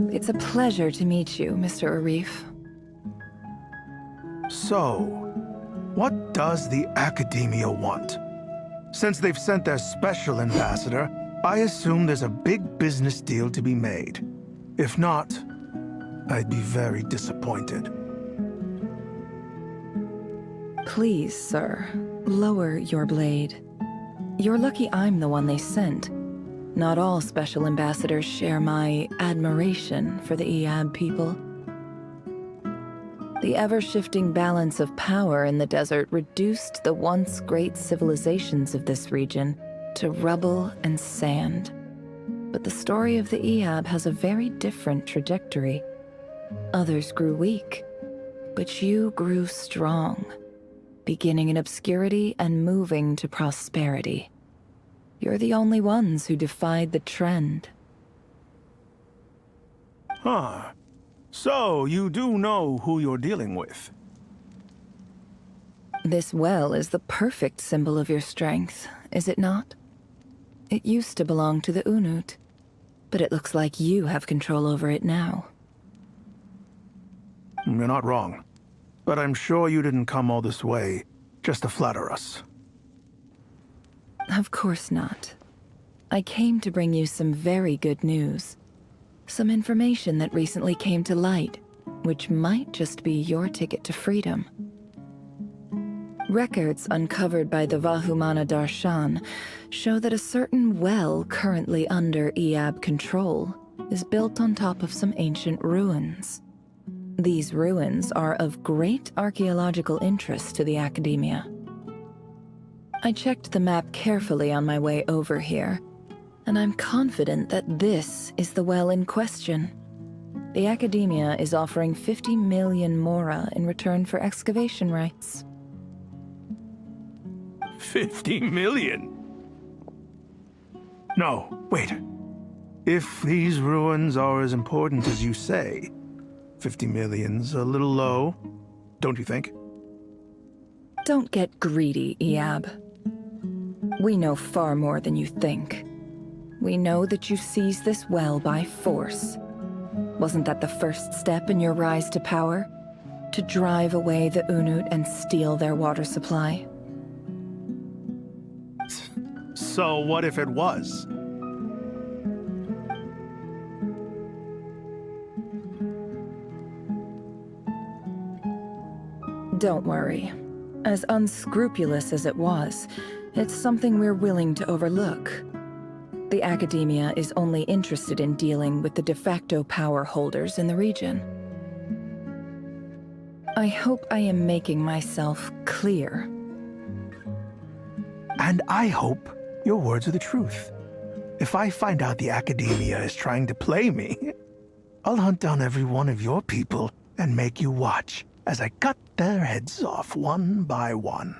It's a pleasure to meet you, Mr. Arif. So, what does the Academia want? Since they've sent their special ambassador, I assume there's a big business deal to be made. If not, I'd be very disappointed. Please, sir, lower your blade. You're lucky I'm the one they sent. Not all special ambassadors share my admiration for the Iab people. The ever-shifting balance of power in the desert reduced the once great civilizations of this region to rubble and sand. But the story of the Iab has a very different trajectory. Others grew weak, but you grew strong, beginning in obscurity and moving to prosperity. You're the only ones who defied the trend. Huh. So, you do know who you're dealing with. This well is the perfect symbol of your strength, is it not? It used to belong to the Unut, but it looks like you have control over it now. You're not wrong. But I'm sure you didn't come all this way just to flatter us. Of course not. I came to bring you some very good news. Some information that recently came to light, which might just be your ticket to freedom. Records uncovered by the Vahumana Darshan show that a certain well currently under Iab control is built on top of some ancient ruins. These ruins are of great archaeological interest to the Academia. I checked the map carefully on my way over here, and I'm confident that this is the well in question. The Academia is offering 50 million mora in return for excavation rights. 50 million? No, wait. If these ruins are as important as you say, 50 million's a little low, don't you think? Don't get greedy, Iab. We know far more than you think. We know that you seized this well by force. Wasn't that the first step in your rise to power? To drive away the Unut and steal their water supply? So what if it was? Don't worry. As unscrupulous as it was, it's something we're willing to overlook. The Academia is only interested in dealing with the de facto power holders in the region. I hope I am making myself clear. And I hope your words are the truth. If I find out the Academia is trying to play me, I'll hunt down every one of your people and make you watch as I cut their heads off one by one.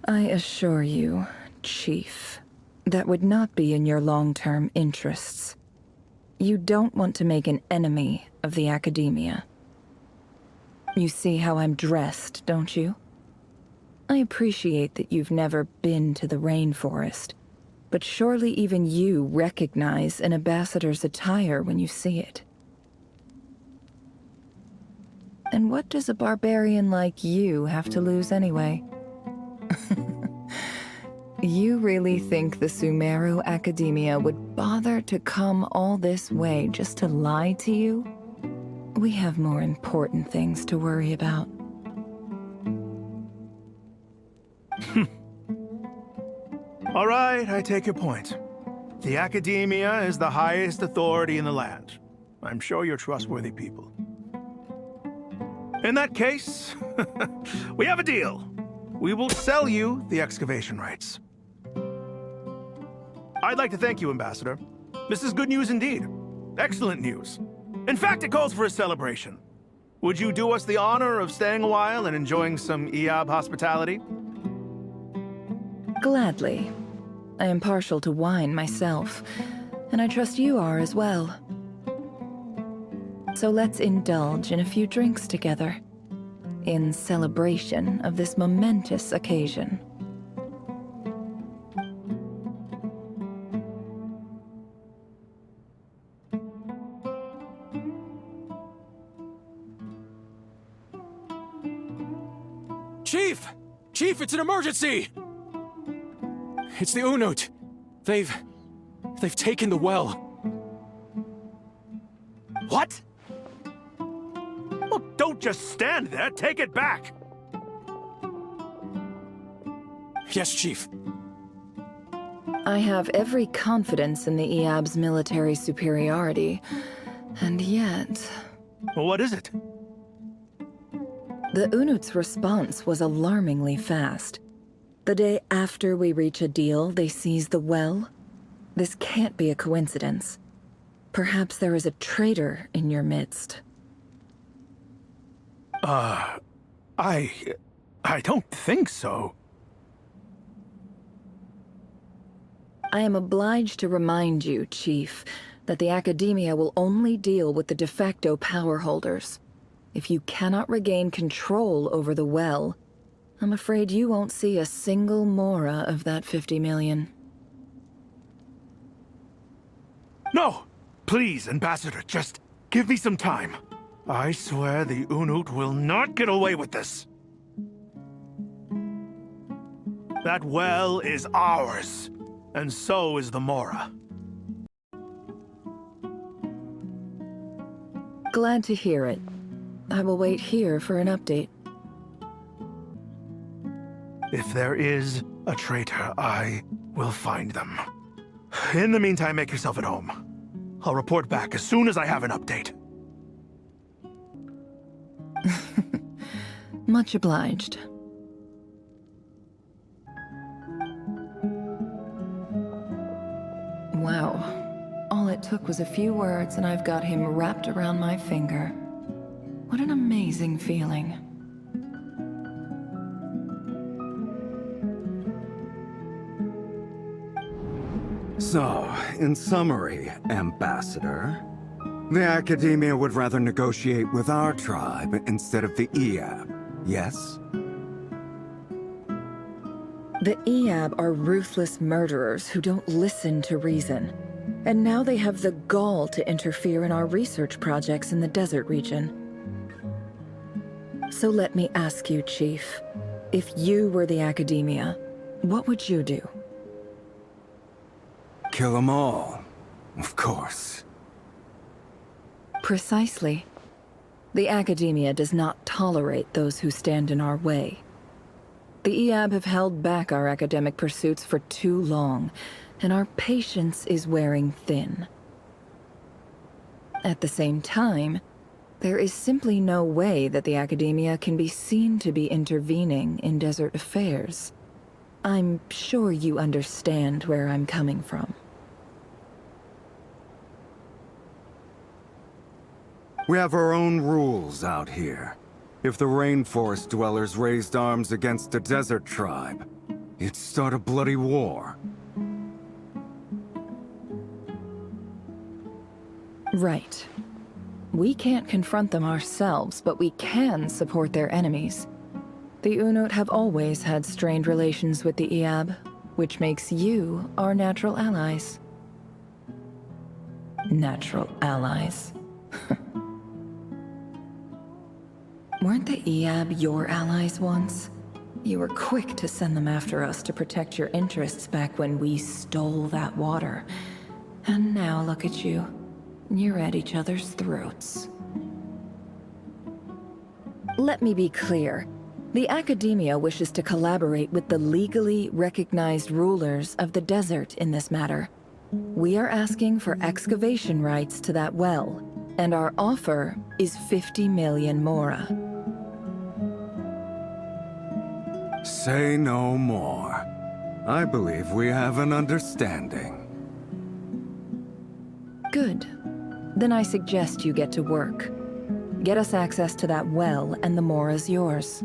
I assure you, Chief, that would not be in your long-term interests. You don't want to make an enemy of the Academia. You see how I'm dressed, don't you? I appreciate that you've never been to the rainforest, but surely even you recognize an ambassador's attire when you see it. And what does a barbarian like you have to lose anyway? You really think the Sumeru Academia would bother to come all this way just to lie to you? We have more important things to worry about. All right, I take your point. The Academia is the highest authority in the land. I'm sure you're trustworthy people. In that case, we have a deal. We will sell you the excavation rights. I'd like to thank you, Ambassador. This is good news indeed. Excellent news. In fact, it calls for a celebration. Would you do us the honor of staying a while and enjoying some Iab hospitality? Gladly. I am partial to wine myself, and I trust you are as well. So let's indulge in a few drinks together, in celebration of this momentous occasion. Chief! Chief, it's an emergency! It's the Unut. They've taken the well. What? Well, don't just stand there. Take it back. Yes, Chief. I have every confidence in the Iab's military superiority, and yet... Well, what is it? The Unut's response was alarmingly fast. The day after we reach a deal, they seize the well. This can't be a coincidence. Perhaps there is a traitor in your midst. I don't think so. I am obliged to remind you, Chief, that the Academia will only deal with the de facto power holders. If you cannot regain control over the well, I'm afraid you won't see a single mora of that 50 million. No! Please, Ambassador, just give me some time. I swear the Unut will not get away with this. That well is ours, and so is the Mora. Glad to hear it. I will wait here for an update. If there is a traitor, I will find them. In the meantime, make yourself at home. I'll report back as soon as I have an update. Much obliged. Wow. All it took was a few words and I've got him wrapped around my finger. What an amazing feeling. So, in summary, Ambassador, the Academia would rather negotiate with our tribe instead of the Eab, yes? The Eab are ruthless murderers who don't listen to reason. And now they have the gall to interfere in our research projects in the desert region. So let me ask you, Chief, if you were the Academia, what would you do? Kill them all, of course. Precisely. The Academia does not tolerate those who stand in our way. The Eab have held back our academic pursuits for too long, and our patience is wearing thin. At the same time, there is simply no way that the Academia can be seen to be intervening in desert affairs. I'm sure you understand where I'm coming from. We have our own rules out here. If the rainforest dwellers raised arms against a desert tribe, it'd start a bloody war. Right. We can't confront them ourselves, but we can support their enemies. The Unut have always had strained relations with the Eab, which makes you our natural allies. Natural allies. Weren't the Eab your allies once? You were quick to send them after us to protect your interests back when we stole that water. And now look at you. You're at each other's throats. Let me be clear. The Academia wishes to collaborate with the legally recognized rulers of the desert in this matter. We are asking for excavation rights to that well, and our offer is 50 million Mora. Say no more. I believe we have an understanding. Good. Then I suggest you get to work. Get us access to that well, and the Mora's yours.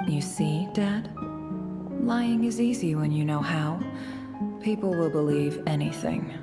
You see, Dad? Lying is easy when you know how. People will believe anything.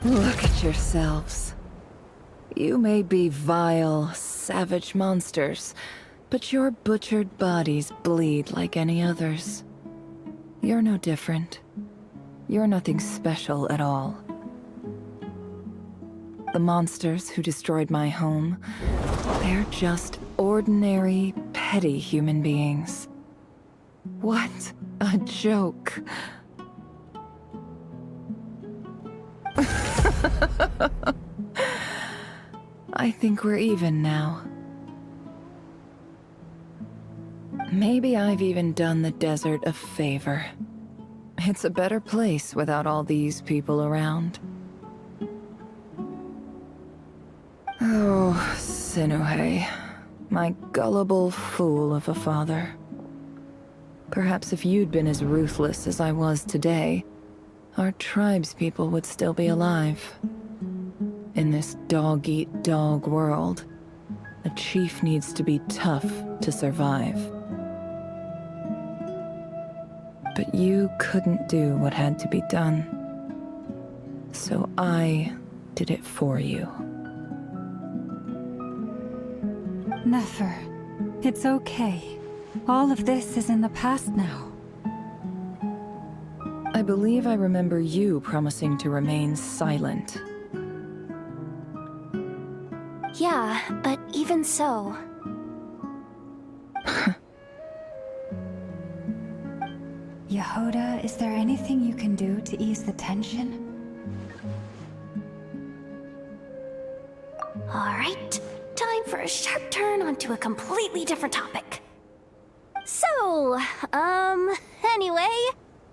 Look at yourselves. You may be vile, savage monsters, but your butchered bodies bleed like any others. You're no different. You're nothing special at all. The monsters who destroyed my home, they're just ordinary, petty human beings. What a joke. I think we're even now. Maybe I've even done the desert a favor. It's a better place without all these people around. Oh, Sinuhe. My gullible fool of a father. Perhaps if you'd been as ruthless as I was today, our tribespeople would still be alive. In this dog-eat-dog world, a chief needs to be tough to survive. But you couldn't do what had to be done. So I did it for you. Nefer, it's okay. All of this is in the past now. I believe I remember you promising to remain silent. Yeah, but even so... Yehuda, is there anything you can do to ease the tension? Alright, time for a sharp turn onto a completely different topic. So, anyway,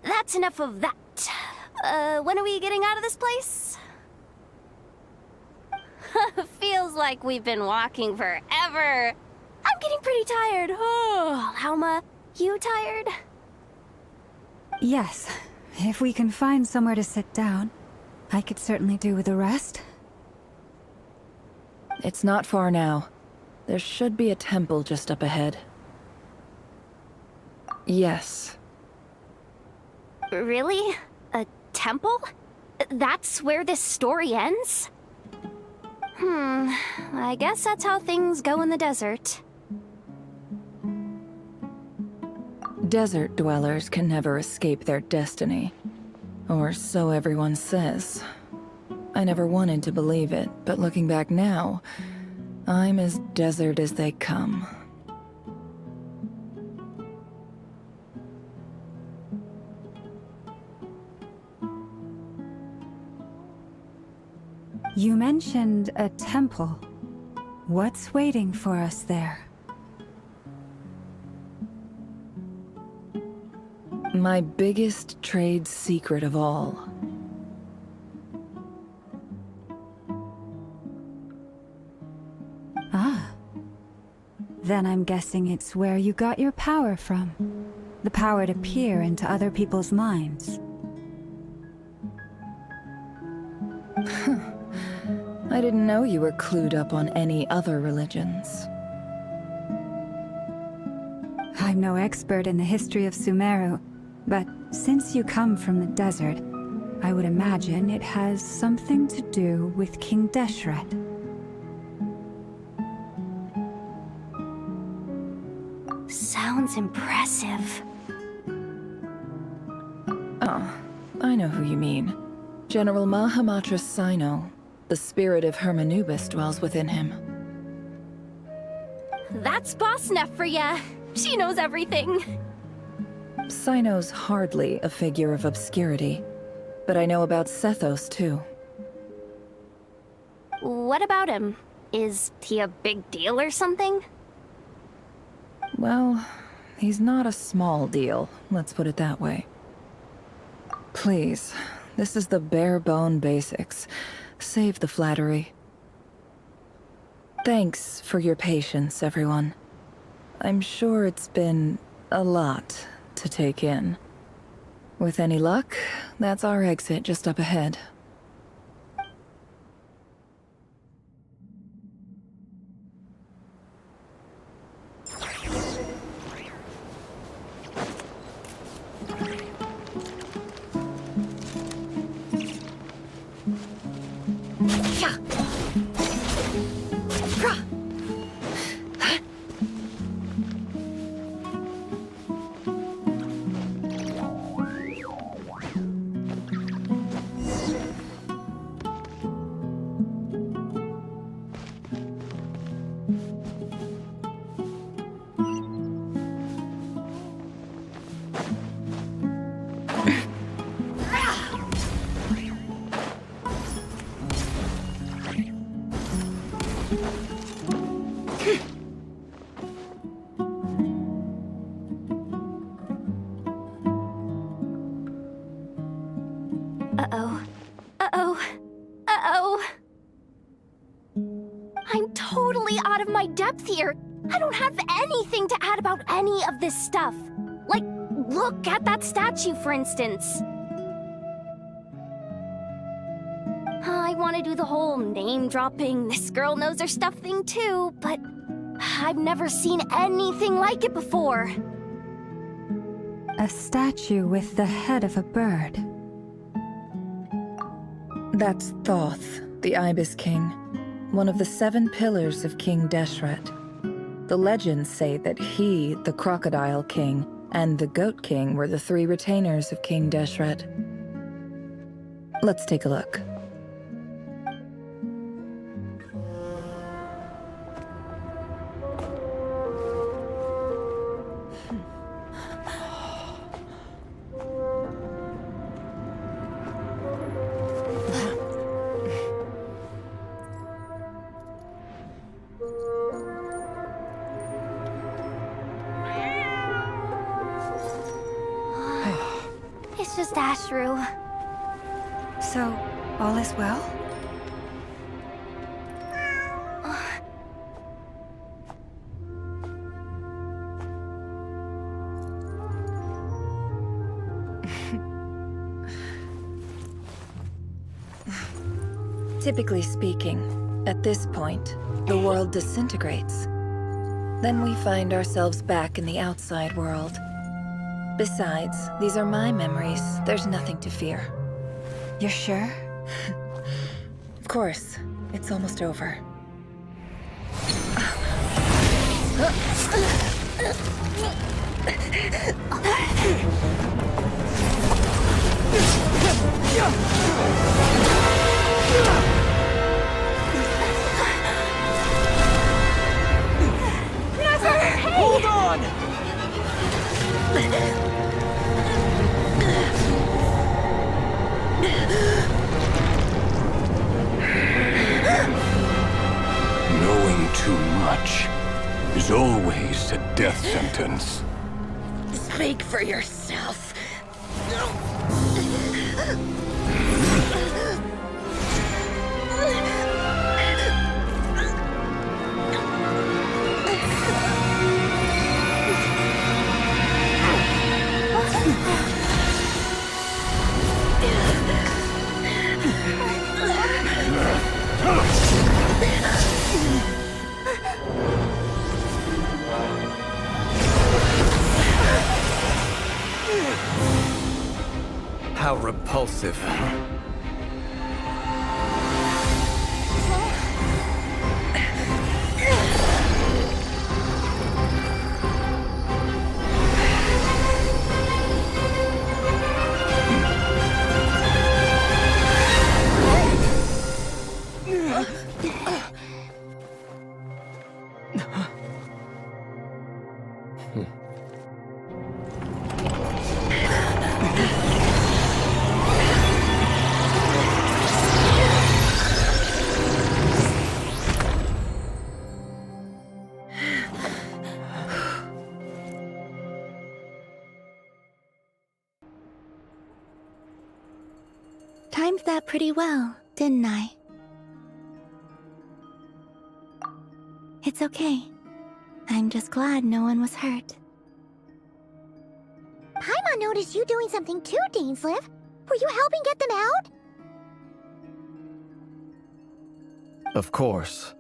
that's enough of that. When are we getting out of this place? Feels like we've been walking forever. I'm getting pretty tired. Oh, Alma, you tired? Yes. If we can find somewhere to sit down, I could certainly do with a rest. It's not far now. There should be a temple just up ahead. Yes. Really? A temple? That's where this story ends? I guess that's how things go in the desert. Desert dwellers can never escape their destiny. Or so everyone says. I never wanted to believe it, but looking back now, I'm as desert as they come. You mentioned a temple. What's waiting for us there? My biggest trade secret of all. Ah. Then I'm guessing it's where you got your power from. The power to peer into other people's minds. I didn't know you were clued up on any other religions. I'm no expert in the history of Sumeru, but since you come from the desert, I would imagine it has something to do with King Deshret. Sounds impressive. Oh, I know who you mean. General Mahamatra Sino. The spirit of Hermanubis dwells within him. That's Boss Neff for ya. She knows everything. Sino's hardly a figure of obscurity, but I know about Sethos too. What about him? Is he a big deal or something? Well, he's not a small deal, let's put it that way. Please, this is the bare-bone basics. Save the flattery. Thanks for your patience, everyone. I'm sure it's been a lot to take in. With any luck, that's our exit just up ahead. Uh-oh. Uh-oh. Uh-oh. I'm totally out of my depth here. I don't have anything to add about any of this stuff. Like, look at that statue, for instance. I want to do the whole name-dropping, this girl knows her stuff thing too, but I've never seen anything like it before. A statue with the head of a bird. That's Thoth, the Ibis King, one of the 7 pillars of King Deshret. The legends say that he, the Crocodile King, and the Goat King were the 3 retainers of King Deshret. Let's take a look. It's just Ashru. So, all is well? Typically speaking, at this point, the world disintegrates. Then we find ourselves back in the outside world. Besides, these are my memories. There's nothing to fear. You're sure? Of course. It's almost over. Never! Hey! Hold on! Knowing too much is always a death sentence. Speak for yourself. How repulsive. Timed that pretty well, didn't I? It's okay. I'm just glad no one was hurt. Paimon noticed you doing something too, Dainsleif. Were you helping get them out? Of course.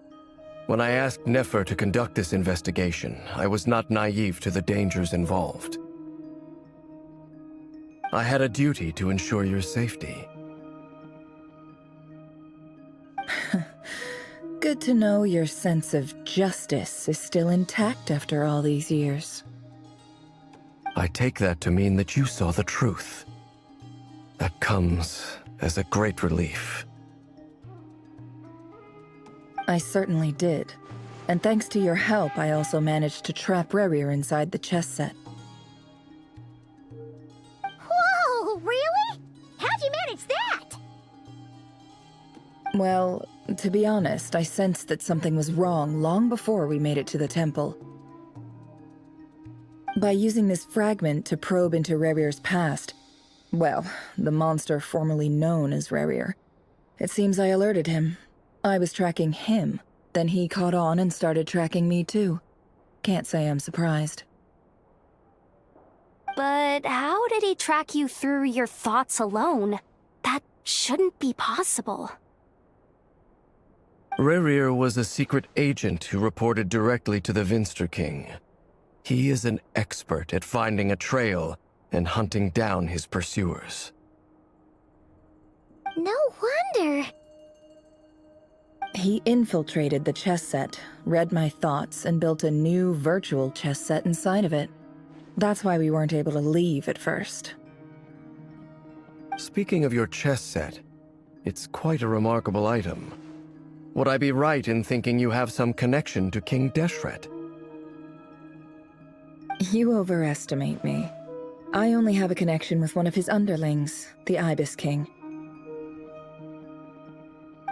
When I asked Nefer to conduct this investigation, I was not naive to the dangers involved. I had a duty to ensure your safety. Good to know your sense of justice is still intact after all these years. I take that to mean that you saw the truth. That comes as a great relief. I certainly did. And thanks to your help, I also managed to trap Rerir inside the chess set. Whoa, really? How'd you manage that? Well, to be honest, I sensed that something was wrong long before we made it to the temple. By using this fragment to probe into Rerir's past, Well, the monster formerly known as Rerir. It seems I alerted him. I was tracking him, then he caught on and started tracking me too. Can't say I'm surprised. But how did he track you through your thoughts alone? That shouldn't be possible. Rerir was a secret agent who reported directly to the Vinster King. He is an expert at finding a trail and hunting down his pursuers. No wonder. He infiltrated the chess set, read my thoughts, and built a new virtual chess set inside of it. That's why we weren't able to leave at first. Speaking of your chess set, it's quite a remarkable item. Would I be right in thinking you have some connection to King Deshret? You overestimate me. I only have a connection with one of his underlings, the Ibis King.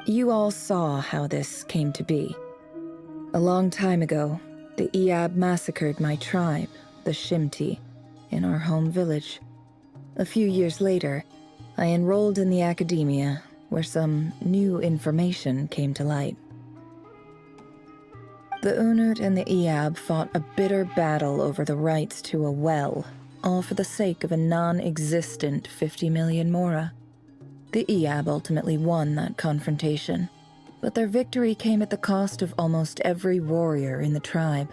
You all saw how this came to be. A long time ago, the Iab massacred my tribe, the Shimti, in our home village. A few years later, I enrolled in the academia, where some new information came to light. The Unut and the Iab fought a bitter battle over the rights to a well, all for the sake of a non-existent 50 million mora. The Iab ultimately won that confrontation, but their victory came at the cost of almost every warrior in the tribe.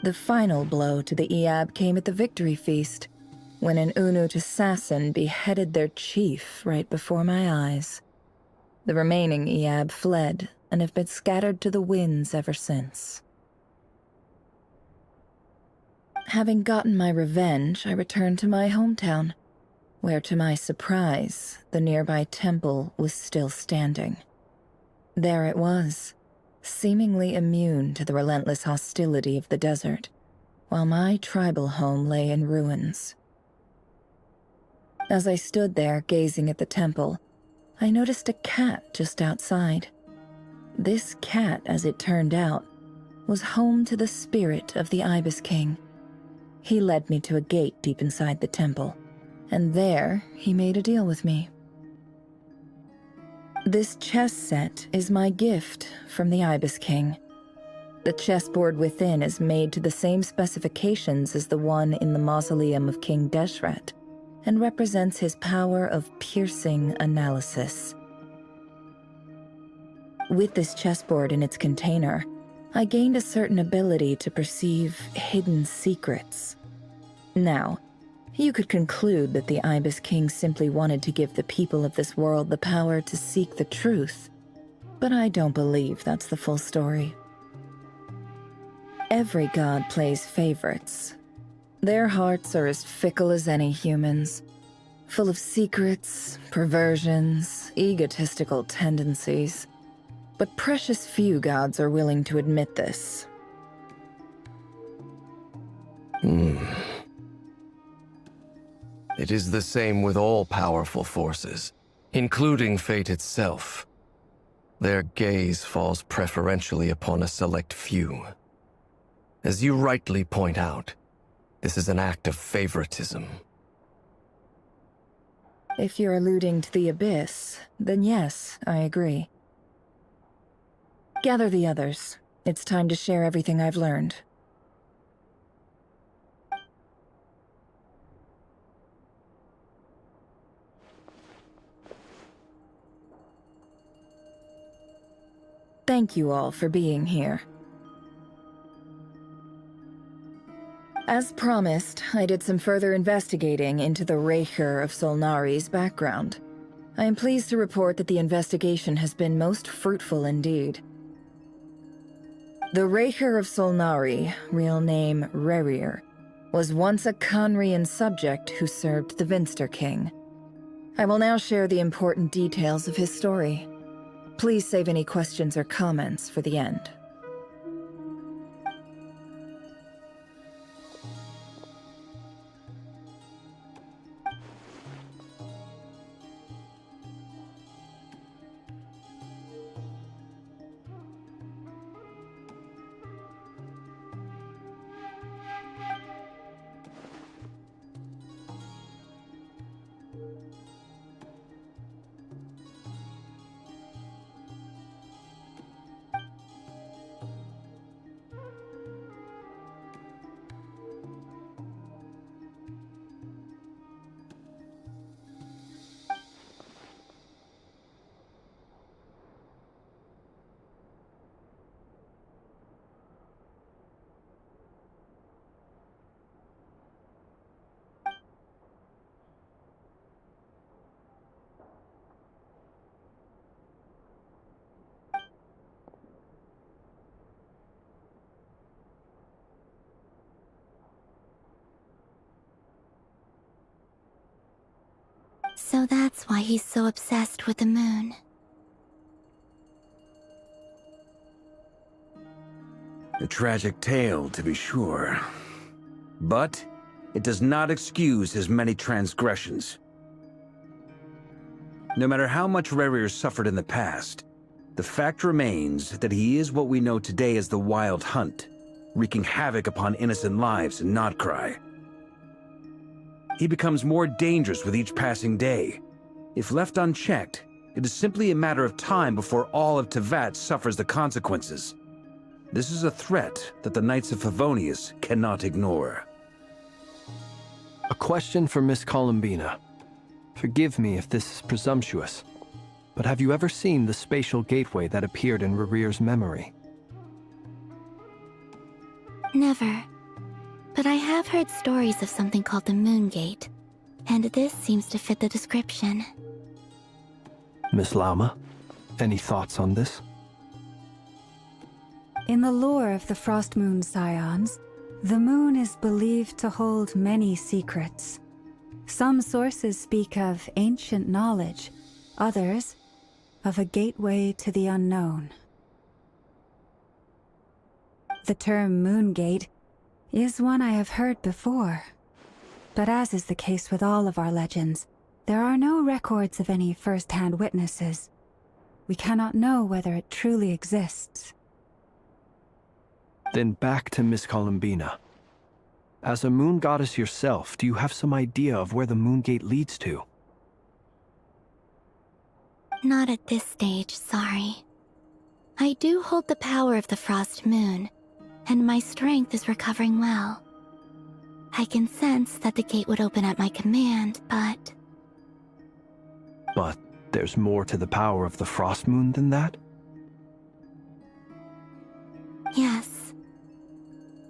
The final blow to the Iab came at the victory feast, when an Unut assassin beheaded their chief right before my eyes. The remaining Iab fled and have been scattered to the winds ever since. Having gotten my revenge, I returned to my hometown, where to my surprise, the nearby temple was still standing. There it was, seemingly immune to the relentless hostility of the desert, while my tribal home lay in ruins. As I stood there gazing at the temple, I noticed a cat just outside. This cat, as it turned out, was home to the spirit of the Ibis King. He led me to a gate deep inside the temple, and there he made a deal with me. This chess set is my gift from the Ibis King. The chessboard within is made to the same specifications as the one in the mausoleum of King Deshret, and represents his power of piercing analysis. With this chessboard in its container, I gained a certain ability to perceive hidden secrets. Now, you could conclude that the Ibis King simply wanted to give the people of this world the power to seek the truth, but I don't believe that's the full story. Every god plays favorites. Their hearts are as fickle as any humans, full of secrets, perversions, egotistical tendencies. But precious few gods are willing to admit this. It is the same with all powerful forces, including fate itself. Their gaze falls preferentially upon a select few. As you rightly point out, this is an act of favoritism. If you're alluding to the Abyss, then yes, I agree. Gather the others. It's time to share everything I've learned. Thank you all for being here. As promised, I did some further investigating into the Rerir of Solnari's background. I am pleased to report that the investigation has been most fruitful indeed. The Rerir of Solnari, real name Rerir, was once a Conrian subject who served the Vinster King. I will now share the important details of his story. Please save any questions or comments for the end. So that's why he's so obsessed with the moon. A tragic tale, to be sure. But it does not excuse his many transgressions. No matter how much Rerir suffered in the past, the fact remains that he is what we know today as the Wild Hunt, wreaking havoc upon innocent lives in Notcry. He becomes more dangerous with each passing day. If left unchecked, it is simply a matter of time before all of Teyvat suffers the consequences. This is a threat that the Knights of Favonius cannot ignore. A question for Miss Columbina. Forgive me if this is presumptuous, but have you ever seen the spatial gateway that appeared in Rerir's memory? Never. But I have heard stories of something called the Moon Gate, and this seems to fit the description. Miss Lama, any thoughts on this? In the lore of the Frost Moon Scions, the moon is believed to hold many secrets. Some sources speak of ancient knowledge, others of a gateway to the unknown. The term Moon Gate is one I have heard before, but as is the case with all of our legends, there are no records of any first-hand witnesses. We cannot know whether it truly exists. Then back to Miss Columbina. As a moon goddess yourself, do you have some idea of where the Moon Gate leads to? Not at this stage, sorry. I do hold the power of the Frost Moon, and my strength is recovering well. I can sense that the gate would open at my command, but... But there's more to the power of the Frost Moon than that? Yes.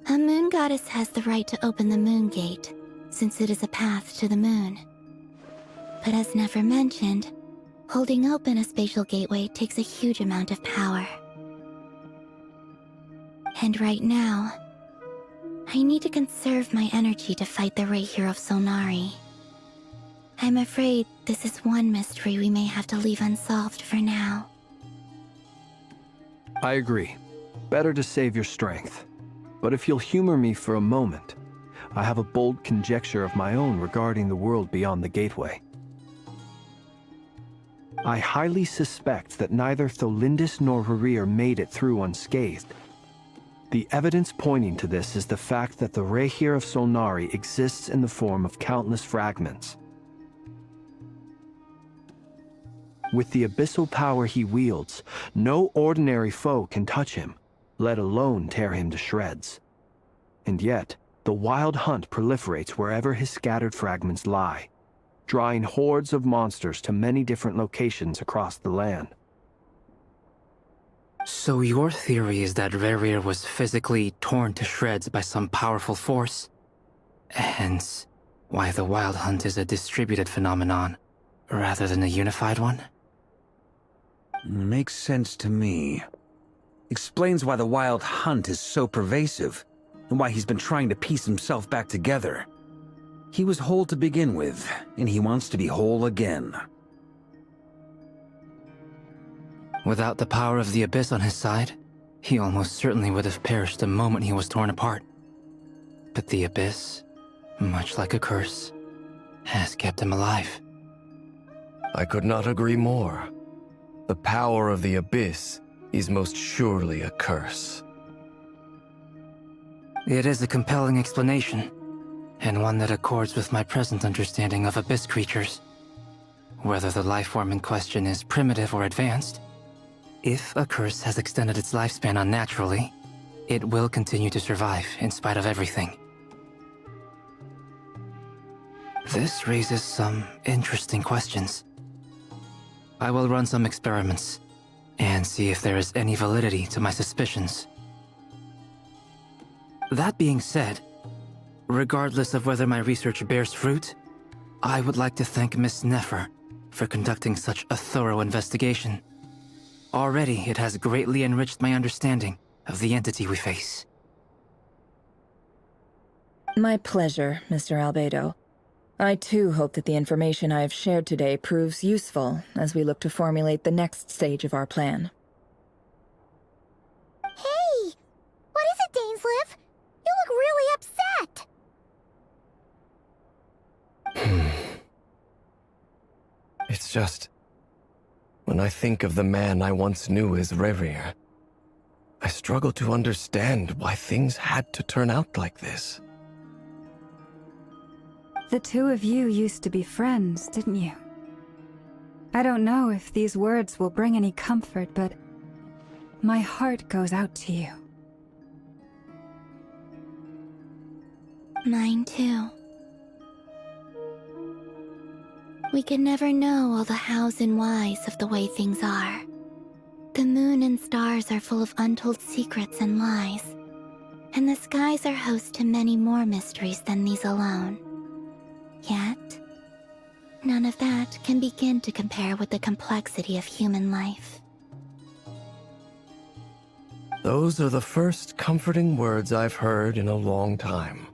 A moon goddess has the right to open the Moon Gate, since it is a path to the moon. But as never mentioned, holding open a spatial gateway takes a huge amount of power. And right now, I need to conserve my energy to fight the Rerir of Solnari. I'm afraid this is one mystery we may have to leave unsolved for now. I agree. Better to save your strength. But if you'll humor me for a moment, I have a bold conjecture of my own regarding the world beyond the gateway. I highly suspect that neither Tholindis nor Rerir made it through unscathed. The evidence pointing to this is the fact that the Rerir of Solnari exists in the form of countless fragments. With the abyssal power he wields, no ordinary foe can touch him, let alone tear him to shreds. And yet, the Wild Hunt proliferates wherever his scattered fragments lie, drawing hordes of monsters to many different locations across the land. So your theory is that Rerir was physically torn to shreds by some powerful force? Hence, why the Wild Hunt is a distributed phenomenon, rather than a unified one? Makes sense to me. Explains why the Wild Hunt is so pervasive, and why he's been trying to piece himself back together. He was whole to begin with, and he wants to be whole again. Without the power of the Abyss on his side, he almost certainly would have perished the moment he was torn apart. But the Abyss, much like a curse, has kept him alive. I could not agree more. The power of the Abyss is most surely a curse. It is a compelling explanation, and one that accords with my present understanding of Abyss creatures. Whether the life form in question is primitive or advanced, if a curse has extended its lifespan unnaturally, it will continue to survive in spite of everything. This raises some interesting questions. I will run some experiments and see if there is any validity to my suspicions. That being said, regardless of whether my research bears fruit, I would like to thank Miss Nefer for conducting such a thorough investigation. Already, it has greatly enriched my understanding of the entity we face. My pleasure, Mr. Albedo. I too hope that the information I have shared today proves useful as we look to formulate the next stage of our plan. Hey! What is it, Dainsleif? You look really upset! It's just... when I think of the man I once knew as Rerir, I struggle to understand why things had to turn out like this. The two of you used to be friends, didn't you? I don't know if these words will bring any comfort, but my heart goes out to you. Mine too. We can never know all the hows and whys of the way things are. The moon and stars are full of untold secrets and lies, and the skies are host to many more mysteries than these alone. Yet, none of that can begin to compare with the complexity of human life. Those are the first comforting words I've heard in a long time.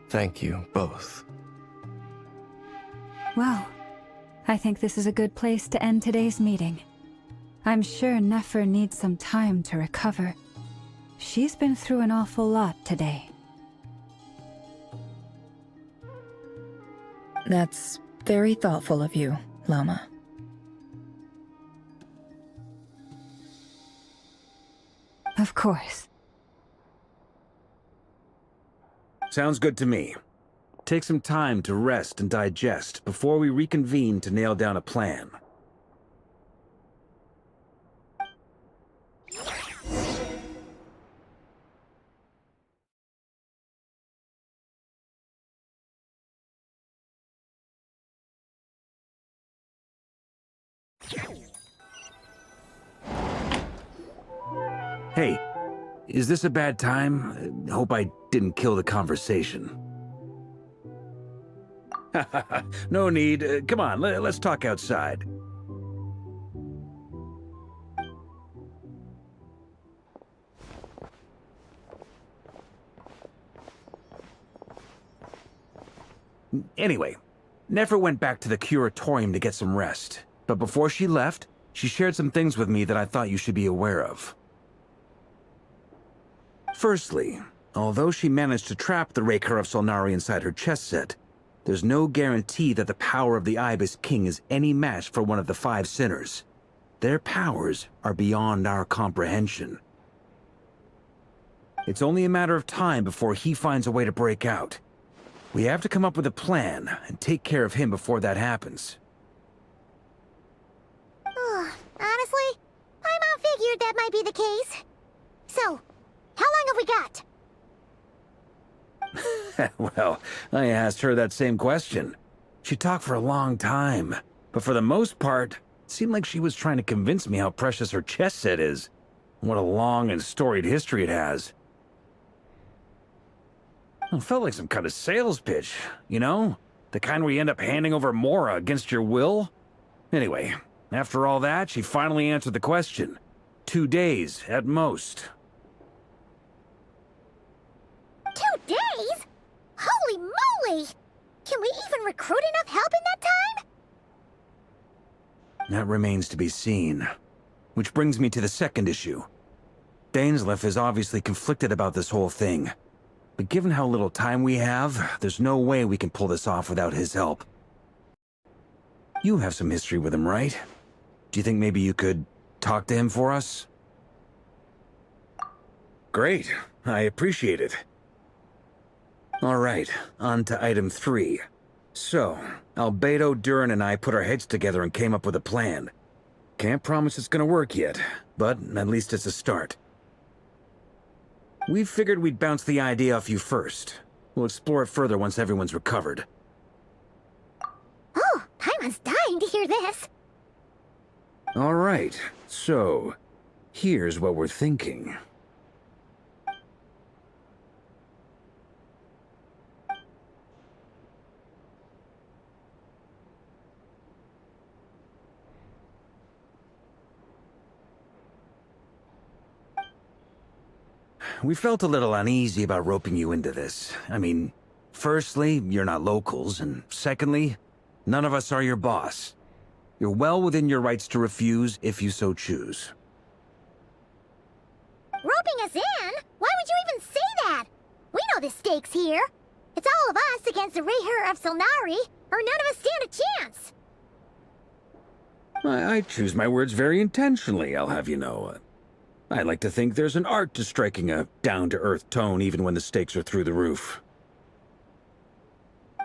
Thank you both. Well, I think this is a good place to end today's meeting. I'm sure Nefer needs some time to recover. She's been through an awful lot today. That's very thoughtful of you, Lama. Of course. Sounds good to me. Take some time to rest and digest before we reconvene to nail down a plan. Hey, is this a bad time? Hope I didn't kill the conversation. No need. Come on, let's talk outside. Anyway, Nefer went back to the curatorium to get some rest. But before she left, she shared some things with me that I thought you should be aware of. Firstly, although she managed to trap the Raker of Solnari inside her chess set, there's no guarantee that the power of the Ibis King is any match for one of the 5 sinners. Their powers are beyond our comprehension. It's only a matter of time before he finds a way to break out. We have to come up with a plan and take care of him before that happens. Honestly, my mom figured that might be the case. So, how long have we got? Well, I asked her that same question. She talked for a long time, but for the most part, it seemed like she was trying to convince me how precious her chess set is. What a long and storied history it has. It felt like some kind of sales pitch, you know? The kind where you end up handing over Mora against your will? Anyway, after all that, she finally answered the question. 2 days, at most. 2 days? Holy moly! Can we even recruit enough help in that time? That remains to be seen. Which brings me to the second issue. Dainsleif is obviously conflicted about this whole thing. But given how little time we have, there's no way we can pull this off without his help. You have some history with him, right? Do you think maybe you could talk to him for us? Great. I appreciate it. All right, on to item 3. So, Albedo, Durin, and I put our heads together and came up with a plan. Can't promise it's gonna work yet, but at least it's a start. We figured we'd bounce the idea off you first. We'll explore it further once everyone's recovered. Oh, Paimon's dying to hear this. All right, so here's what we're thinking. We felt a little uneasy about roping you into this. I mean, Firstly, you're not locals, and secondly, none of us are your boss. You're well within your rights to refuse if you so choose. Roping us in? Why would you even say that? We know the stakes here. It's all of us against the Rerir of Solnari, or none of us stand a chance. I choose my words very intentionally, I'll have you know. I like to think there's an art to striking a down-to-earth tone even when the stakes are through the roof.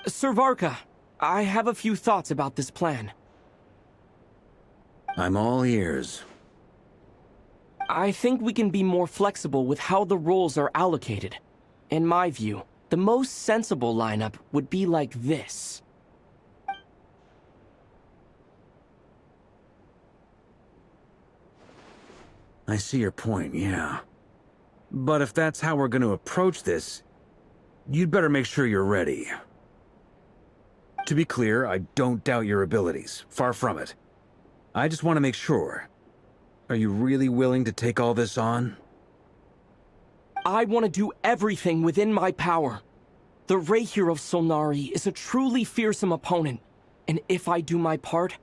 Sir Varka, I have a few thoughts about this plan. I'm all ears. I think we can be more flexible with how the roles are allocated. In my view, the most sensible lineup would be like this. I see your point, yeah. But if that's how we're going to approach this, you'd better make sure you're ready. To be clear, I don't doubt your abilities. Far from it. I just want to make sure. Are you really willing to take all this on? I want to do everything within my power. The Rerir of Solnari is a truly fearsome opponent, and if I do my part,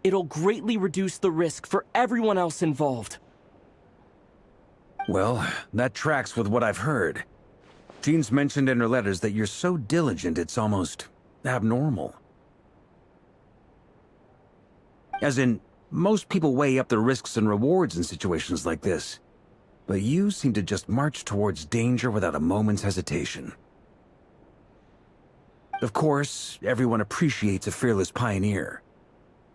it'll greatly reduce the risk for everyone else involved. Well, that tracks with what I've heard. Jean's mentioned in her letters that you're so diligent it's almost abnormal. As in, most people weigh up the risks and rewards in situations like this. But you seem to just march towards danger without a moment's hesitation. Of course, everyone appreciates a fearless pioneer.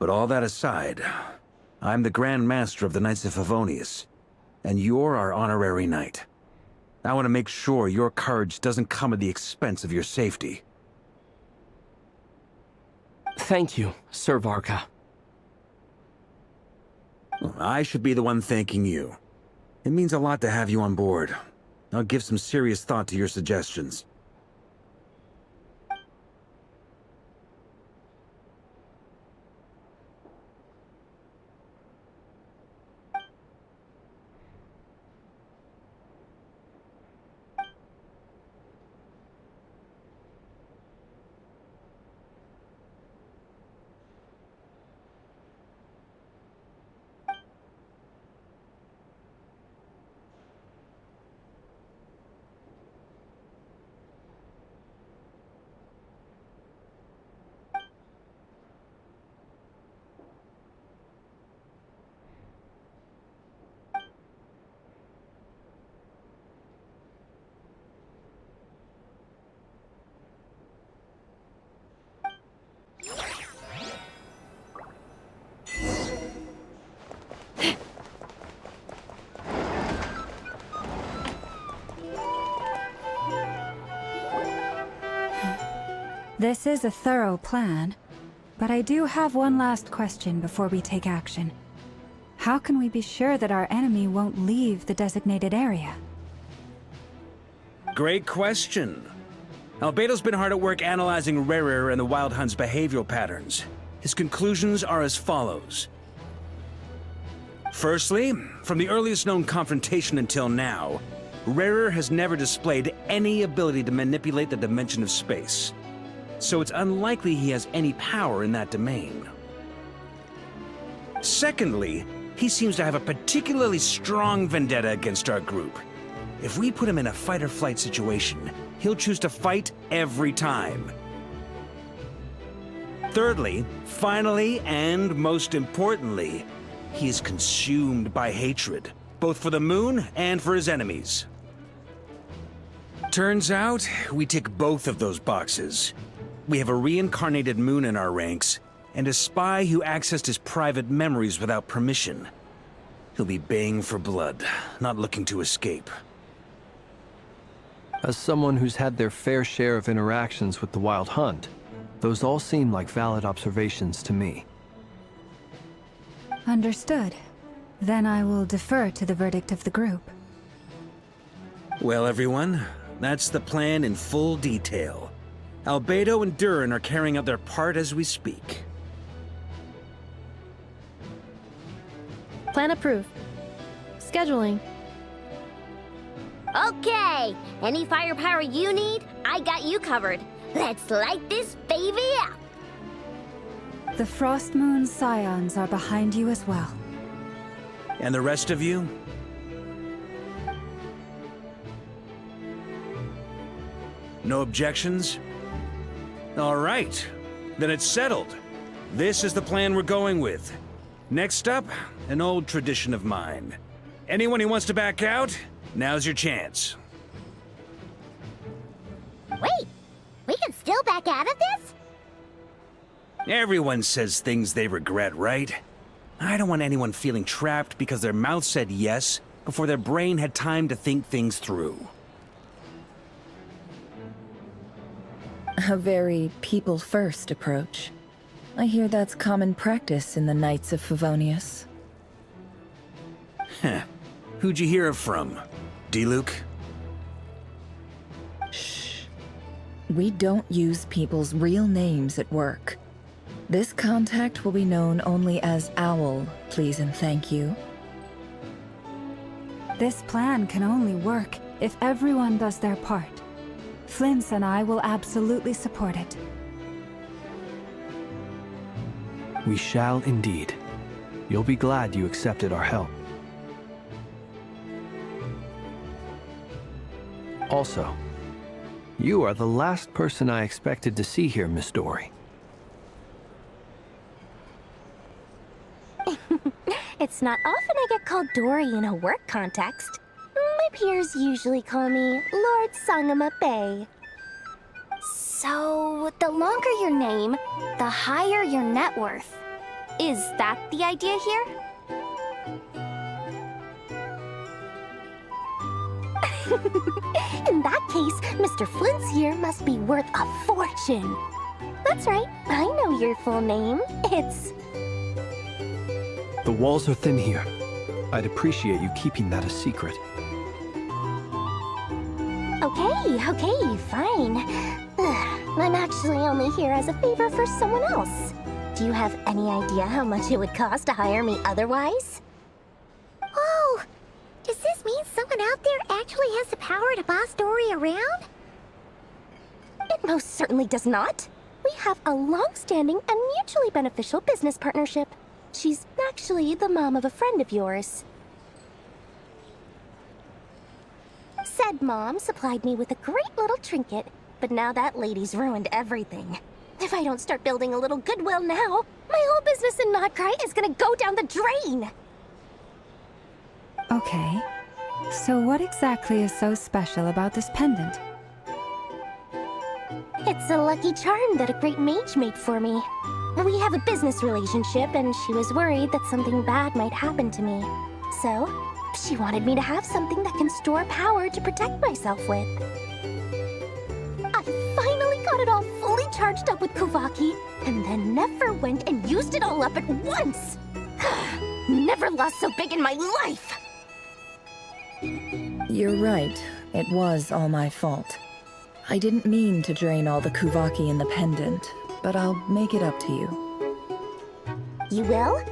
But all that aside, I'm the Grand Master of the Knights of Favonius, and you're our honorary knight. I want to make sure your courage doesn't come at the expense of your safety. Thank you, Sir Varka. I should be the one thanking you. It means a lot to have you on board. I'll give some serious thought to your suggestions. This is a thorough plan, but I do have one last question before we take action. How can we be sure that our enemy won't leave the designated area? Great question. Albedo's been hard at work analyzing Rerir and the Wild Hunt's behavioral patterns. His conclusions are as follows. Firstly, from the earliest known confrontation until now, Rerir has never displayed any ability to manipulate the dimension of space. So it's unlikely he has any power in that domain. Secondly, he seems to have a particularly strong vendetta against our group. If we put him in a fight-or-flight situation, he'll choose to fight every time. Thirdly, finally, and most importantly, he is consumed by hatred, both for the moon and for his enemies. Turns out, we tick both of those boxes. We have a reincarnated moon in our ranks, and a spy who accessed his private memories without permission. He'll be baying for blood, not looking to escape. As someone who's had their fair share of interactions with the Wild Hunt, those all seem like valid observations to me. Understood. Then I will defer to the verdict of the group. Well, everyone, that's the plan in full detail. Albedo and Durin are carrying out their part as we speak. Plan approved. Scheduling. Okay, any firepower you need, I got you covered. Let's light this baby up! The Frost Moon Scions are behind you as well. And the rest of you? No objections? All right. Then it's settled. This is the plan we're going with. Next up, an old tradition of mine. Anyone who wants to back out, now's your chance. Wait! We can still back out of this? Everyone says things they regret, right? I don't want anyone feeling trapped because their mouth said yes before their brain had time to think things through. A very people-first approach. I hear that's common practice in the Knights of Favonius. Heh. Who'd you hear it from? D-Luke? Shh. We don't use people's real names at work. This contact will be known only as Owl, please and thank you. This plan can only work if everyone does their part. Flints and I will absolutely support it. We shall indeed. You'll be glad you accepted our help. Also, you are the last person I expected to see here, Miss Dory. It's not often I get called Dory in a work context. My peers usually call me Lord Sangamabe. So, the longer your name, the higher your net worth. Is that the idea here? In that case, Mr. Flint's here must be worth a fortune. That's right, I know your full name. It's... The walls are thin here. I'd appreciate you keeping that a secret. Okay, fine. I'm actually only here as a favor for someone else. Do you have any idea how much it would cost to hire me otherwise? Oh! Does this mean someone out there actually has the power to boss Dory around? It most certainly does not. We have a long-standing and mutually beneficial business partnership. She's actually the mom of a friend of yours. Said mom supplied me with a great little trinket, but now that lady's ruined everything. If I don't start building a little goodwill now, my whole business in Notcry is gonna go down the drain! Okay. So what exactly is so special about this pendant? It's a lucky charm that a great mage made for me. We have a business relationship, and she was worried that something bad might happen to me. So, she wanted me to have something that can store power to protect myself with. I finally got it all fully charged up with Kuvaki, and then never went and used it all up at once! Never lost so big in my life! You're right. It was all my fault. I didn't mean to drain all the Kuvaki in the pendant, but I'll make it up to you. You will?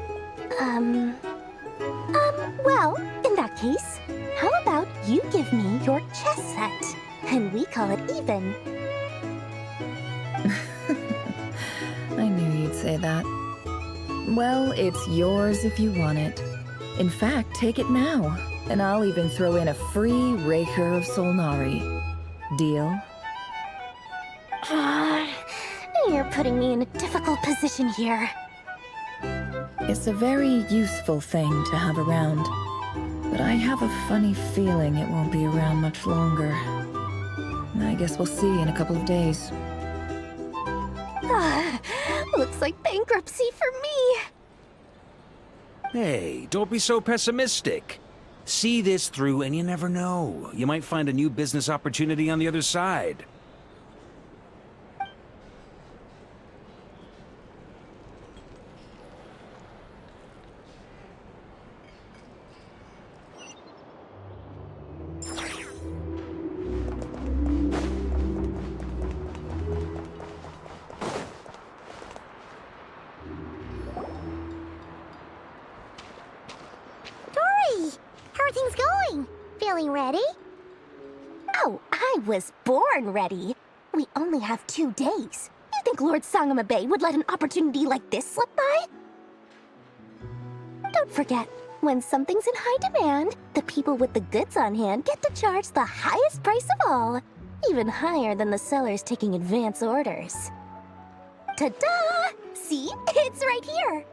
Well, in that case, how about you give me your chess set, and we call it even? I knew you'd say that. Well, it's yours if you want it. In fact, take it now, and I'll even throw in a free Raker of Solnari. Deal? You're putting me in a difficult position here. It's a very useful thing to have around, but I have a funny feeling it won't be around much longer. I guess we'll see in a couple of days. Looks like bankruptcy for me. Hey, don't be so pessimistic. See this through and you never know. You might find a new business opportunity on the other side. Feeling ready? Oh, I was born ready. We we only have 2 days. You think Lord Sangamabe would let an opportunity like this slip by? Don't forget, when something's in high demand, the people with the goods on hand get to charge the highest price of all, even higher than the sellers taking advance orders. Ta-da! See? It's right here!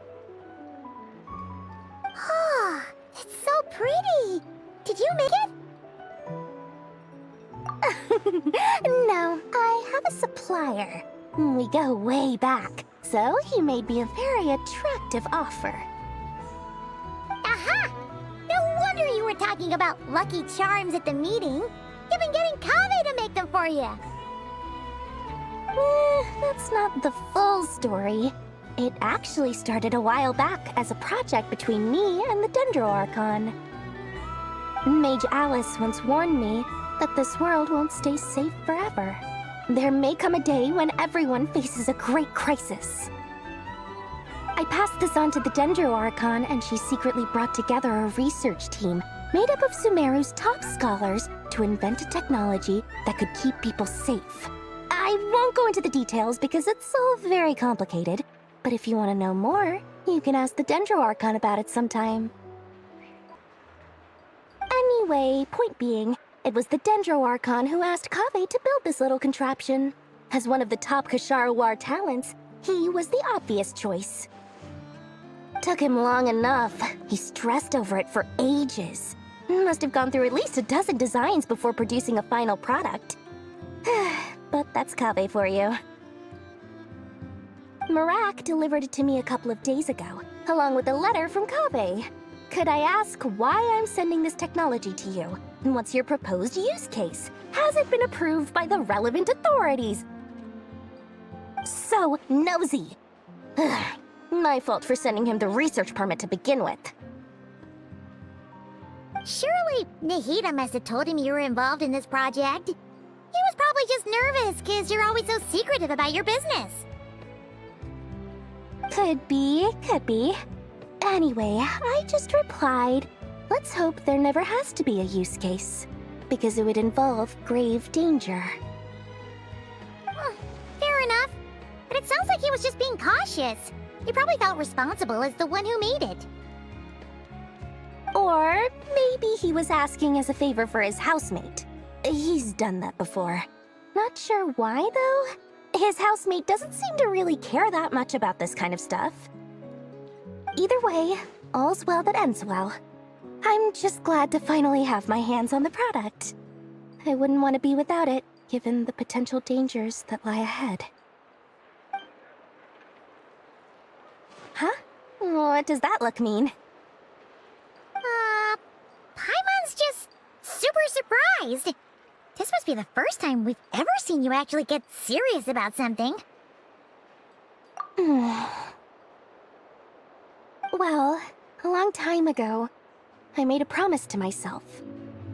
Ah, it's so pretty! Did you make it? No, I have a supplier. We go way back, so he made me a very attractive offer. Aha! No wonder you were talking about lucky charms at the meeting. You've been getting Kave to make them for you. That's not the full story. It actually started a while back as a project between me and the Dendro Archon. Mage Alice once warned me that this world won't stay safe forever. There may come a day when everyone faces a great crisis. I passed this on to the Dendro Archon, and she secretly brought together a research team made up of Sumeru's top scholars to invent a technology that could keep people safe. I won't go into the details because it's all very complicated, but if you want to know more, you can ask the Dendro Archon about it sometime. Anyway, point being, it was the Dendro Archon who asked Kave to build this little contraption. As one of the top Kasharawar talents, he was the obvious choice. Took him long enough. He stressed over it for ages. Must have gone through at least a dozen designs before producing a final product. But that's Kave for you. Marak delivered it to me a couple of days ago, along with a letter from Kave. Could I ask why I'm sending this technology to you? And what's your proposed use case? Has it been approved by the relevant authorities? So nosy. My fault for sending him the research permit to begin with. Surely Nahida must have told him you were involved in this project. He was probably just nervous because you're always so secretive about your business. Could be, could be. Anyway, I just replied, let's hope there never has to be a use case, because it would involve grave danger. Fair enough. But it sounds like he was just being cautious. He probably felt responsible as the one who made it. Or maybe he was asking as a favor for his housemate. He's done that before. Not sure why, though. His housemate doesn't seem to really care that much about this kind of stuff. Either way, all's well that ends well. I'm just glad to finally have my hands on the product. I wouldn't want to be without it, given the potential dangers that lie ahead. Huh? What does that look mean? Paimon's just super surprised. This must be the first time we've ever seen you actually get serious about something. Well, a long time ago, I made a promise to myself.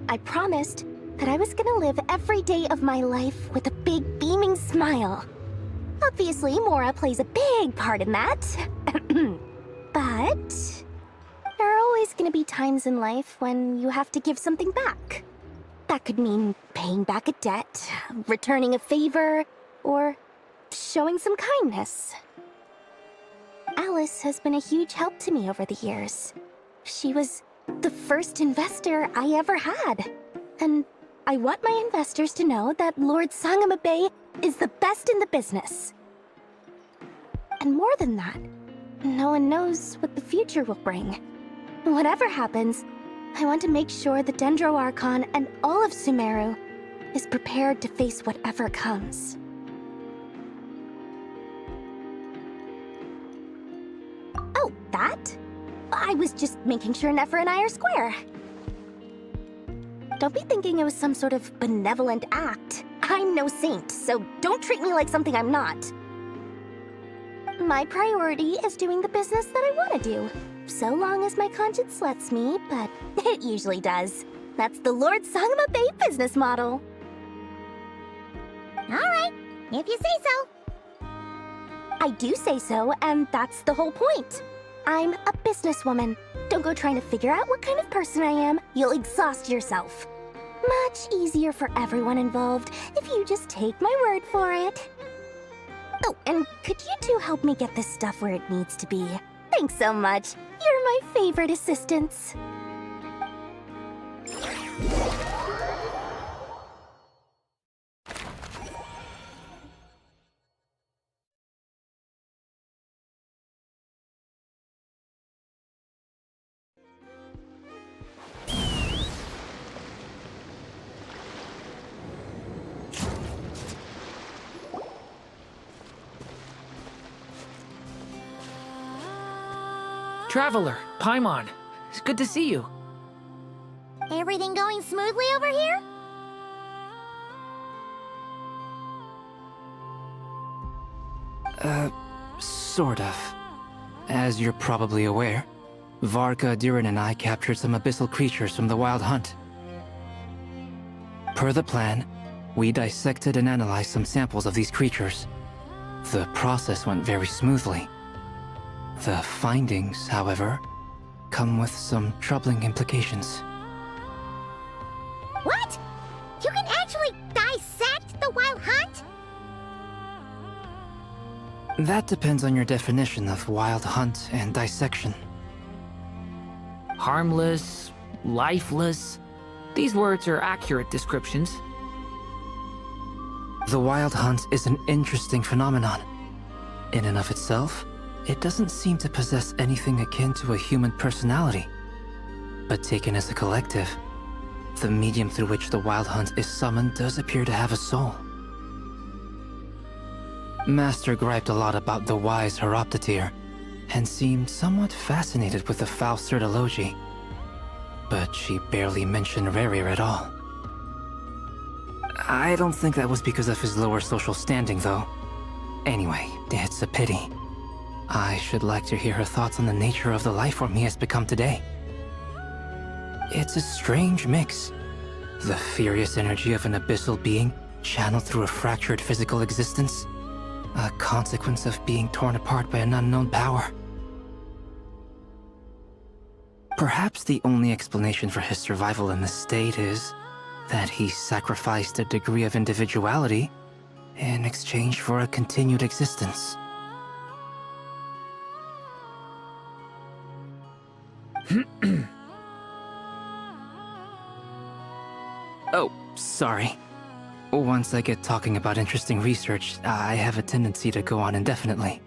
I promised that I was gonna live every day of my life with a big beaming smile. Obviously, Mora plays a big part in that. But there are always gonna be times in life when you have to give something back. That could mean paying back a debt, returning a favor, or showing some kindness. Alice has been a huge help to me over the years. She was the first investor I ever had. And I want my investors to know that Lord Sangamabe is the best in the business. And more than that, no one knows what the future will bring. Whatever happens, I want to make sure the Dendro Archon and all of Sumeru is prepared to face whatever comes. Oh, that? I was just making sure Nefer and I are square. Don't be thinking it was some sort of benevolent act. I'm no saint, so don't treat me like something I'm not. My priority is doing the business that I want to do. So long as my conscience lets me, but it usually does. That's the Lord Sangamabe business model. Alright, if you say so. I do say so, and that's the whole point. I'm a businesswoman. Don't go trying to figure out what kind of person I am. You'll exhaust yourself. Much easier for everyone involved if you just take my word for it. Oh, and could you two help me get this stuff where it needs to be? Thanks so much. You're my favorite assistants. Traveler, Paimon. It's good to see you. Everything going smoothly over here? Sort of. As you're probably aware, Varka, Durin, and I captured some abyssal creatures from the Wild Hunt. Per the plan, we dissected and analyzed some samples of these creatures. The process went very smoothly. The findings, however, come with some troubling implications. What? You can actually dissect the Wild Hunt? That depends on your definition of Wild Hunt and dissection. Harmless, lifeless. These words are accurate descriptions. The Wild Hunt is an interesting phenomenon. In and of itself, it doesn't seem to possess anything akin to a human personality. But taken as a collective, the medium through which the Wild Hunt is summoned does appear to have a soul. Master griped a lot about the wise Horoptatyr, and seemed somewhat fascinated with the foul Certology. But she barely mentioned Rerir at all. I don't think that was because of his lower social standing, though. Anyway, it's a pity. I should like to hear her thoughts on the nature of the lifeform he has become today. It's a strange mix. The furious energy of an abyssal being channeled through a fractured physical existence. A consequence of being torn apart by an unknown power. Perhaps the only explanation for his survival in this state is that he sacrificed a degree of individuality in exchange for a continued existence. Oh, sorry. Once I get talking about interesting research, I have a tendency to go on indefinitely.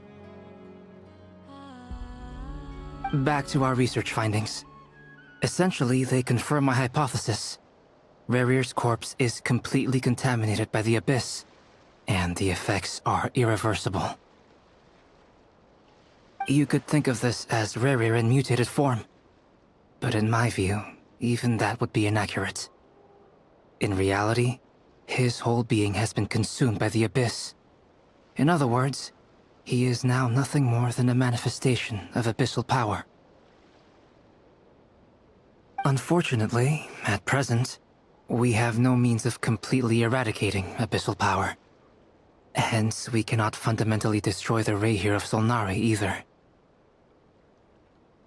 Back to our research findings. Essentially, they confirm my hypothesis. Rerir's corpse is completely contaminated by the Abyss, and the effects are irreversible. You could think of this as Rerir in mutated form. But in my view, even that would be inaccurate. In reality, his whole being has been consumed by the Abyss. In other words, he is now nothing more than a manifestation of abyssal power. Unfortunately, at present, we have no means of completely eradicating abyssal power. Hence, we cannot fundamentally destroy the Rerir of Solnari either.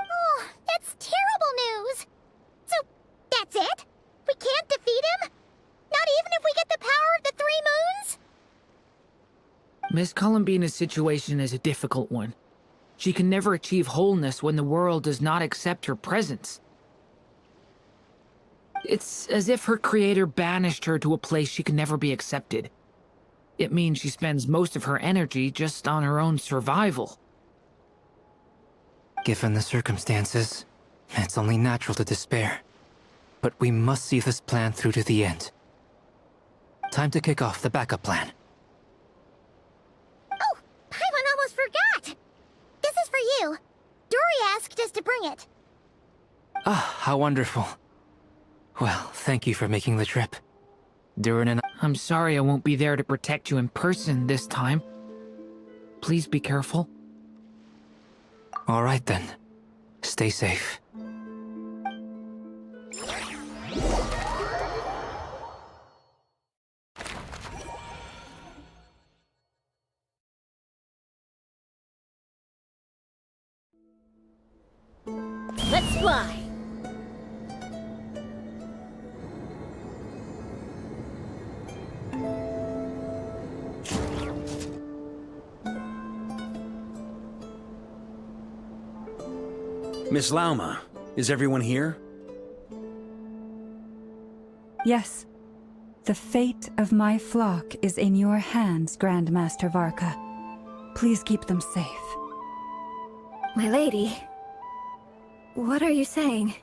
Oh, that's terrible news! So, that's it? We can't defeat him? Not even if we get the power of the Three Moons? Miss Columbina's situation is a difficult one. She can never achieve wholeness when the world does not accept her presence. It's as if her creator banished her to a place she can never be accepted. It means she spends most of her energy just on her own survival. Given the circumstances, it's only natural to despair. But we must see this plan through to the end. Time to kick off the backup plan. Oh, Paimon almost forgot! This is for you. Dori asked us to bring it. Ah, how wonderful. Well, thank you for making the trip. Durin and I'm sorry I won't be there to protect you in person this time. Please be careful. All right then. Stay safe. Let's fly! Miss Lauma, is everyone here? Yes. The fate of my flock is in your hands, Grandmaster Varka. Please keep them safe. My lady, what are you saying?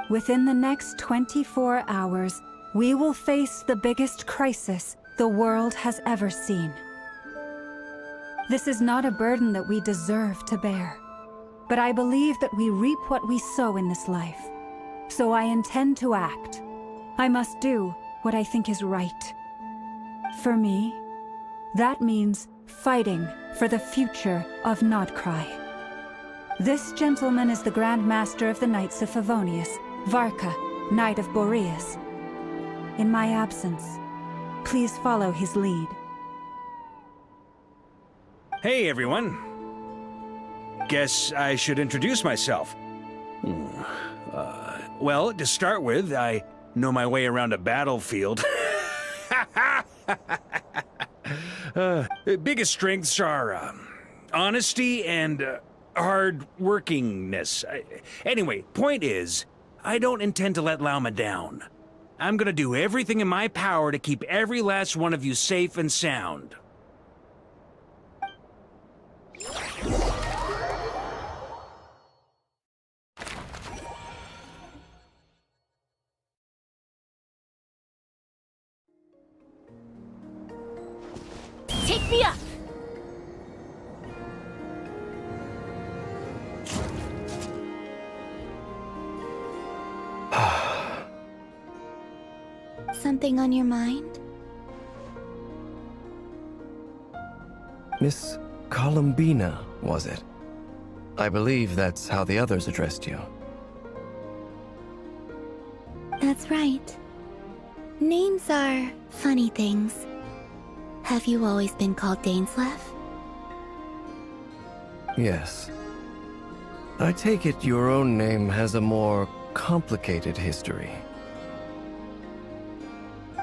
Within the next 24 hours, we will face the biggest crisis the world has ever seen. This is not a burden that we deserve to bear, but I believe that we reap what we sow in this life. So I intend to act. I must do what I think is right. For me, that means fighting for the future of Nodkrai. This gentleman is the Grand Master of the Knights of Favonius, Varka, Knight of Boreas. In my absence, please follow his lead. Hey, everyone. Guess I should introduce myself. Well, to start with, I know my way around a battlefield. Biggest strengths are honesty and hard-workingness. Anyway, point is, I don't intend to let Lauma down. I'm gonna do everything in my power to keep every last one of you safe and sound. Take me up! Something on your mind? Miss Columbina, was it? I believe that's how the others addressed you. That's right. Names are funny things. Have you always been called Dainsleif? Yes. I take it your own name has a more complicated history.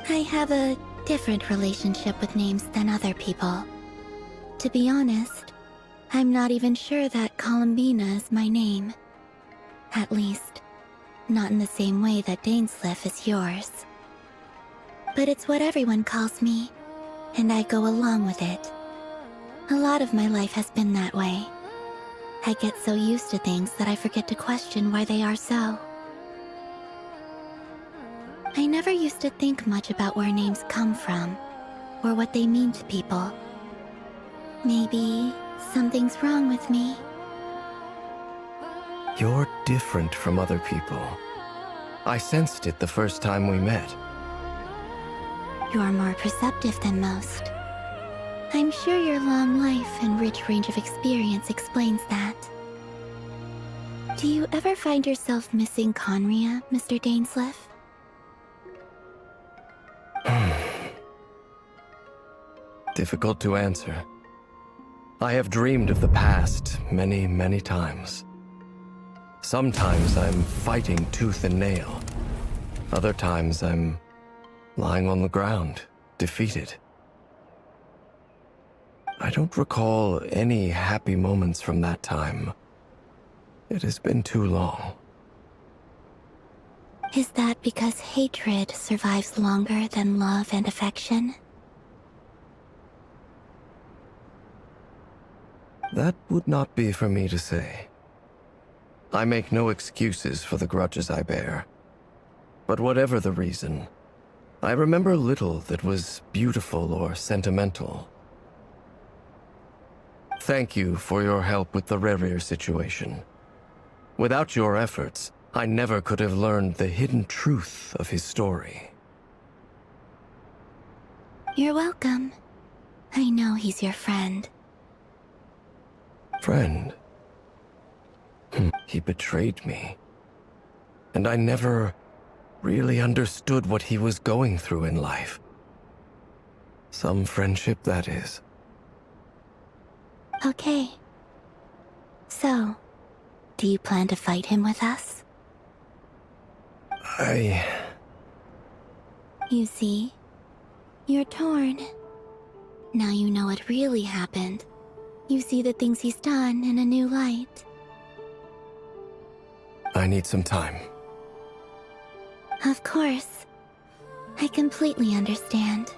I have a different relationship with names than other people. To be honest, I'm not even sure that Columbina is my name. At least, not in the same way that Dainsleif is yours. But it's what everyone calls me, and I go along with it. A lot of my life has been that way. I get so used to things that I forget to question why they are so. I never used to think much about where names come from, or what they mean to people. Maybe something's wrong with me. You're different from other people. I sensed it the first time we met. You're more perceptive than most. I'm sure your long life and rich range of experience explains that. Do you ever find yourself missing Conria, Mr. Dainsleif? Difficult to answer. I have dreamed of the past many, many times. Sometimes I'm fighting tooth and nail. Other times I'm lying on the ground, defeated. I don't recall any happy moments from that time. It has been too long. Is that because hatred survives longer than love and affection? That would not be for me to say. I make no excuses for the grudges I bear. But whatever the reason, I remember little that was beautiful or sentimental. Thank you for your help with the Rerir situation. Without your efforts, I never could have learned the hidden truth of his story. You're welcome. I know he's your friend. Friend? He betrayed me. And I never really understood what he was going through in life. Some friendship, that is. Okay. So, do you plan to fight him with us? You see? You're torn. Now you know what really happened. You see the things he's done in a new light. I need some time. Of course. I completely understand.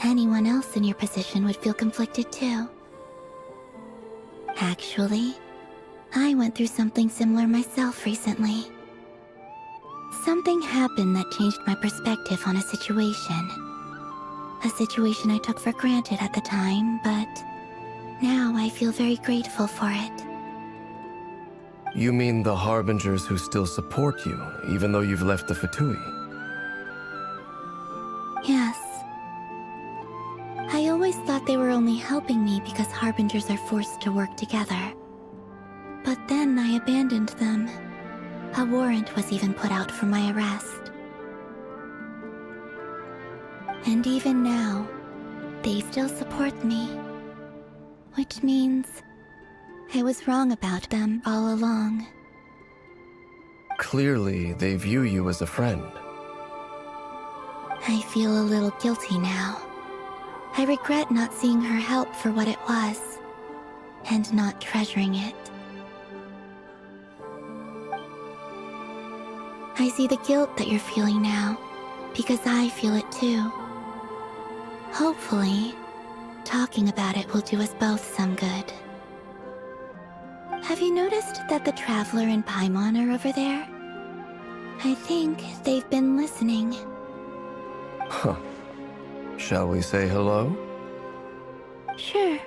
Anyone else in your position would feel conflicted too. Actually, I went through something similar myself recently. Something happened that changed my perspective on a situation. A situation I took for granted at the time, but now I feel very grateful for it. You mean the Harbingers who still support you, even though you've left the Fatui? Yes. I always thought they were only helping me because Harbingers are forced to work together. But then I abandoned them. A warrant was even put out for my arrest. And even now, they still support me. Which means I was wrong about them all along. Clearly, they view you as a friend. I feel a little guilty now. I regret not seeing her help for what it was, and not treasuring it. I see the guilt that you're feeling now, because I feel it too. Hopefully, talking about it will do us both some good. Have you noticed that the Traveler and Paimon are over there? I think they've been listening. Huh. Shall we say hello? Sure.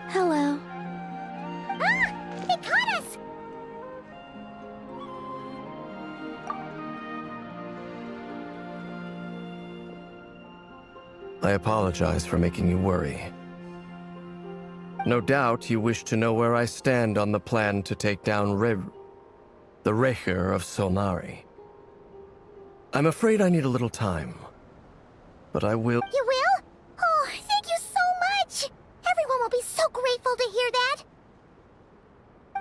Hello. Ah! They caught us! I apologize for making you worry. No doubt you wish to know where I stand on the plan to take down the Rerir of Solnari. I'm afraid I need a little time, but I will— You will? Oh, thank you so much! Everyone will be so grateful to hear that!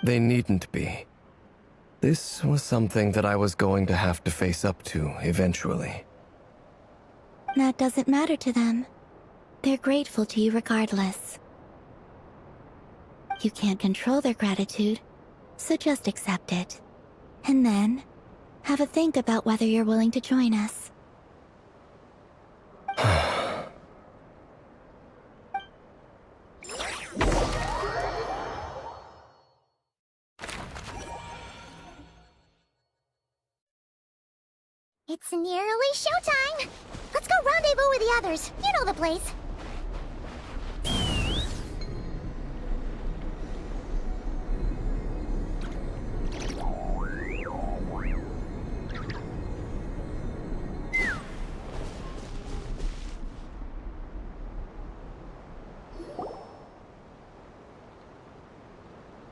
They needn't be. This was something that I was going to have to face up to eventually. That doesn't matter to them. They're grateful to you regardless. You can't control their gratitude, so just accept it. And then, have a think about whether you're willing to join us. It's nearly showtime! Let's go rendezvous with the others. You know the place.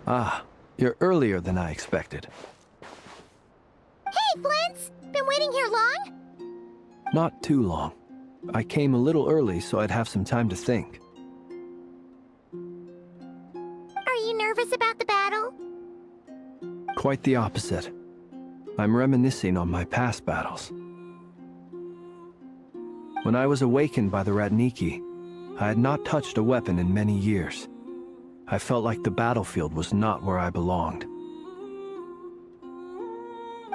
Ah, you're earlier than I expected. Hey, Flint's! Been waiting here long? Not too long. I came a little early so I'd have some time to think. Are you nervous about the battle? Quite the opposite. I'm reminiscing on my past battles. When I was awakened by the Ratniki, I had not touched a weapon in many years. I felt like the battlefield was not where I belonged.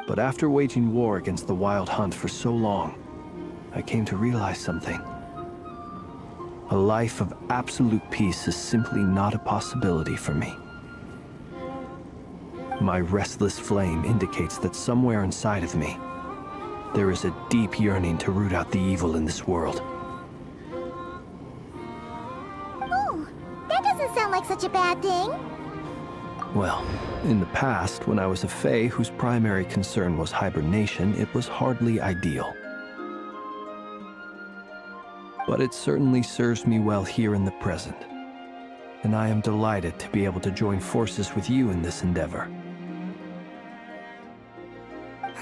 But after waging war against the Wild Hunt for so long, I came to realize something. A life of absolute peace is simply not a possibility for me. My restless flame indicates that somewhere inside of me, there is a deep yearning to root out the evil in this world. Oh, that doesn't sound like such a bad thing. Well, in the past, when I was a Fae whose primary concern was hibernation, it was hardly ideal. But it certainly serves me well here in the present, and I am delighted to be able to join forces with you in this endeavor.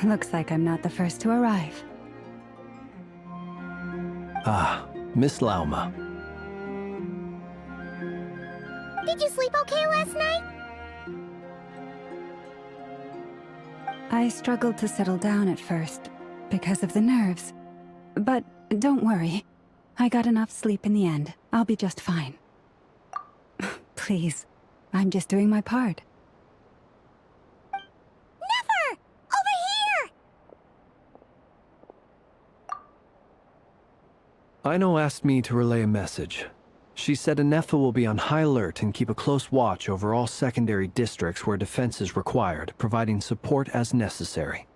Looks like I'm not the first to arrive. Ah, Miss Lauma. Did you sleep okay last night? I struggled to settle down at first, because of the nerves. But don't worry. I got enough sleep in the end. I'll be just fine. Please, I'm just doing my part. Ino asked me to relay a message. She said Anefa will be on high alert and keep a close watch over all secondary districts where defense is required, providing support as necessary.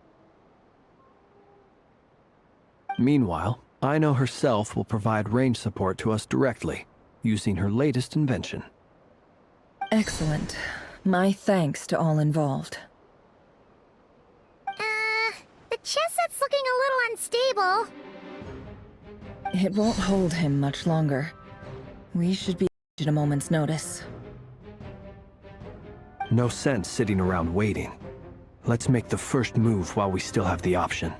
Meanwhile, Ino herself will provide range support to us directly, using her latest invention. Excellent. My thanks to all involved. The chest set's looking a little unstable. It won't hold him much longer. We should be at a moment's notice. No sense sitting around waiting. Let's make the first move while we still have the option.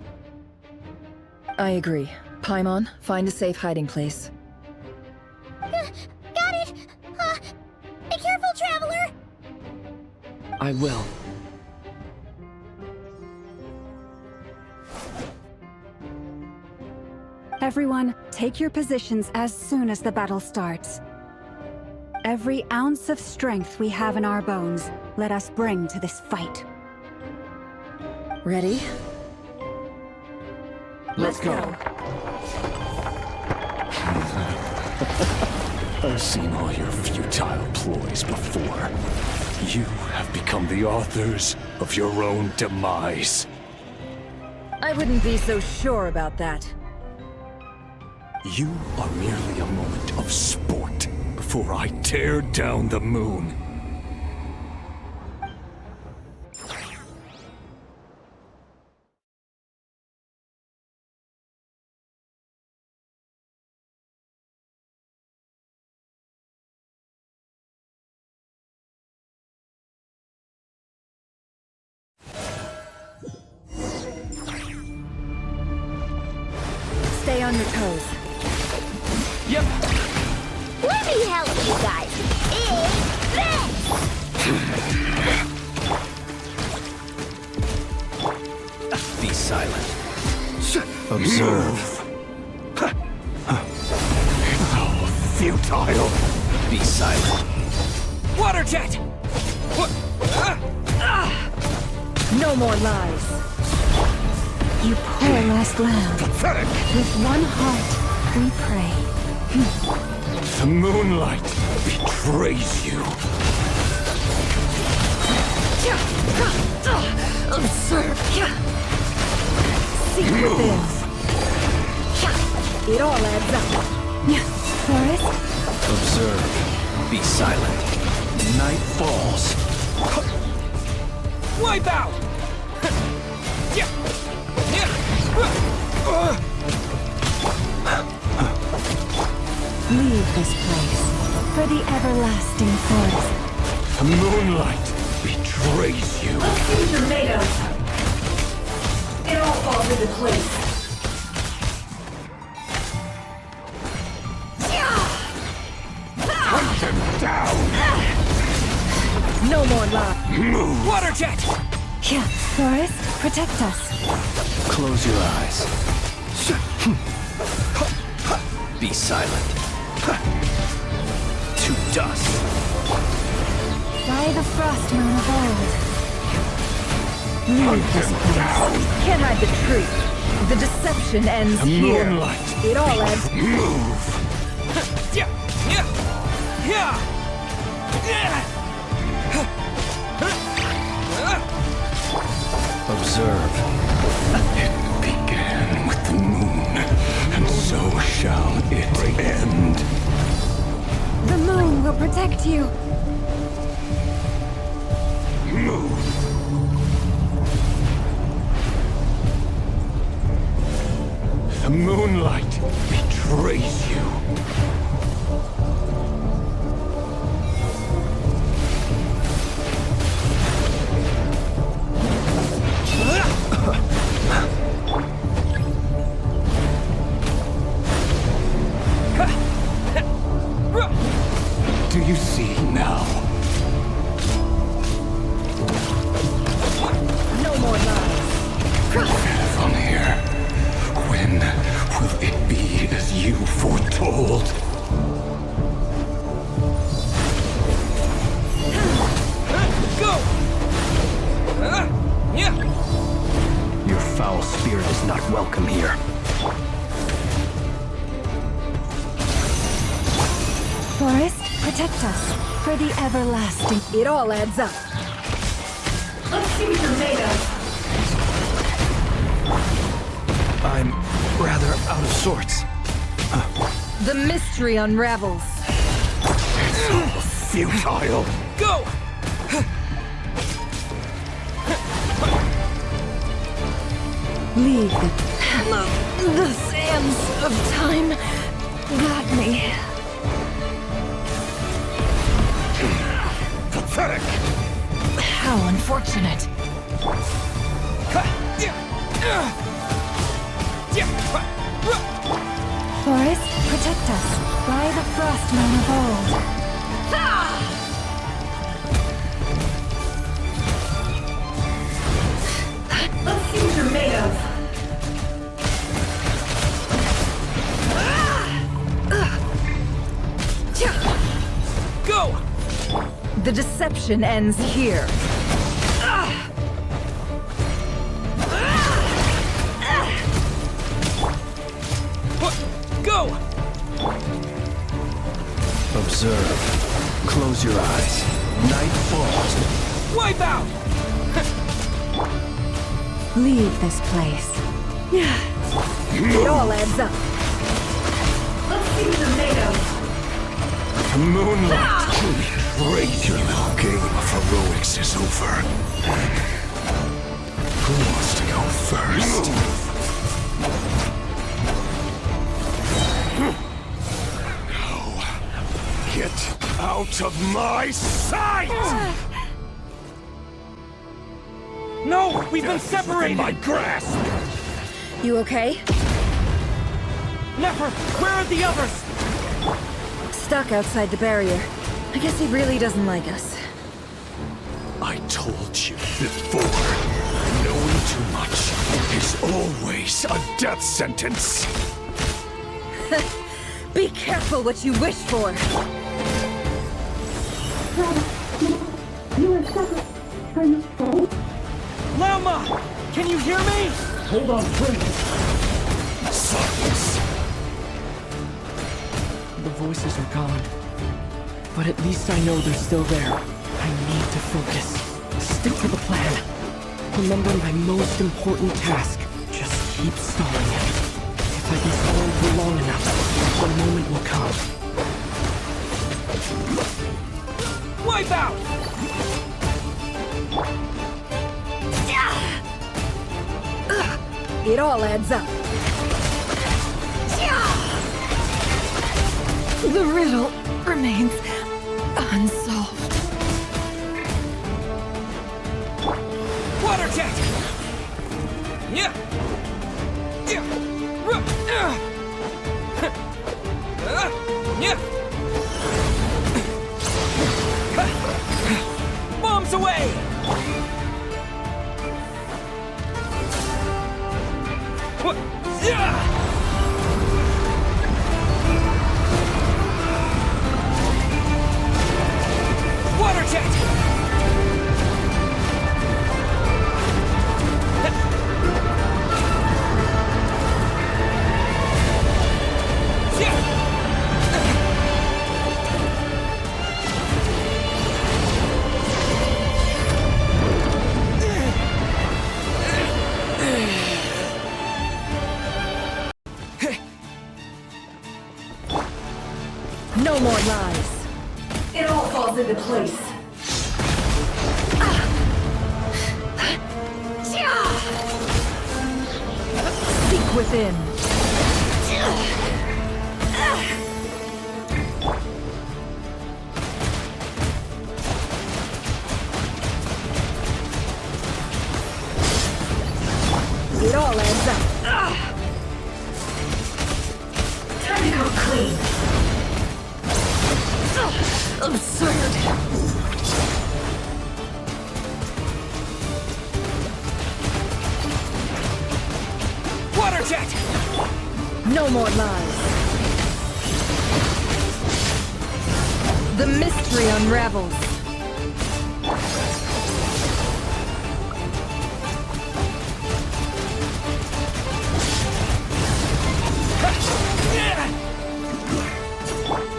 I agree. Paimon, find a safe hiding place. Got it! Be careful, Traveler! I will. Everyone, take your positions as soon as the battle starts. Every ounce of strength we have in our bones, let us bring to this fight. Ready? Let's go. I've seen all your futile ploys before. You have become the authors of your own demise. I wouldn't be so sure about that. You are merely a moment of sport before I tear down the moon. Stay on your toes. Yep. Let me help you guys. It's this! Be silent. Observe. It's all futile. Be silent. Water jet! No more lies. You poor last lamb. Pathetic! With one heart, we pray. The moonlight betrays you. Observe. See within. It all adds up. Forest? Observe. Be silent. Night falls. Wipe out! Leave this place for the everlasting forest. The moonlight betrays you. These are made of. It all falls into place. Hunt them down. No more lies. Move. Water jet! Here, Forest, protect us. Close your eyes. Be silent. To dust. By the frost moon of old. Leave this place. Can't hide the truth. The deception ends The here. moonlight. It all adds. Move. Observe. It began with the moon, and so shall it end. The moon will protect you. Move. The moonlight betrays you. Do you see now? No more lies. From here, when will it be as you foretold? Go! Your foul spirit is not welcome here. Forest, protect us for the everlasting. It all adds up. Let's see what you're made of. I'm rather out of sorts. The mystery unravels. It's all futile. Go! Leave the sands of time got me. Pathetic! How unfortunate. Forest, protect us by the frostmen of old. Let's see what you're made of. Go! The deception ends here. Go! Observe. Close your eyes. Night falls. Wipe out! Leave this place. It all adds up. Let's see what you're made of. Moonlight. Great, your little game of heroics is over. Who wants to go first? Get out of my sight! No! We've been separated! My grasp! You okay? Never! Where are the others? Stuck outside the barrier. I guess he really doesn't like us. I told you before, knowing too much is always a death sentence. Be careful what you wish for. Lama! Can you hear me? Hold on, please. Silence. The voices are gone. But at least I know they're still there. I need to focus. Stick to the plan. Remember my most important task. Just keep stalling him. If I can stall for long enough, the moment will come. Wipe out! It all adds up. The riddle remains unsolved. Water jet! Yeah! Yeah! Bombs away! What? Water jet! No more lies. It all falls into place. Seek within. It all adds up. Time to go clean. Absurd. Water jet! No more lies. The mystery unravels.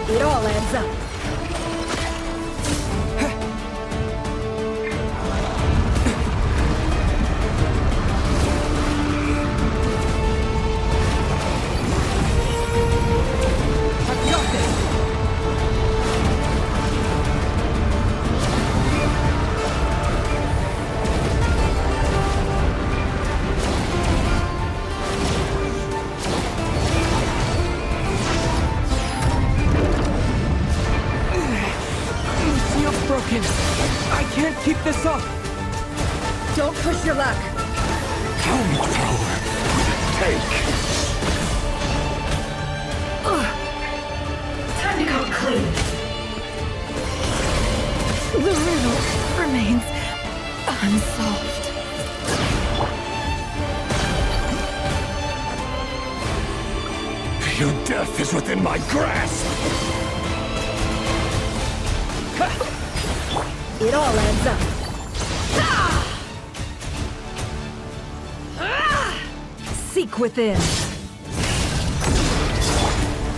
It all adds adds up. I've got this! Broken. I can't keep this up. Don't push your luck. Flamethrower. Take. Time to come clean. The riddle remains unsolved. Your death is within my grasp. It all adds up. Seek within.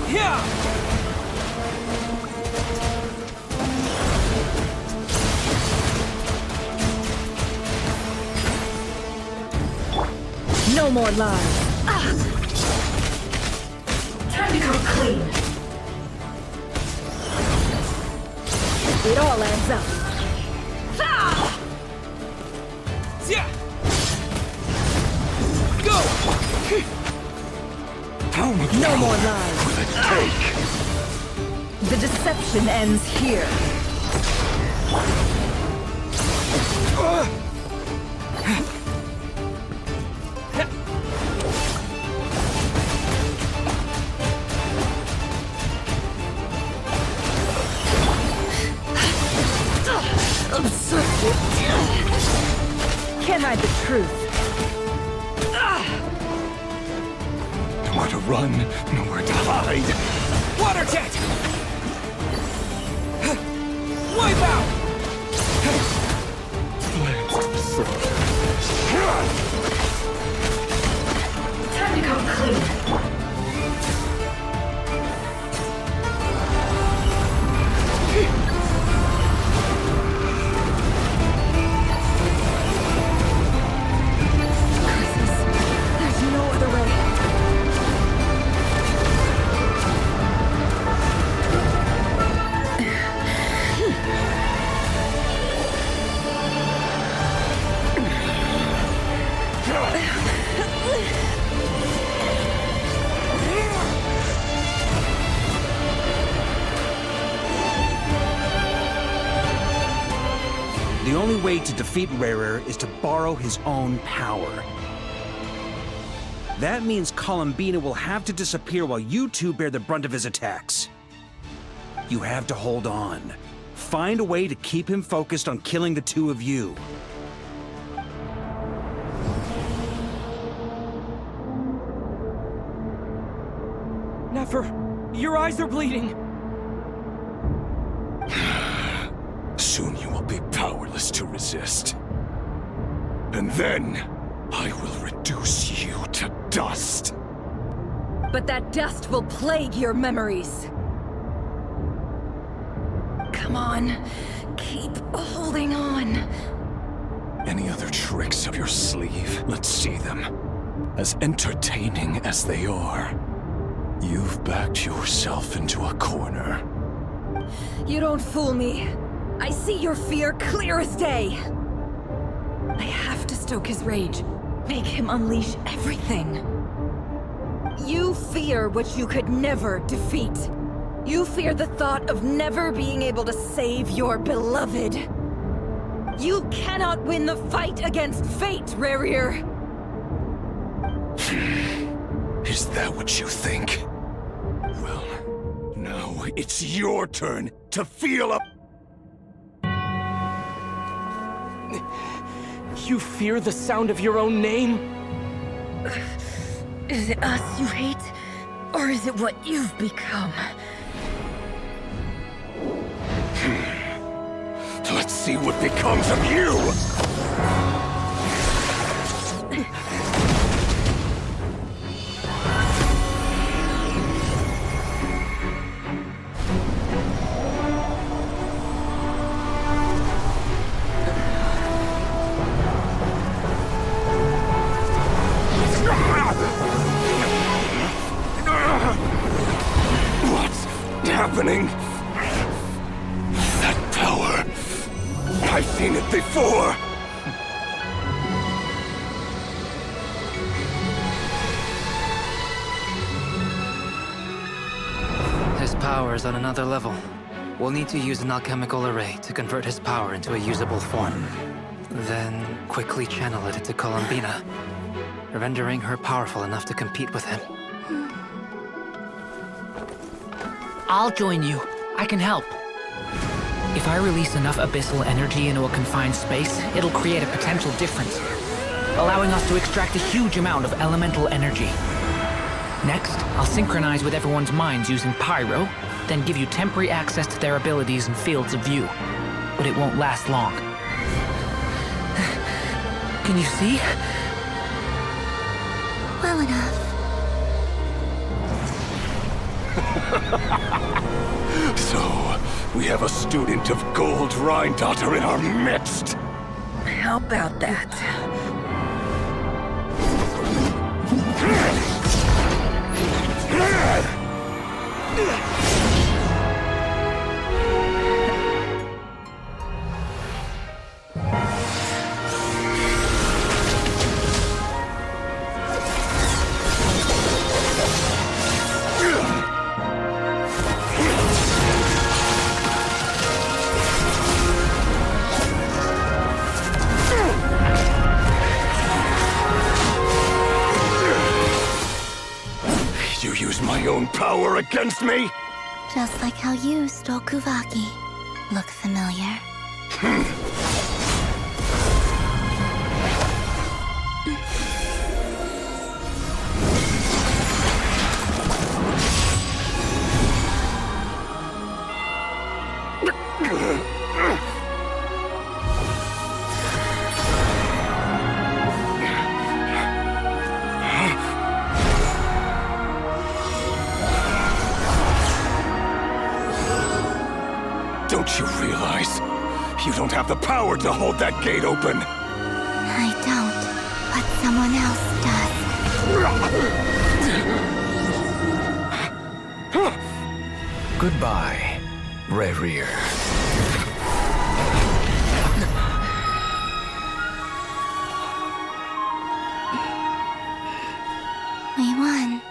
Yeah. No more lies. Time to come clean. It all adds up. Yeah. Go. No more lies. The deception ends here. Can't hide the truth. Nowhere to run, nowhere to hide. Water jet! Wipe out! Time to come clean. There's no other way. The only way to defeat Rerir is to borrow his own power. That means Columbina will have to disappear while you two bear the brunt of his attacks. You have to hold on. Find a way to keep him focused on killing the two of you. Nefer, your eyes are bleeding. Soon you will be powerless to resist. And then, I will reduce you to dust. But that dust will plague your memories. Come on, keep holding on. Any other tricks up your sleeve? Let's see them. As entertaining as they are, you've backed yourself into a corner. You don't fool me. I see your fear clear as day. I have to stoke his rage. Make him unleash everything. You fear what you could never defeat. You fear the thought of never being able to save your beloved. You cannot win the fight against fate, Rerir. Is that what you think? Well, now it's your turn to feel up. You fear the sound of your own name? Is it us you hate? Or is it what you've become? Let's see what becomes of you! happening. That power. I've seen it before. His power is on another level. We'll need to use an alchemical array to convert his power into a usable form. Then quickly channel it into Columbina, rendering her powerful enough to compete with him. I'll join you. I can help. If I release enough abyssal energy into a confined space, it'll create a potential difference, allowing us to extract a huge amount of elemental energy. Next, I'll synchronize with everyone's minds using pyro, then give you temporary access to their abilities and fields of view. But it won't last long. Can you see? Well enough. So, we have a student of Gold Rhine-Daughter in our midst. How about that? You use my own power against me? Just like how you stole Kuvaki. Look familiar? Don't you realize? You don't have the power to hold that gate open. I don't, but someone else does. Goodbye, Rerir. We won.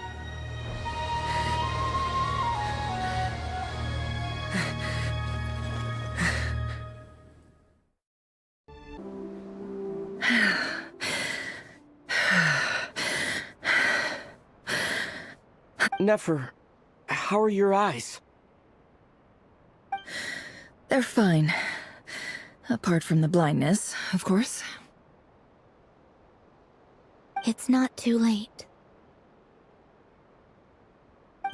Nefer, how are your eyes? They're fine. Apart from the blindness, of course. It's not too late.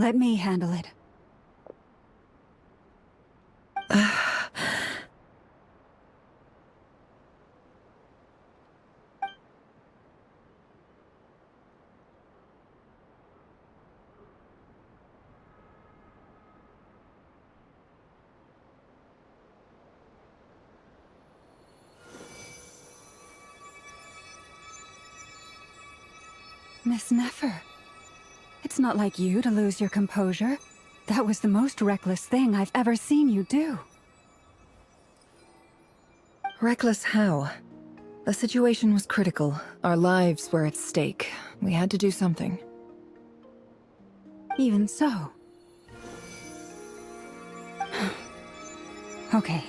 Let me handle it. Miss Nefer, it's not like you to lose your composure. That was the most reckless thing I've ever seen you do. Reckless how? The situation was critical. Our lives were at stake. We had to do something. Even so. Okay.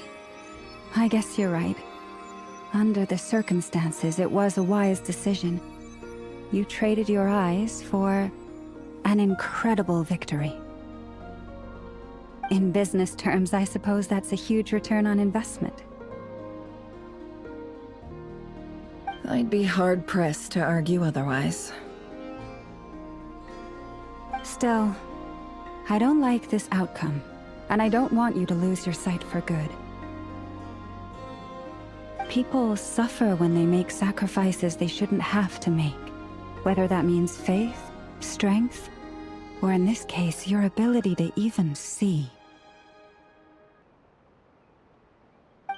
I guess you're right. Under the circumstances, it was a wise decision. You traded your eyes for an incredible victory. In business terms, I suppose that's a huge return on investment. I'd be hard-pressed to argue otherwise. Still, I don't like this outcome, and I don't want you to lose your sight for good. People suffer when they make sacrifices they shouldn't have to make. Whether that means faith, strength, or in this case, your ability to even see.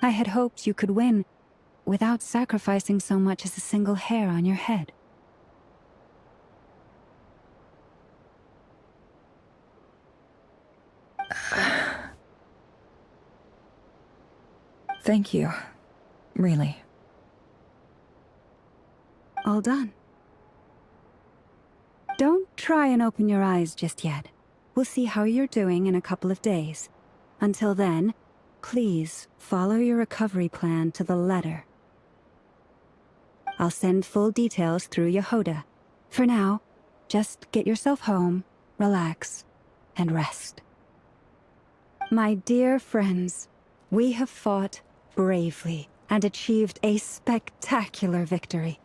I had hoped you could win without sacrificing so much as a single hair on your head. Thank you. Really. All done. Don't try and open your eyes just yet. We'll see how you're doing in a couple of days. Until then, please follow your recovery plan to the letter. I'll send full details through Yehoda. For now, just get yourself home, relax, and rest. My dear friends, we have fought bravely and achieved a spectacular victory.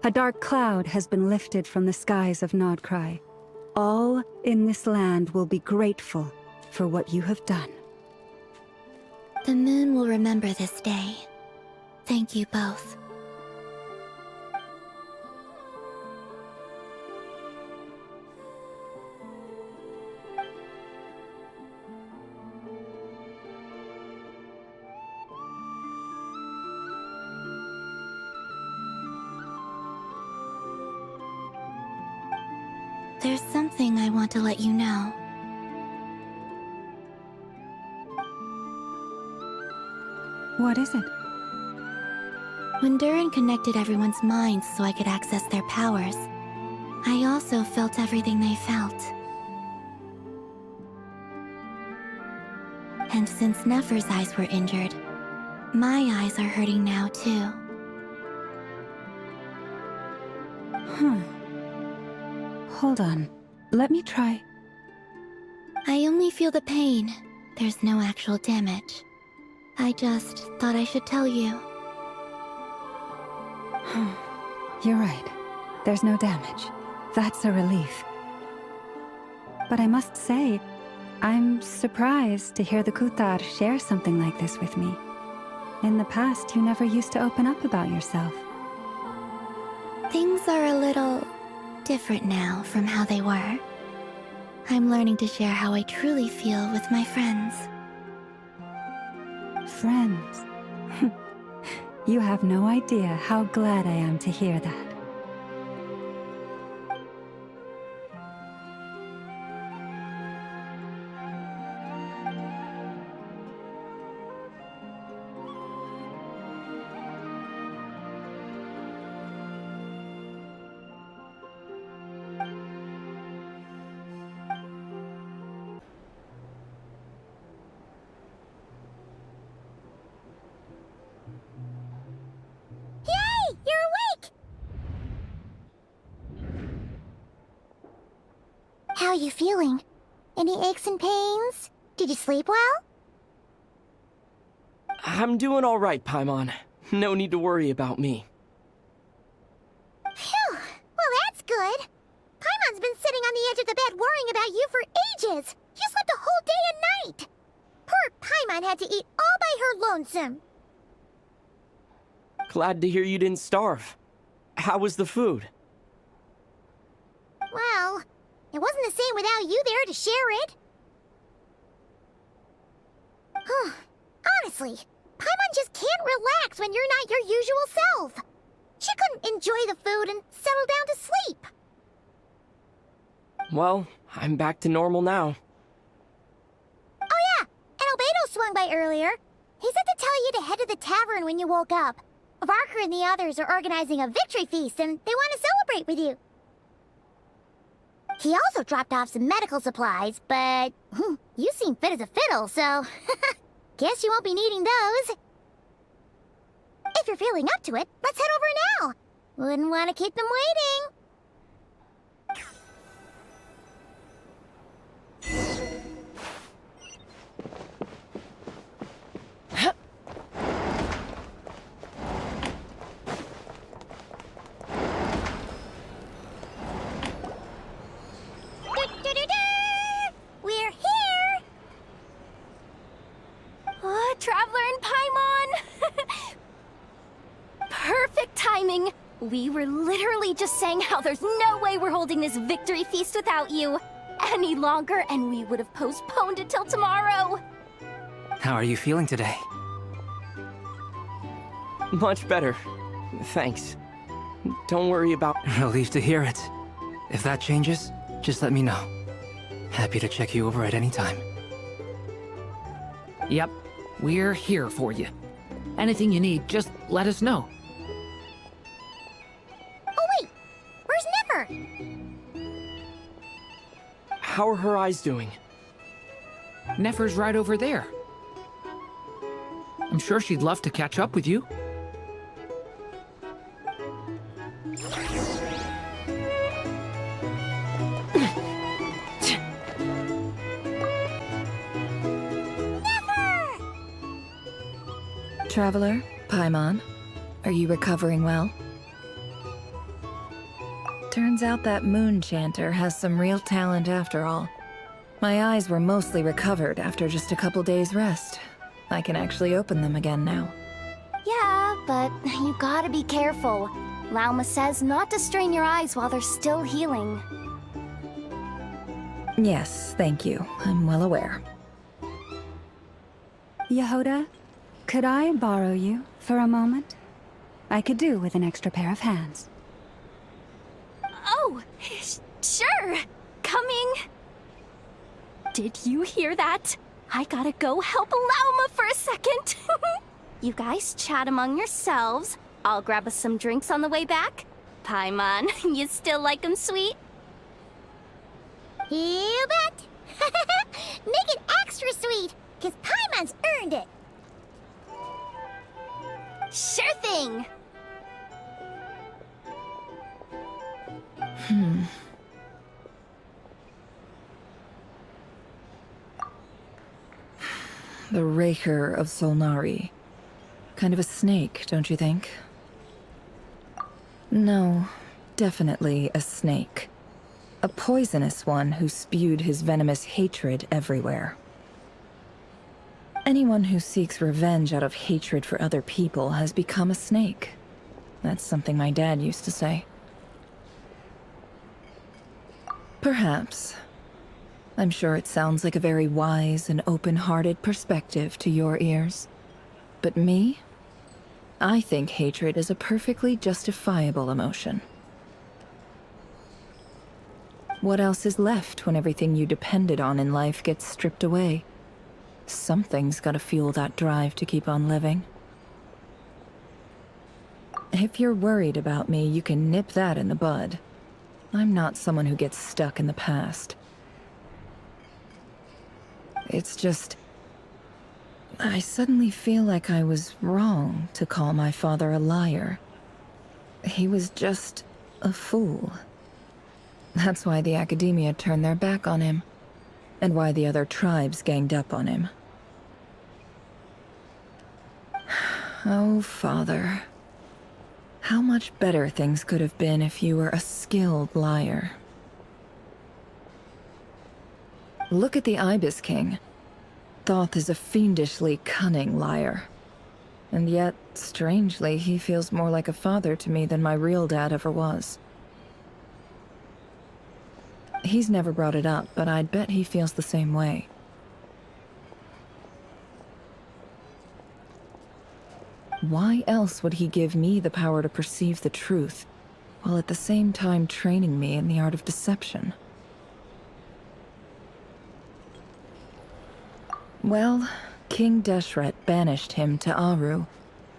A dark cloud has been lifted from the skies of Nodkrai. All in this land will be grateful for what you have done. The moon will remember this day. Thank you both. There's something I want to let you know. What is it? When Durin connected everyone's minds so I could access their powers, I also felt everything they felt. And since Nefer's eyes were injured, my eyes are hurting now too. Hold on. Let me try. I only feel the pain. There's no actual damage. I just thought I should tell you. You're right. There's no damage. That's a relief. But I must say, I'm surprised to hear the Kutar share something like this with me. In the past, you never used to open up about yourself. Things are a little different now from how they were. I'm learning to share how I truly feel with my friends. Friends? You have no idea how glad I am to hear that. How are you feeling? Any aches and pains? Did you sleep well? I'm doing all right, Paimon. No need to worry about me. Phew! Well, that's good. Paimon's been sitting on the edge of the bed worrying about you for ages. You slept a whole day and night. Poor Paimon had to eat all by her lonesome. Glad to hear you didn't starve. How was the food? Well, it wasn't the same without you there to share it. Honestly, Paimon just can't relax when you're not your usual self. She couldn't enjoy the food and settle down to sleep. Well, I'm back to normal now. Oh yeah, and Albedo swung by earlier. He said to tell you to head to the tavern when you woke up. Varka and the others are organizing a victory feast and they want to celebrate with you. He also dropped off some medical supplies, but you seem fit as a fiddle, so guess you won't be needing those. If you're feeling up to it, let's head over now. Wouldn't want to keep them waiting. We're here! Oh, Traveler and Paimon! Perfect timing! We were literally just saying how there's no way we're holding this victory feast without you any longer, and we would have postponed it till tomorrow. How are you feeling today? Much better. Thanks. Don't worry about... Relieved to hear it. If that changes, just let me know. Happy to check you over at any time. Yep, we're here for you. Anything you need, just let us know. Oh wait, where's Nefer? How are her eyes doing? Nefer's right over there. I'm sure she'd love to catch up with you. Traveler, Paimon, are you recovering well? Turns out that moon chanter has some real talent after all. My eyes were mostly recovered after just a couple days' rest. I can actually open them again now. Yeah, but you gotta be careful. Lauma says not to strain your eyes while they're still healing. Yes, thank you. I'm well aware. Yehoda, could I borrow you for a moment? I could do with an extra pair of hands. Oh, sure. Coming. Did you hear that? I gotta go help Lauma for a second. You guys chat among yourselves. I'll grab us some drinks on the way back. Paimon, you still like 'em sweet? You bet. Make it extra sweet, because Paimon's earned it. Sure thing. The Rerir of Solnari. Kind of a snake, don't you think? No, definitely a snake. A poisonous one who spewed his venomous hatred everywhere. Anyone who seeks revenge out of hatred for other people has become a snake. That's something my dad used to say. Perhaps. I'm sure it sounds like a very wise and open-hearted perspective to your ears. But me? I think hatred is a perfectly justifiable emotion. What else is left when everything you depended on in life gets stripped away? Something's gotta fuel that drive to keep on living. If you're worried about me, you can nip that in the bud. I'm not someone who gets stuck in the past. It's just... I suddenly feel like I was wrong to call my father a liar. He was just a fool. That's why the Academia turned their back on him, and why the other tribes ganged up on him. Oh, Father. How much better things could have been if you were a skilled liar. Look at the Ibis King. Thoth is a fiendishly cunning liar. And yet, strangely, he feels more like a father to me than my real dad ever was. He's never brought it up, but I'd bet he feels the same way. Why else would he give me the power to perceive the truth, while at the same time training me in the art of deception? Well, King Deshret banished him to Aru,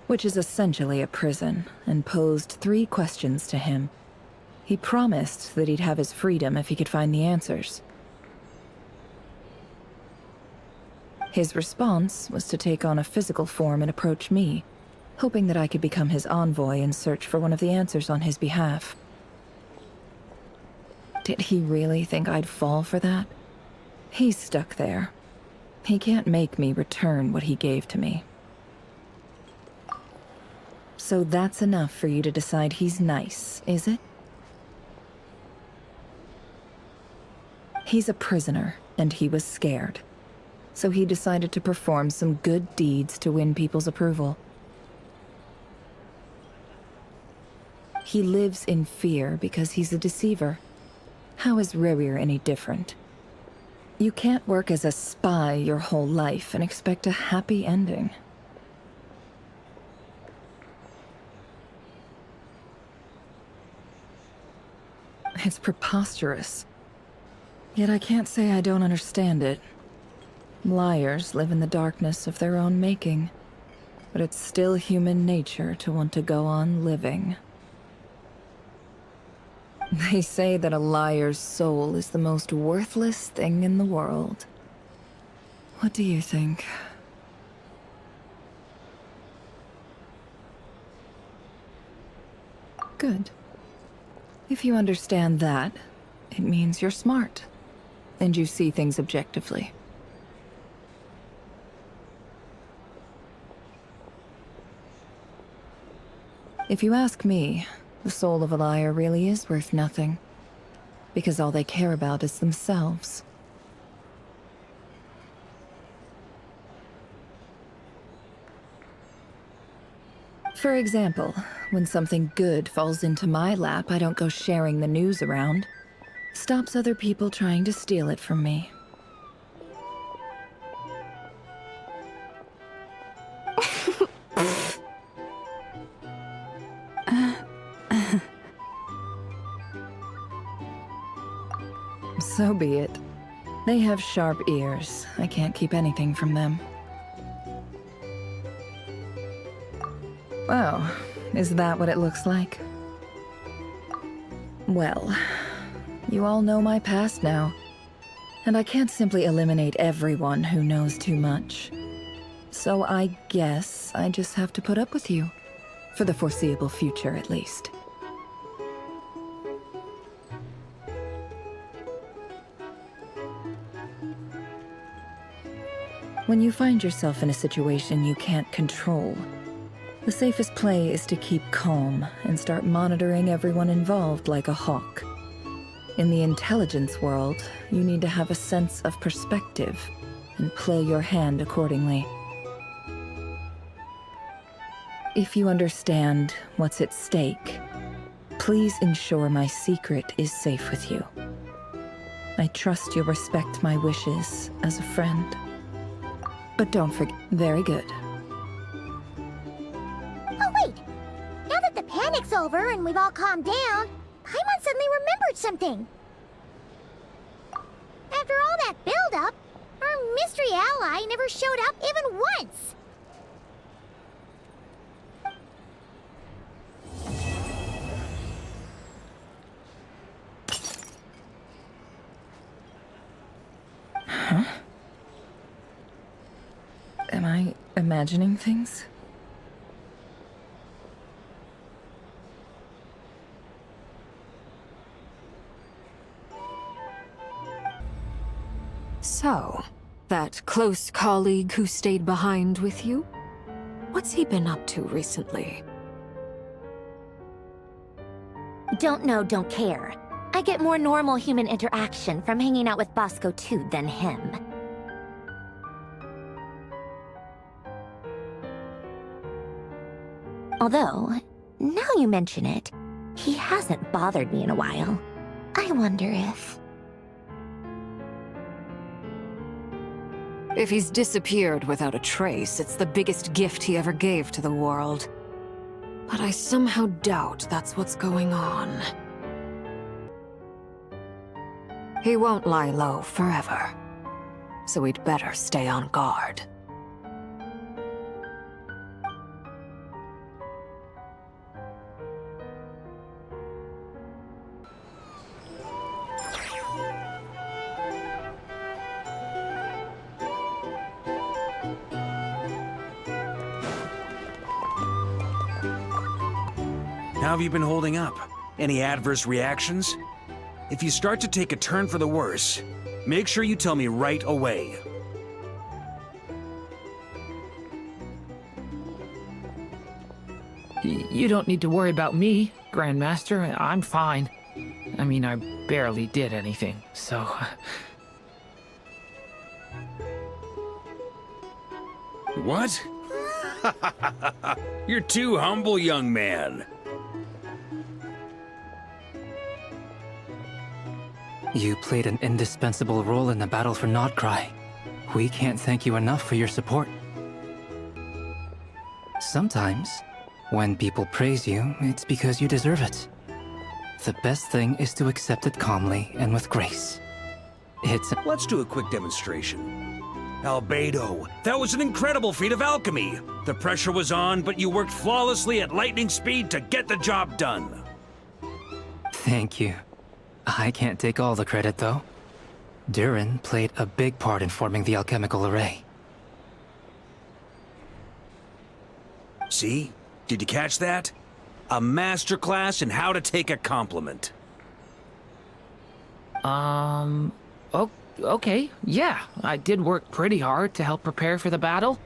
which is essentially a prison, and posed 3 questions to him. He promised that he'd have his freedom if he could find the answers. His response was to take on a physical form and approach me, hoping that I could become his envoy and search for one of the answers on his behalf. Did he really think I'd fall for that? He's stuck there. He can't make me return what he gave to me. So that's enough for you to decide he's nice, is it? He's a prisoner, and he was scared. So he decided to perform some good deeds to win people's approval. He lives in fear because he's a deceiver. How is Rerir any different? You can't work as a spy your whole life and expect a happy ending. It's preposterous. Yet I can't say I don't understand it. Liars live in the darkness of their own making. but it's still human nature to want to go on living. They say that a liar's soul is the most worthless thing in the world. What do you think? Good. If you understand that, it means you're smart, and you see things objectively. If you ask me, the soul of a liar really is worth nothing, because all they care about is themselves. For example, when something good falls into my lap, I don't go sharing the news around. Stops other people trying to steal it from me. So be it. They have sharp ears. I can't keep anything from them. Oh, is that what it looks like? Well, you all know my past now, and I can't simply eliminate everyone who knows too much. So I guess I just have to put up with you, for the foreseeable future at least. When you find yourself in a situation you can't control, the safest play is to keep calm and start monitoring everyone involved like a hawk. In the intelligence world, you need to have a sense of perspective and play your hand accordingly. If you understand what's at stake, please ensure my secret is safe with you. I trust you'll respect my wishes as a friend. But don't forget. Very good. Oh, wait! Now that the panic's over and we've all calmed down, Paimon suddenly remembered something. After all that build-up, our mystery ally never showed up even once! Huh? Am I imagining things? So, that close colleague who stayed behind with you? What's he been up to recently? Don't know, don't care. I get more normal human interaction from hanging out with Bosco too than him. Although, now you mention it, he hasn't bothered me in a while. I wonder if... If he's disappeared without a trace, it's the biggest gift he ever gave to the world. But I somehow doubt that's what's going on. He won't lie low forever, so we'd better stay on guard. How have you been holding up? Any adverse reactions? If you start to take a turn for the worse, make sure you tell me right away. You don't need to worry about me, Grandmaster. I'm fine. I mean, I barely did anything, so... What? You're too humble, young man. You played an indispensable role in the battle for Nodcry. We can't thank you enough for your support. Sometimes, when people praise you, it's because you deserve it. The best thing is to accept it calmly and with grace. It's... Let's do a quick demonstration. Albedo, that was an incredible feat of alchemy. The pressure was on, but you worked flawlessly at lightning speed to get the job done. Thank you. I can't take all the credit, though. Durin played a big part in forming the alchemical array. See? Did you catch that? A masterclass in how to take a compliment. Okay, yeah. I did work pretty hard to help prepare for the battle.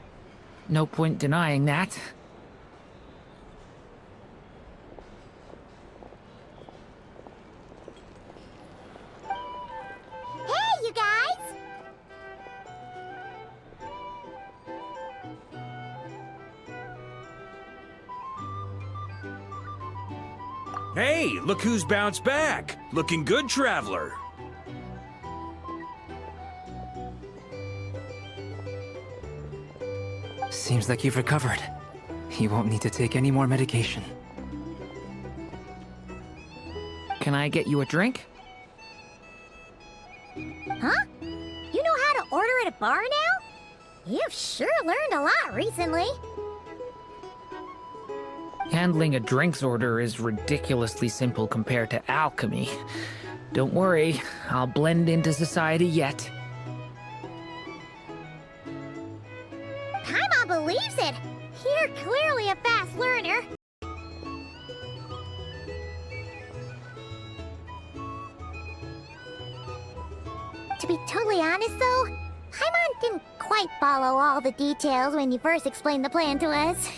No point denying that. Hey, you guys! Hey, look who's bounced back. Looking good, traveler. Seems like you've recovered. You won't need to take any more medication. Can I get you a drink? Huh? You know how to order at a bar now? You've sure learned a lot recently. Handling a drinks order is ridiculously simple compared to alchemy. Don't worry, I'll blend into society yet. Paimon believes it! You're clearly a fast learner. To be totally honest though, Paimon didn't quite follow all the details when you first explained the plan to us.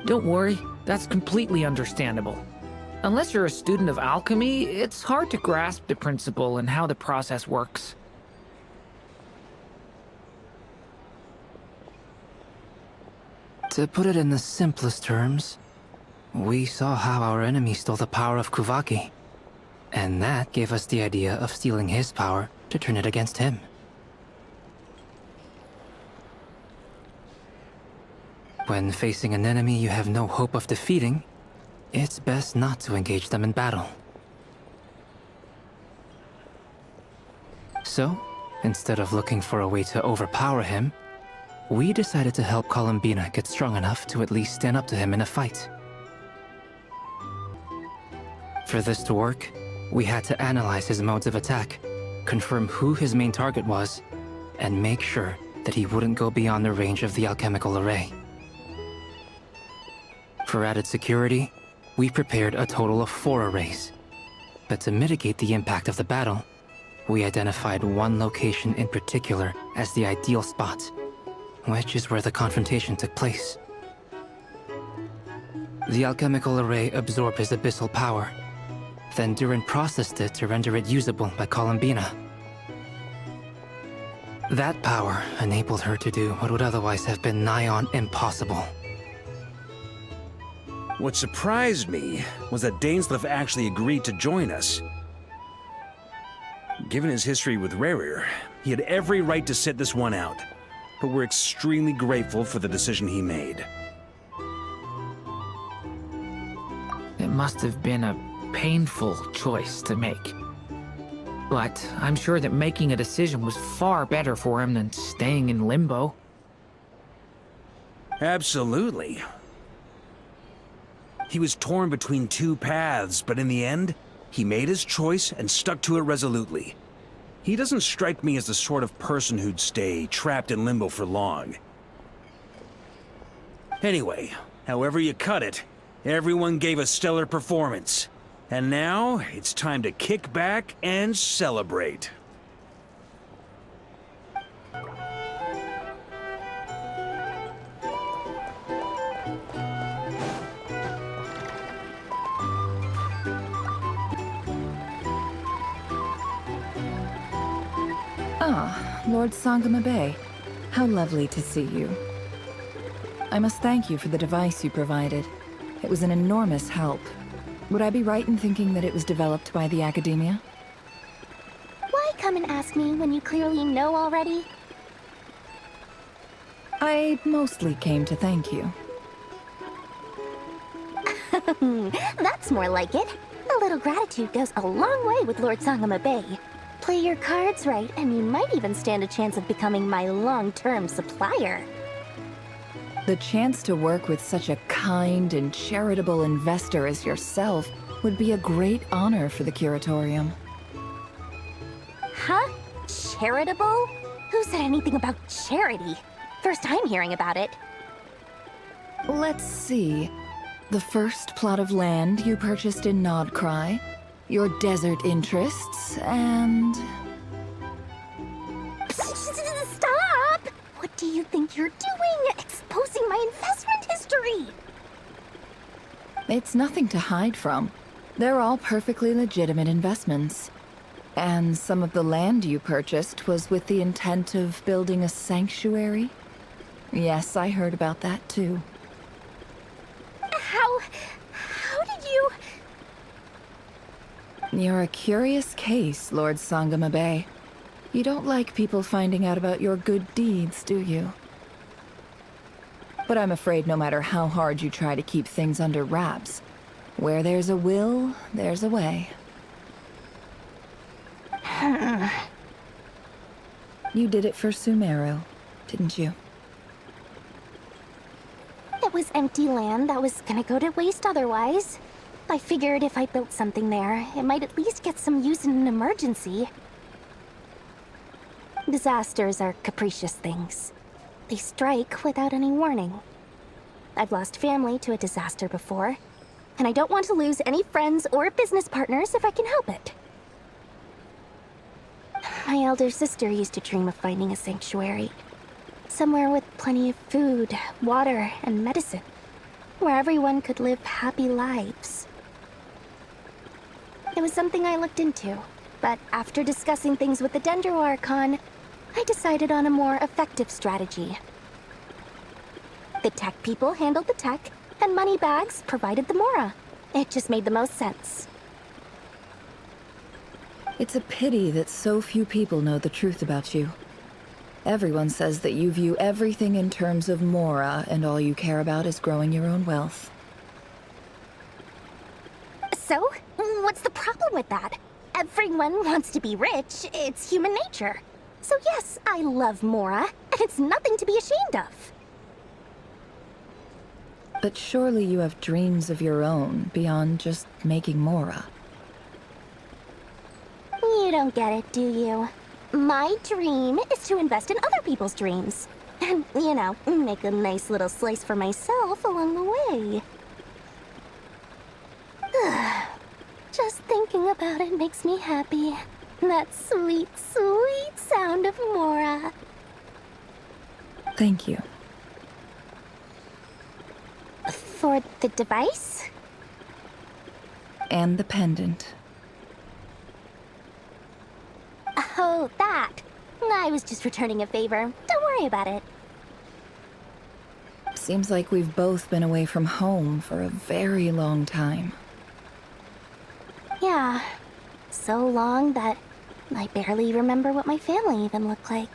Don't worry, that's completely understandable. Unless you're a student of alchemy, it's hard to grasp the principle and how the process works. To put it in the simplest terms, we saw how our enemy stole the power of Kuvaki, and that gave us the idea of stealing his power to turn it against him. When facing an enemy you have no hope of defeating, it's best not to engage them in battle. So, instead of looking for a way to overpower him, we decided to help Columbina get strong enough to at least stand up to him in a fight. For this to work, we had to analyze his modes of attack, confirm who his main target was, and make sure that he wouldn't go beyond the range of the alchemical array. For added security, we prepared a total of 4 arrays. But to mitigate the impact of the battle, we identified one location in particular as the ideal spot, which is where the confrontation took place. The alchemical array absorbed his abyssal power. Then Durin processed it to render it usable by Columbina. That power enabled her to do what would otherwise have been nigh on impossible. What surprised me was that Dainsleif actually agreed to join us. Given his history with Rerir, he had every right to sit this one out, but we're extremely grateful for the decision he made. It must have been a painful choice to make. But I'm sure that making a decision was far better for him than staying in limbo. Absolutely. He was torn between 2 paths, but in the end, he made his choice and stuck to it resolutely. He doesn't strike me as the sort of person who'd stay trapped in limbo for long. Anyway, however you cut it, everyone gave a stellar performance. And now, it's time to kick back and celebrate. Ah, Lord Sangamabe. How lovely to see you. I must thank you for the device you provided. It was an enormous help. Would I be right in thinking that it was developed by the Academia? Why come and ask me when you clearly know already? I mostly came to thank you. That's more like it. A little gratitude goes a long way with Lord Sangama Bay. Play your cards right, and you might even stand a chance of becoming my long-term supplier. The chance to work with such a kind and charitable investor as yourself would be a great honor for the Curatorium. Huh? Charitable? Who said anything about charity? First time hearing about it. Let's see. The first plot of land you purchased in Nodkrai, your desert interests, and... Stop! What do you think you're doing? Exposing my investment history! It's nothing to hide from. They're all perfectly legitimate investments. And some of the land you purchased was with the intent of building a sanctuary? Yes, I heard about that too. How did you... You're a curious case, Lord Sangama Bay. You don't like people finding out about your good deeds, do you? But I'm afraid no matter how hard you try to keep things under wraps, where there's a will, there's a way. You did it for Sumeru, didn't you? It was empty land that was gonna go to waste otherwise. I figured if I built something there, it might at least get some use in an emergency. Disasters are capricious things. They strike without any warning. I've lost family to a disaster before, and I don't want to lose any friends or business partners if I can help it. My elder sister used to dream of finding a sanctuary. Somewhere with plenty of food, water, and medicine. Where everyone could live happy lives. It was something I looked into, but after discussing things with the Dendro Archon, I decided on a more effective strategy. The tech people handled the tech, and Moneybags provided the Mora. It just made the most sense. It's a pity that so few people know the truth about you. Everyone says that you view everything in terms of Mora, and all you care about is growing your own wealth. So, what's the problem with that? Everyone wants to be rich. It's human nature. So yes, I love Mora, and it's nothing to be ashamed of. But surely you have dreams of your own beyond just making Mora. You don't get it, do you? My dream is to invest in other people's dreams. And, you know, make a nice little slice for myself along the way. Just thinking about it makes me happy. That sweet, sweet sound of Mora. Thank you. For the device? And the pendant. Oh, that. I was just returning a favor. Don't worry about it. Seems like we've both been away from home for a very long time. Yeah. So long that I barely remember what my family even looked like.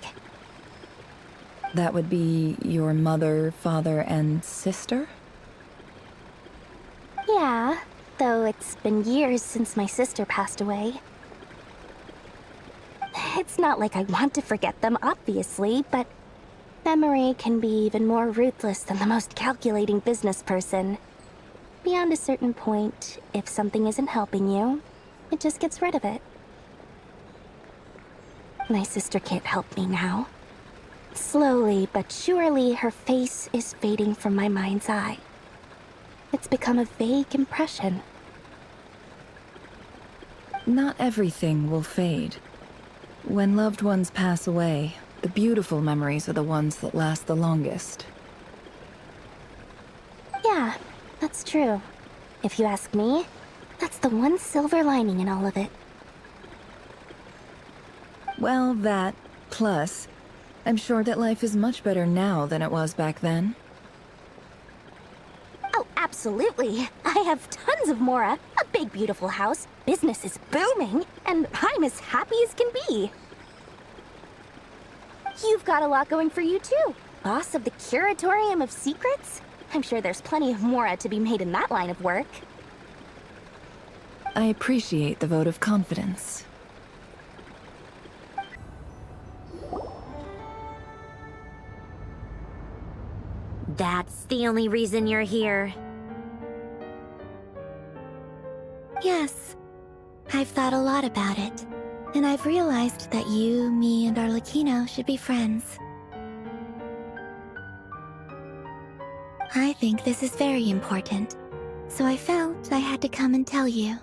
That would be your mother, father, and sister? Yeah, though it's been years since my sister passed away. It's not like I want to forget them, obviously, but memory can be even more ruthless than the most calculating business person. Beyond a certain point, if something isn't helping you, it just gets rid of it. My sister can't help me now. Slowly but surely, her face is fading from my mind's eye. It's become a vague impression. Not everything will fade. When loved ones pass away, the beautiful memories are the ones that last the longest. Yeah, that's true. If you ask me, that's the one silver lining in all of it. Well, that, plus, I'm sure that life is much better now than it was back then. Oh, absolutely. I have tons of Mora, a big beautiful house, business is booming, and I'm as happy as can be. You've got a lot going for you too. Boss of the Curatorium of Secrets? I'm sure there's plenty of Mora to be made in that line of work. I appreciate the vote of confidence. That's the only reason you're here. Yes. I've thought a lot about it. And I've realized that you, me, and Arlecchino should be friends. I think this is very important. So I felt I had to come and tell you.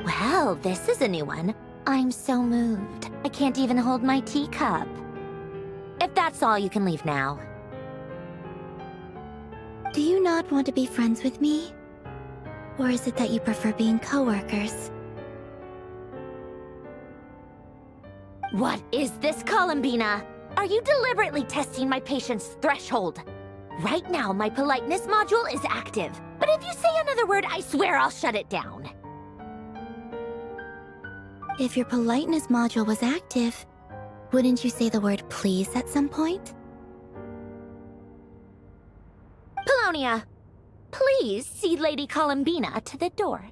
Well, this is a new one. I'm so moved. I can't even hold my teacup. If that's all, you can leave now. Do you not want to be friends with me? Or is it that you prefer being co-workers? What is this, Columbina? Are you deliberately testing my patience threshold? Right now, my politeness module is active. But if you say another word, I swear I'll shut it down. If your politeness module was active, wouldn't you say the word please at some point? Polonia, please see Lady Columbina to the door.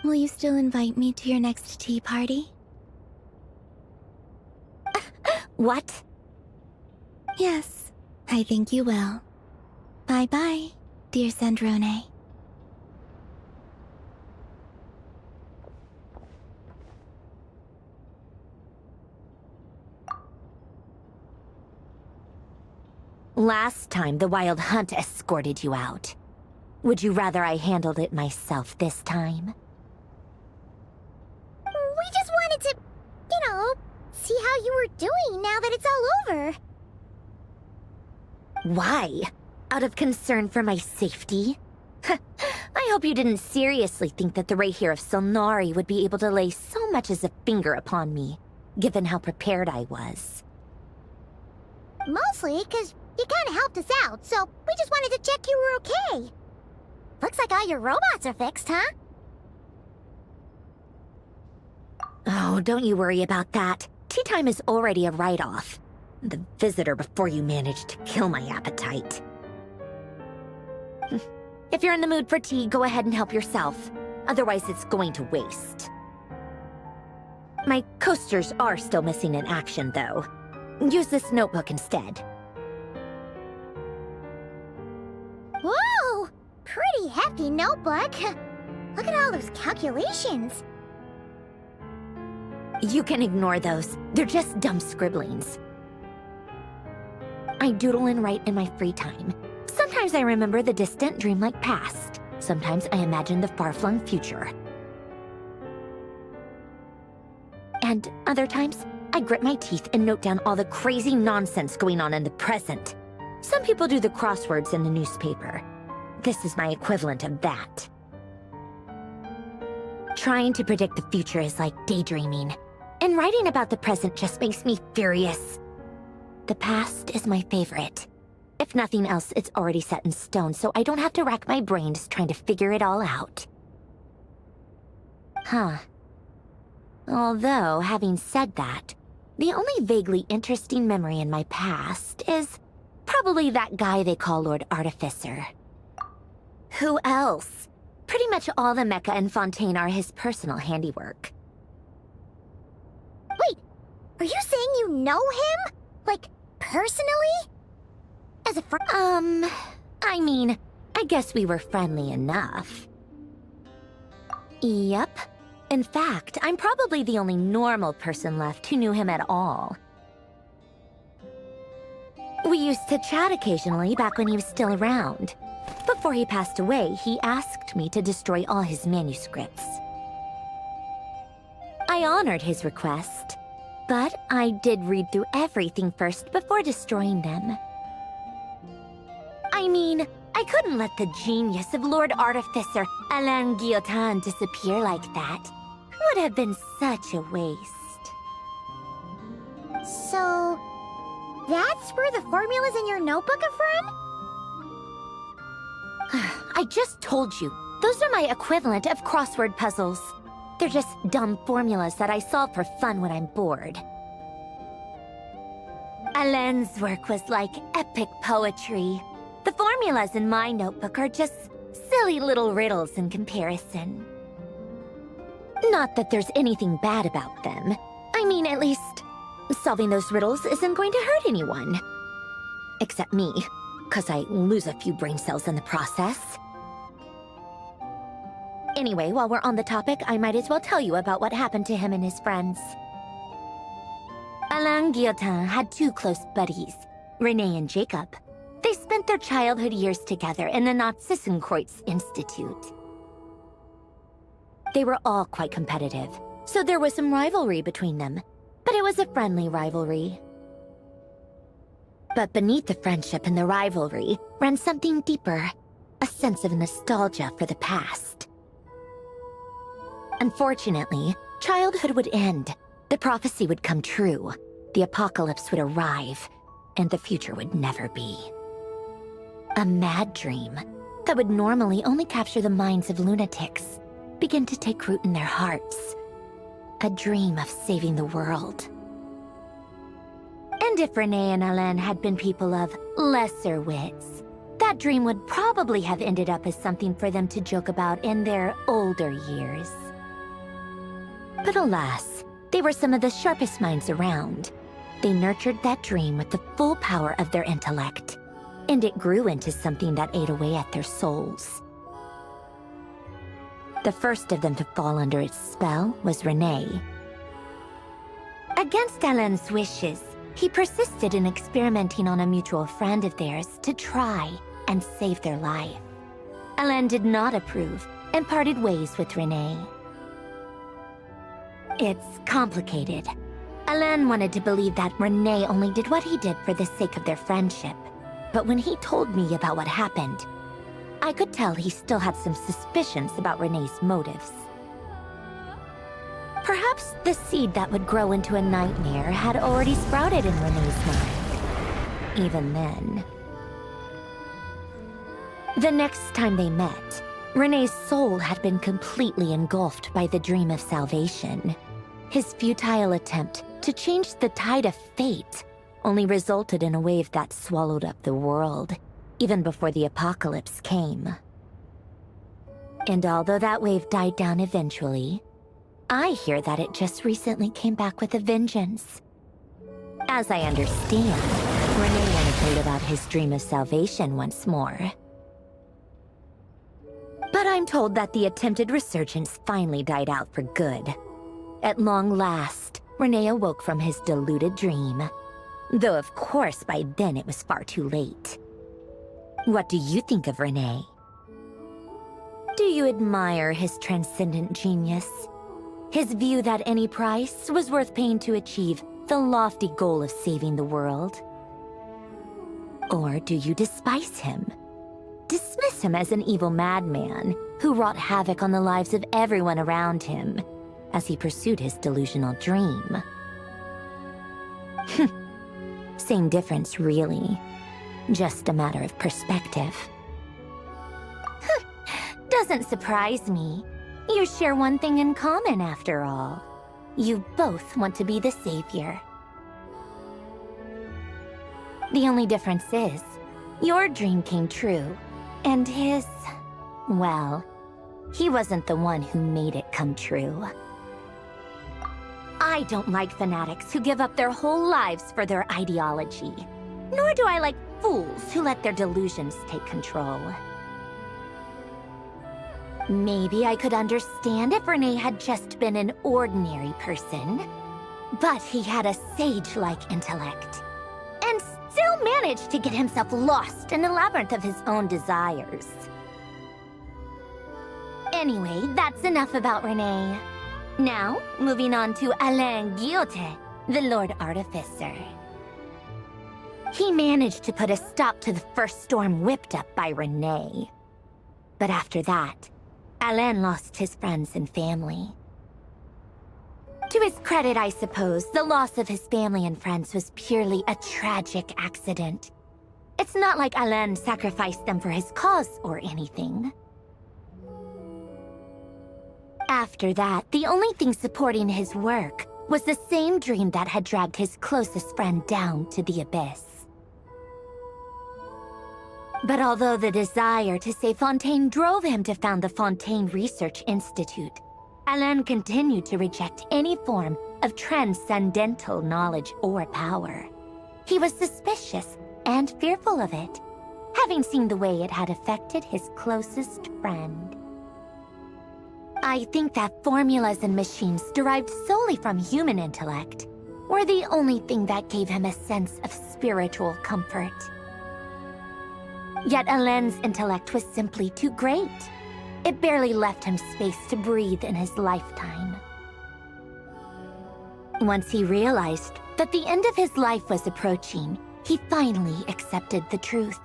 Will you still invite me to your next tea party? What? Yes, I think you will. Bye-bye, dear Sandrone. Last time, the Wild Hunt escorted you out. Would you rather I handled it myself this time? We just wanted to, see how you were doing now that it's all over. Why? Out of concern for my safety? I hope you didn't seriously think that the Rerir of Solnari would be able to lay so much as a finger upon me, given how prepared I was. Mostly because you kind of helped us out, so we just wanted to check you were okay. Looks like all your robots are fixed, huh? Oh, don't you worry about that. Tea time is already a write-off. The visitor before you managed to kill my appetite. If you're in the mood for tea, go ahead and help yourself. Otherwise, it's going to waste. My coasters are still missing in action, though. Use this notebook instead. Whoa! Pretty hefty notebook. Look at all those calculations. You can ignore those. They're just dumb scribblings. I doodle and write in my free time. Sometimes I remember the distant dreamlike past. Sometimes I imagine the far-flung future. And other times, I grit my teeth and note down all the crazy nonsense going on in the present. Some people do the crosswords in the newspaper. This is my equivalent of that. Trying to predict the future is like daydreaming. And writing about the present just makes me furious. The past is my favorite. If nothing else, it's already set in stone, so I don't have to rack my brains trying to figure it all out. Huh. Although, having said that, the only vaguely interesting memory in my past is probably that guy they call Lord Artificer. Who else? Pretty much all the mecha and Fontaine are his personal handiwork. Wait, are you saying you know him? Like, personally? As a friend? I mean, I guess we were friendly enough. Yep. In fact, I'm probably the only normal person left who knew him at all. We used to chat occasionally back when he was still around. Before he passed away, he asked me to destroy all his manuscripts. I honored his request, but I did read through everything first before destroying them. I mean, I couldn't let the genius of Lord Artificer Alain Guillotin disappear like that. Would have been such a waste. So, that's where the formulas in your notebook are from? I just told you, those are my equivalent of crossword puzzles. They're just dumb formulas that I solve for fun when I'm bored. Alain's work was like epic poetry. The formulas in my notebook are just silly little riddles in comparison. Not that there's anything bad about them. I mean, at least, solving those riddles isn't going to hurt anyone. Except me, 'cause I lose a few brain cells in the process. Anyway, while we're on the topic, I might as well tell you about what happened to him and his friends. Alain Guillotin had two close buddies, Renee and Jacob. They spent their childhood years together in the Narzissenkreuz Institute. They were all quite competitive, so there was some rivalry between them, but it was a friendly rivalry. But beneath the friendship and the rivalry ran something deeper, a sense of nostalgia for the past. Unfortunately, childhood would end, the prophecy would come true, the apocalypse would arrive, and the future would never be. A mad dream that would normally only capture the minds of lunatics began to take root in their hearts. A dream of saving the world. And if Renee and Alain had been people of lesser wits, that dream would probably have ended up as something for them to joke about in their older years. But alas, they were some of the sharpest minds around. They nurtured that dream with the full power of their intellect, and it grew into something that ate away at their souls. The first of them to fall under its spell was Renee. Against Alain's wishes, he persisted in experimenting on a mutual friend of theirs to try and save their life. Alain did not approve and parted ways with Renee. It's complicated. Alain wanted to believe that Renee only did what he did for the sake of their friendship. But when he told me about what happened, I could tell he still had some suspicions about Renee's motives. Perhaps the seed that would grow into a nightmare had already sprouted in Renee's mind. Even then. The next time they met, Renee's soul had been completely engulfed by the dream of salvation. His futile attempt to change the tide of fate only resulted in a wave that swallowed up the world, even before the apocalypse came. And although that wave died down eventually, I hear that it just recently came back with a vengeance. As I understand, Renee wanted to live out his dream of salvation once more. But I'm told that the attempted resurgence finally died out for good. At long last, Renee awoke from his deluded dream. Though of course by then it was far too late. What do you think of Renee? Do you admire his transcendent genius? His view that any price was worth paying to achieve the lofty goal of saving the world? Or do you despise him? Dismiss him as an evil madman who wrought havoc on the lives of everyone around him as he pursued his delusional dream? Same difference, really. Just a matter of perspective. Doesn't surprise me. You share one thing in common, after all. You both want to be the savior. The only difference is, your dream came true, and his, well, he wasn't the one who made it come true. I don't like fanatics who give up their whole lives for their ideology. Nor do I like fools who let their delusions take control. Maybe I could understand if Renee had just been an ordinary person. But he had a sage-like intellect. And still managed to get himself lost in the labyrinth of his own desires. Anyway, that's enough about Renee. Now, moving on to Alain Guillotin, the Lord Artificer. He managed to put a stop to the first storm whipped up by Renee. But after that, Alain lost his friends and family. To his credit, I suppose, the loss of his family and friends was purely a tragic accident. It's not like Alain sacrificed them for his cause or anything. After that, the only thing supporting his work was the same dream that had dragged his closest friend down to the abyss. But although the desire to save Fontaine drove him to found the Fontaine Research Institute, Alain continued to reject any form of transcendental knowledge or power. He was suspicious and fearful of it, having seen the way it had affected his closest friend. I think that formulas and machines derived solely from human intellect were the only thing that gave him a sense of spiritual comfort. Yet Alain's intellect was simply too great. It barely left him space to breathe in his lifetime. Once he realized that the end of his life was approaching, he finally accepted the truth.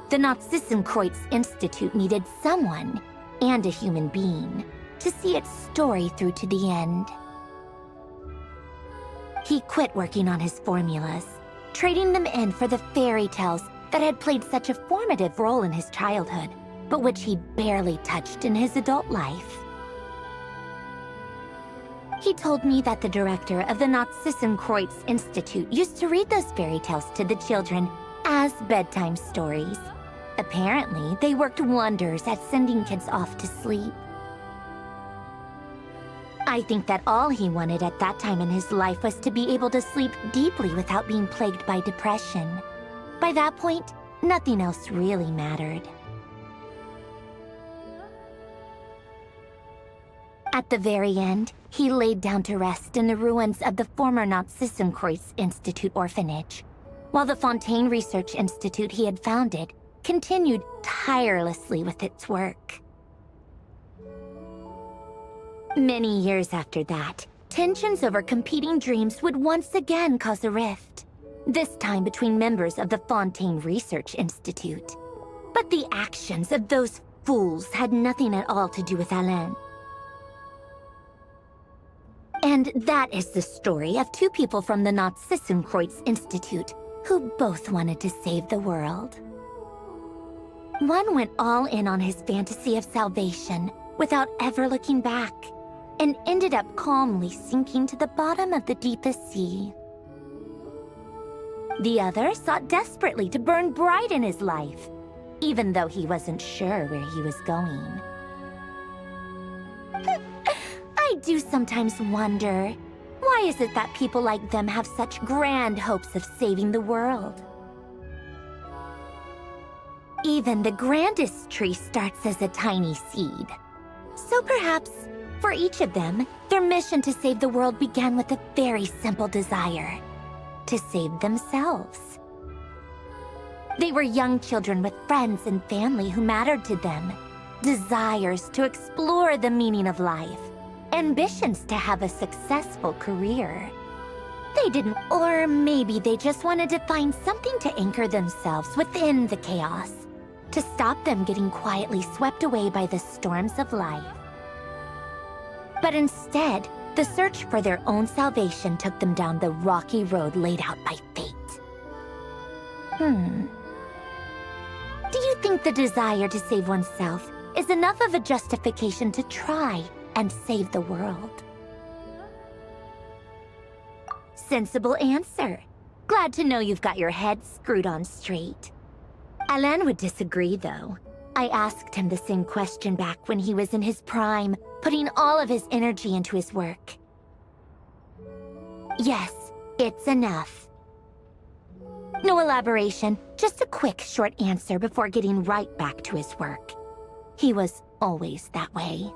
The Nazissenkreuz Institute needed someone, and a human being, to see its story through to the end. He quit working on his formulas, trading them in for the fairy tales that had played such a formative role in his childhood, but which he barely touched in his adult life. He told me that the director of the Nazissenkreuz Institute used to read those fairy tales to the children as bedtime stories. Apparently, they worked wonders at sending kids off to sleep. I think that all he wanted at that time in his life was to be able to sleep deeply without being plagued by depression. By that point, nothing else really mattered. At the very end, he laid down to rest in the ruins of the former Nazissenkreuz Institute orphanage, while the Fontaine Research Institute he had founded continued tirelessly with its work. Many years after that, tensions over competing dreams would once again cause a rift, this time between members of the Fontaine Research Institute. But the actions of those fools had nothing at all to do with Alain. And that is the story of two people from the Nazissenkreuz Institute who both wanted to save the world. One went all in on his fantasy of salvation without ever looking back, and ended up calmly sinking to the bottom of the deepest sea. The other sought desperately to burn bright in his life, even though he wasn't sure where he was going. I do sometimes wonder, why is it that people like them have such grand hopes of saving the world? Even the grandest tree starts as a tiny seed. So perhaps, for each of them, their mission to save the world began with a very simple desire: to save themselves. They were young children with friends and family who mattered to them, desires to explore the meaning of life, ambitions to have a successful career. They didn't, or maybe they just wanted to find something to anchor themselves within the chaos, to stop them getting quietly swept away by the storms of life. But instead, the search for their own salvation took them down the rocky road laid out by fate. Do you think the desire to save oneself is enough of a justification to try and save the world? Sensible answer. Glad to know you've got your head screwed on straight. Alain would disagree, though. I asked him the same question back when he was in his prime, putting all of his energy into his work. Yes, it's enough. No elaboration, just a quick, short answer before getting right back to his work. He was always that way.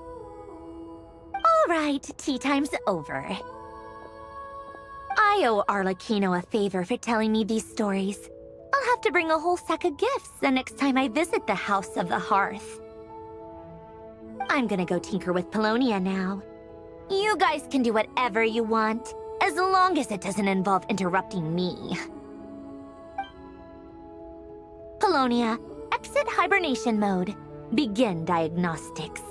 All right, tea time's over. I owe Arlecchino a favor for telling me these stories. I'll have to bring a whole sack of gifts the next time I visit the House of the Hearth. I'm gonna go tinker with Polonia now. You guys can do whatever you want, as long as it doesn't involve interrupting me. Polonia, exit hibernation mode. Begin diagnostics.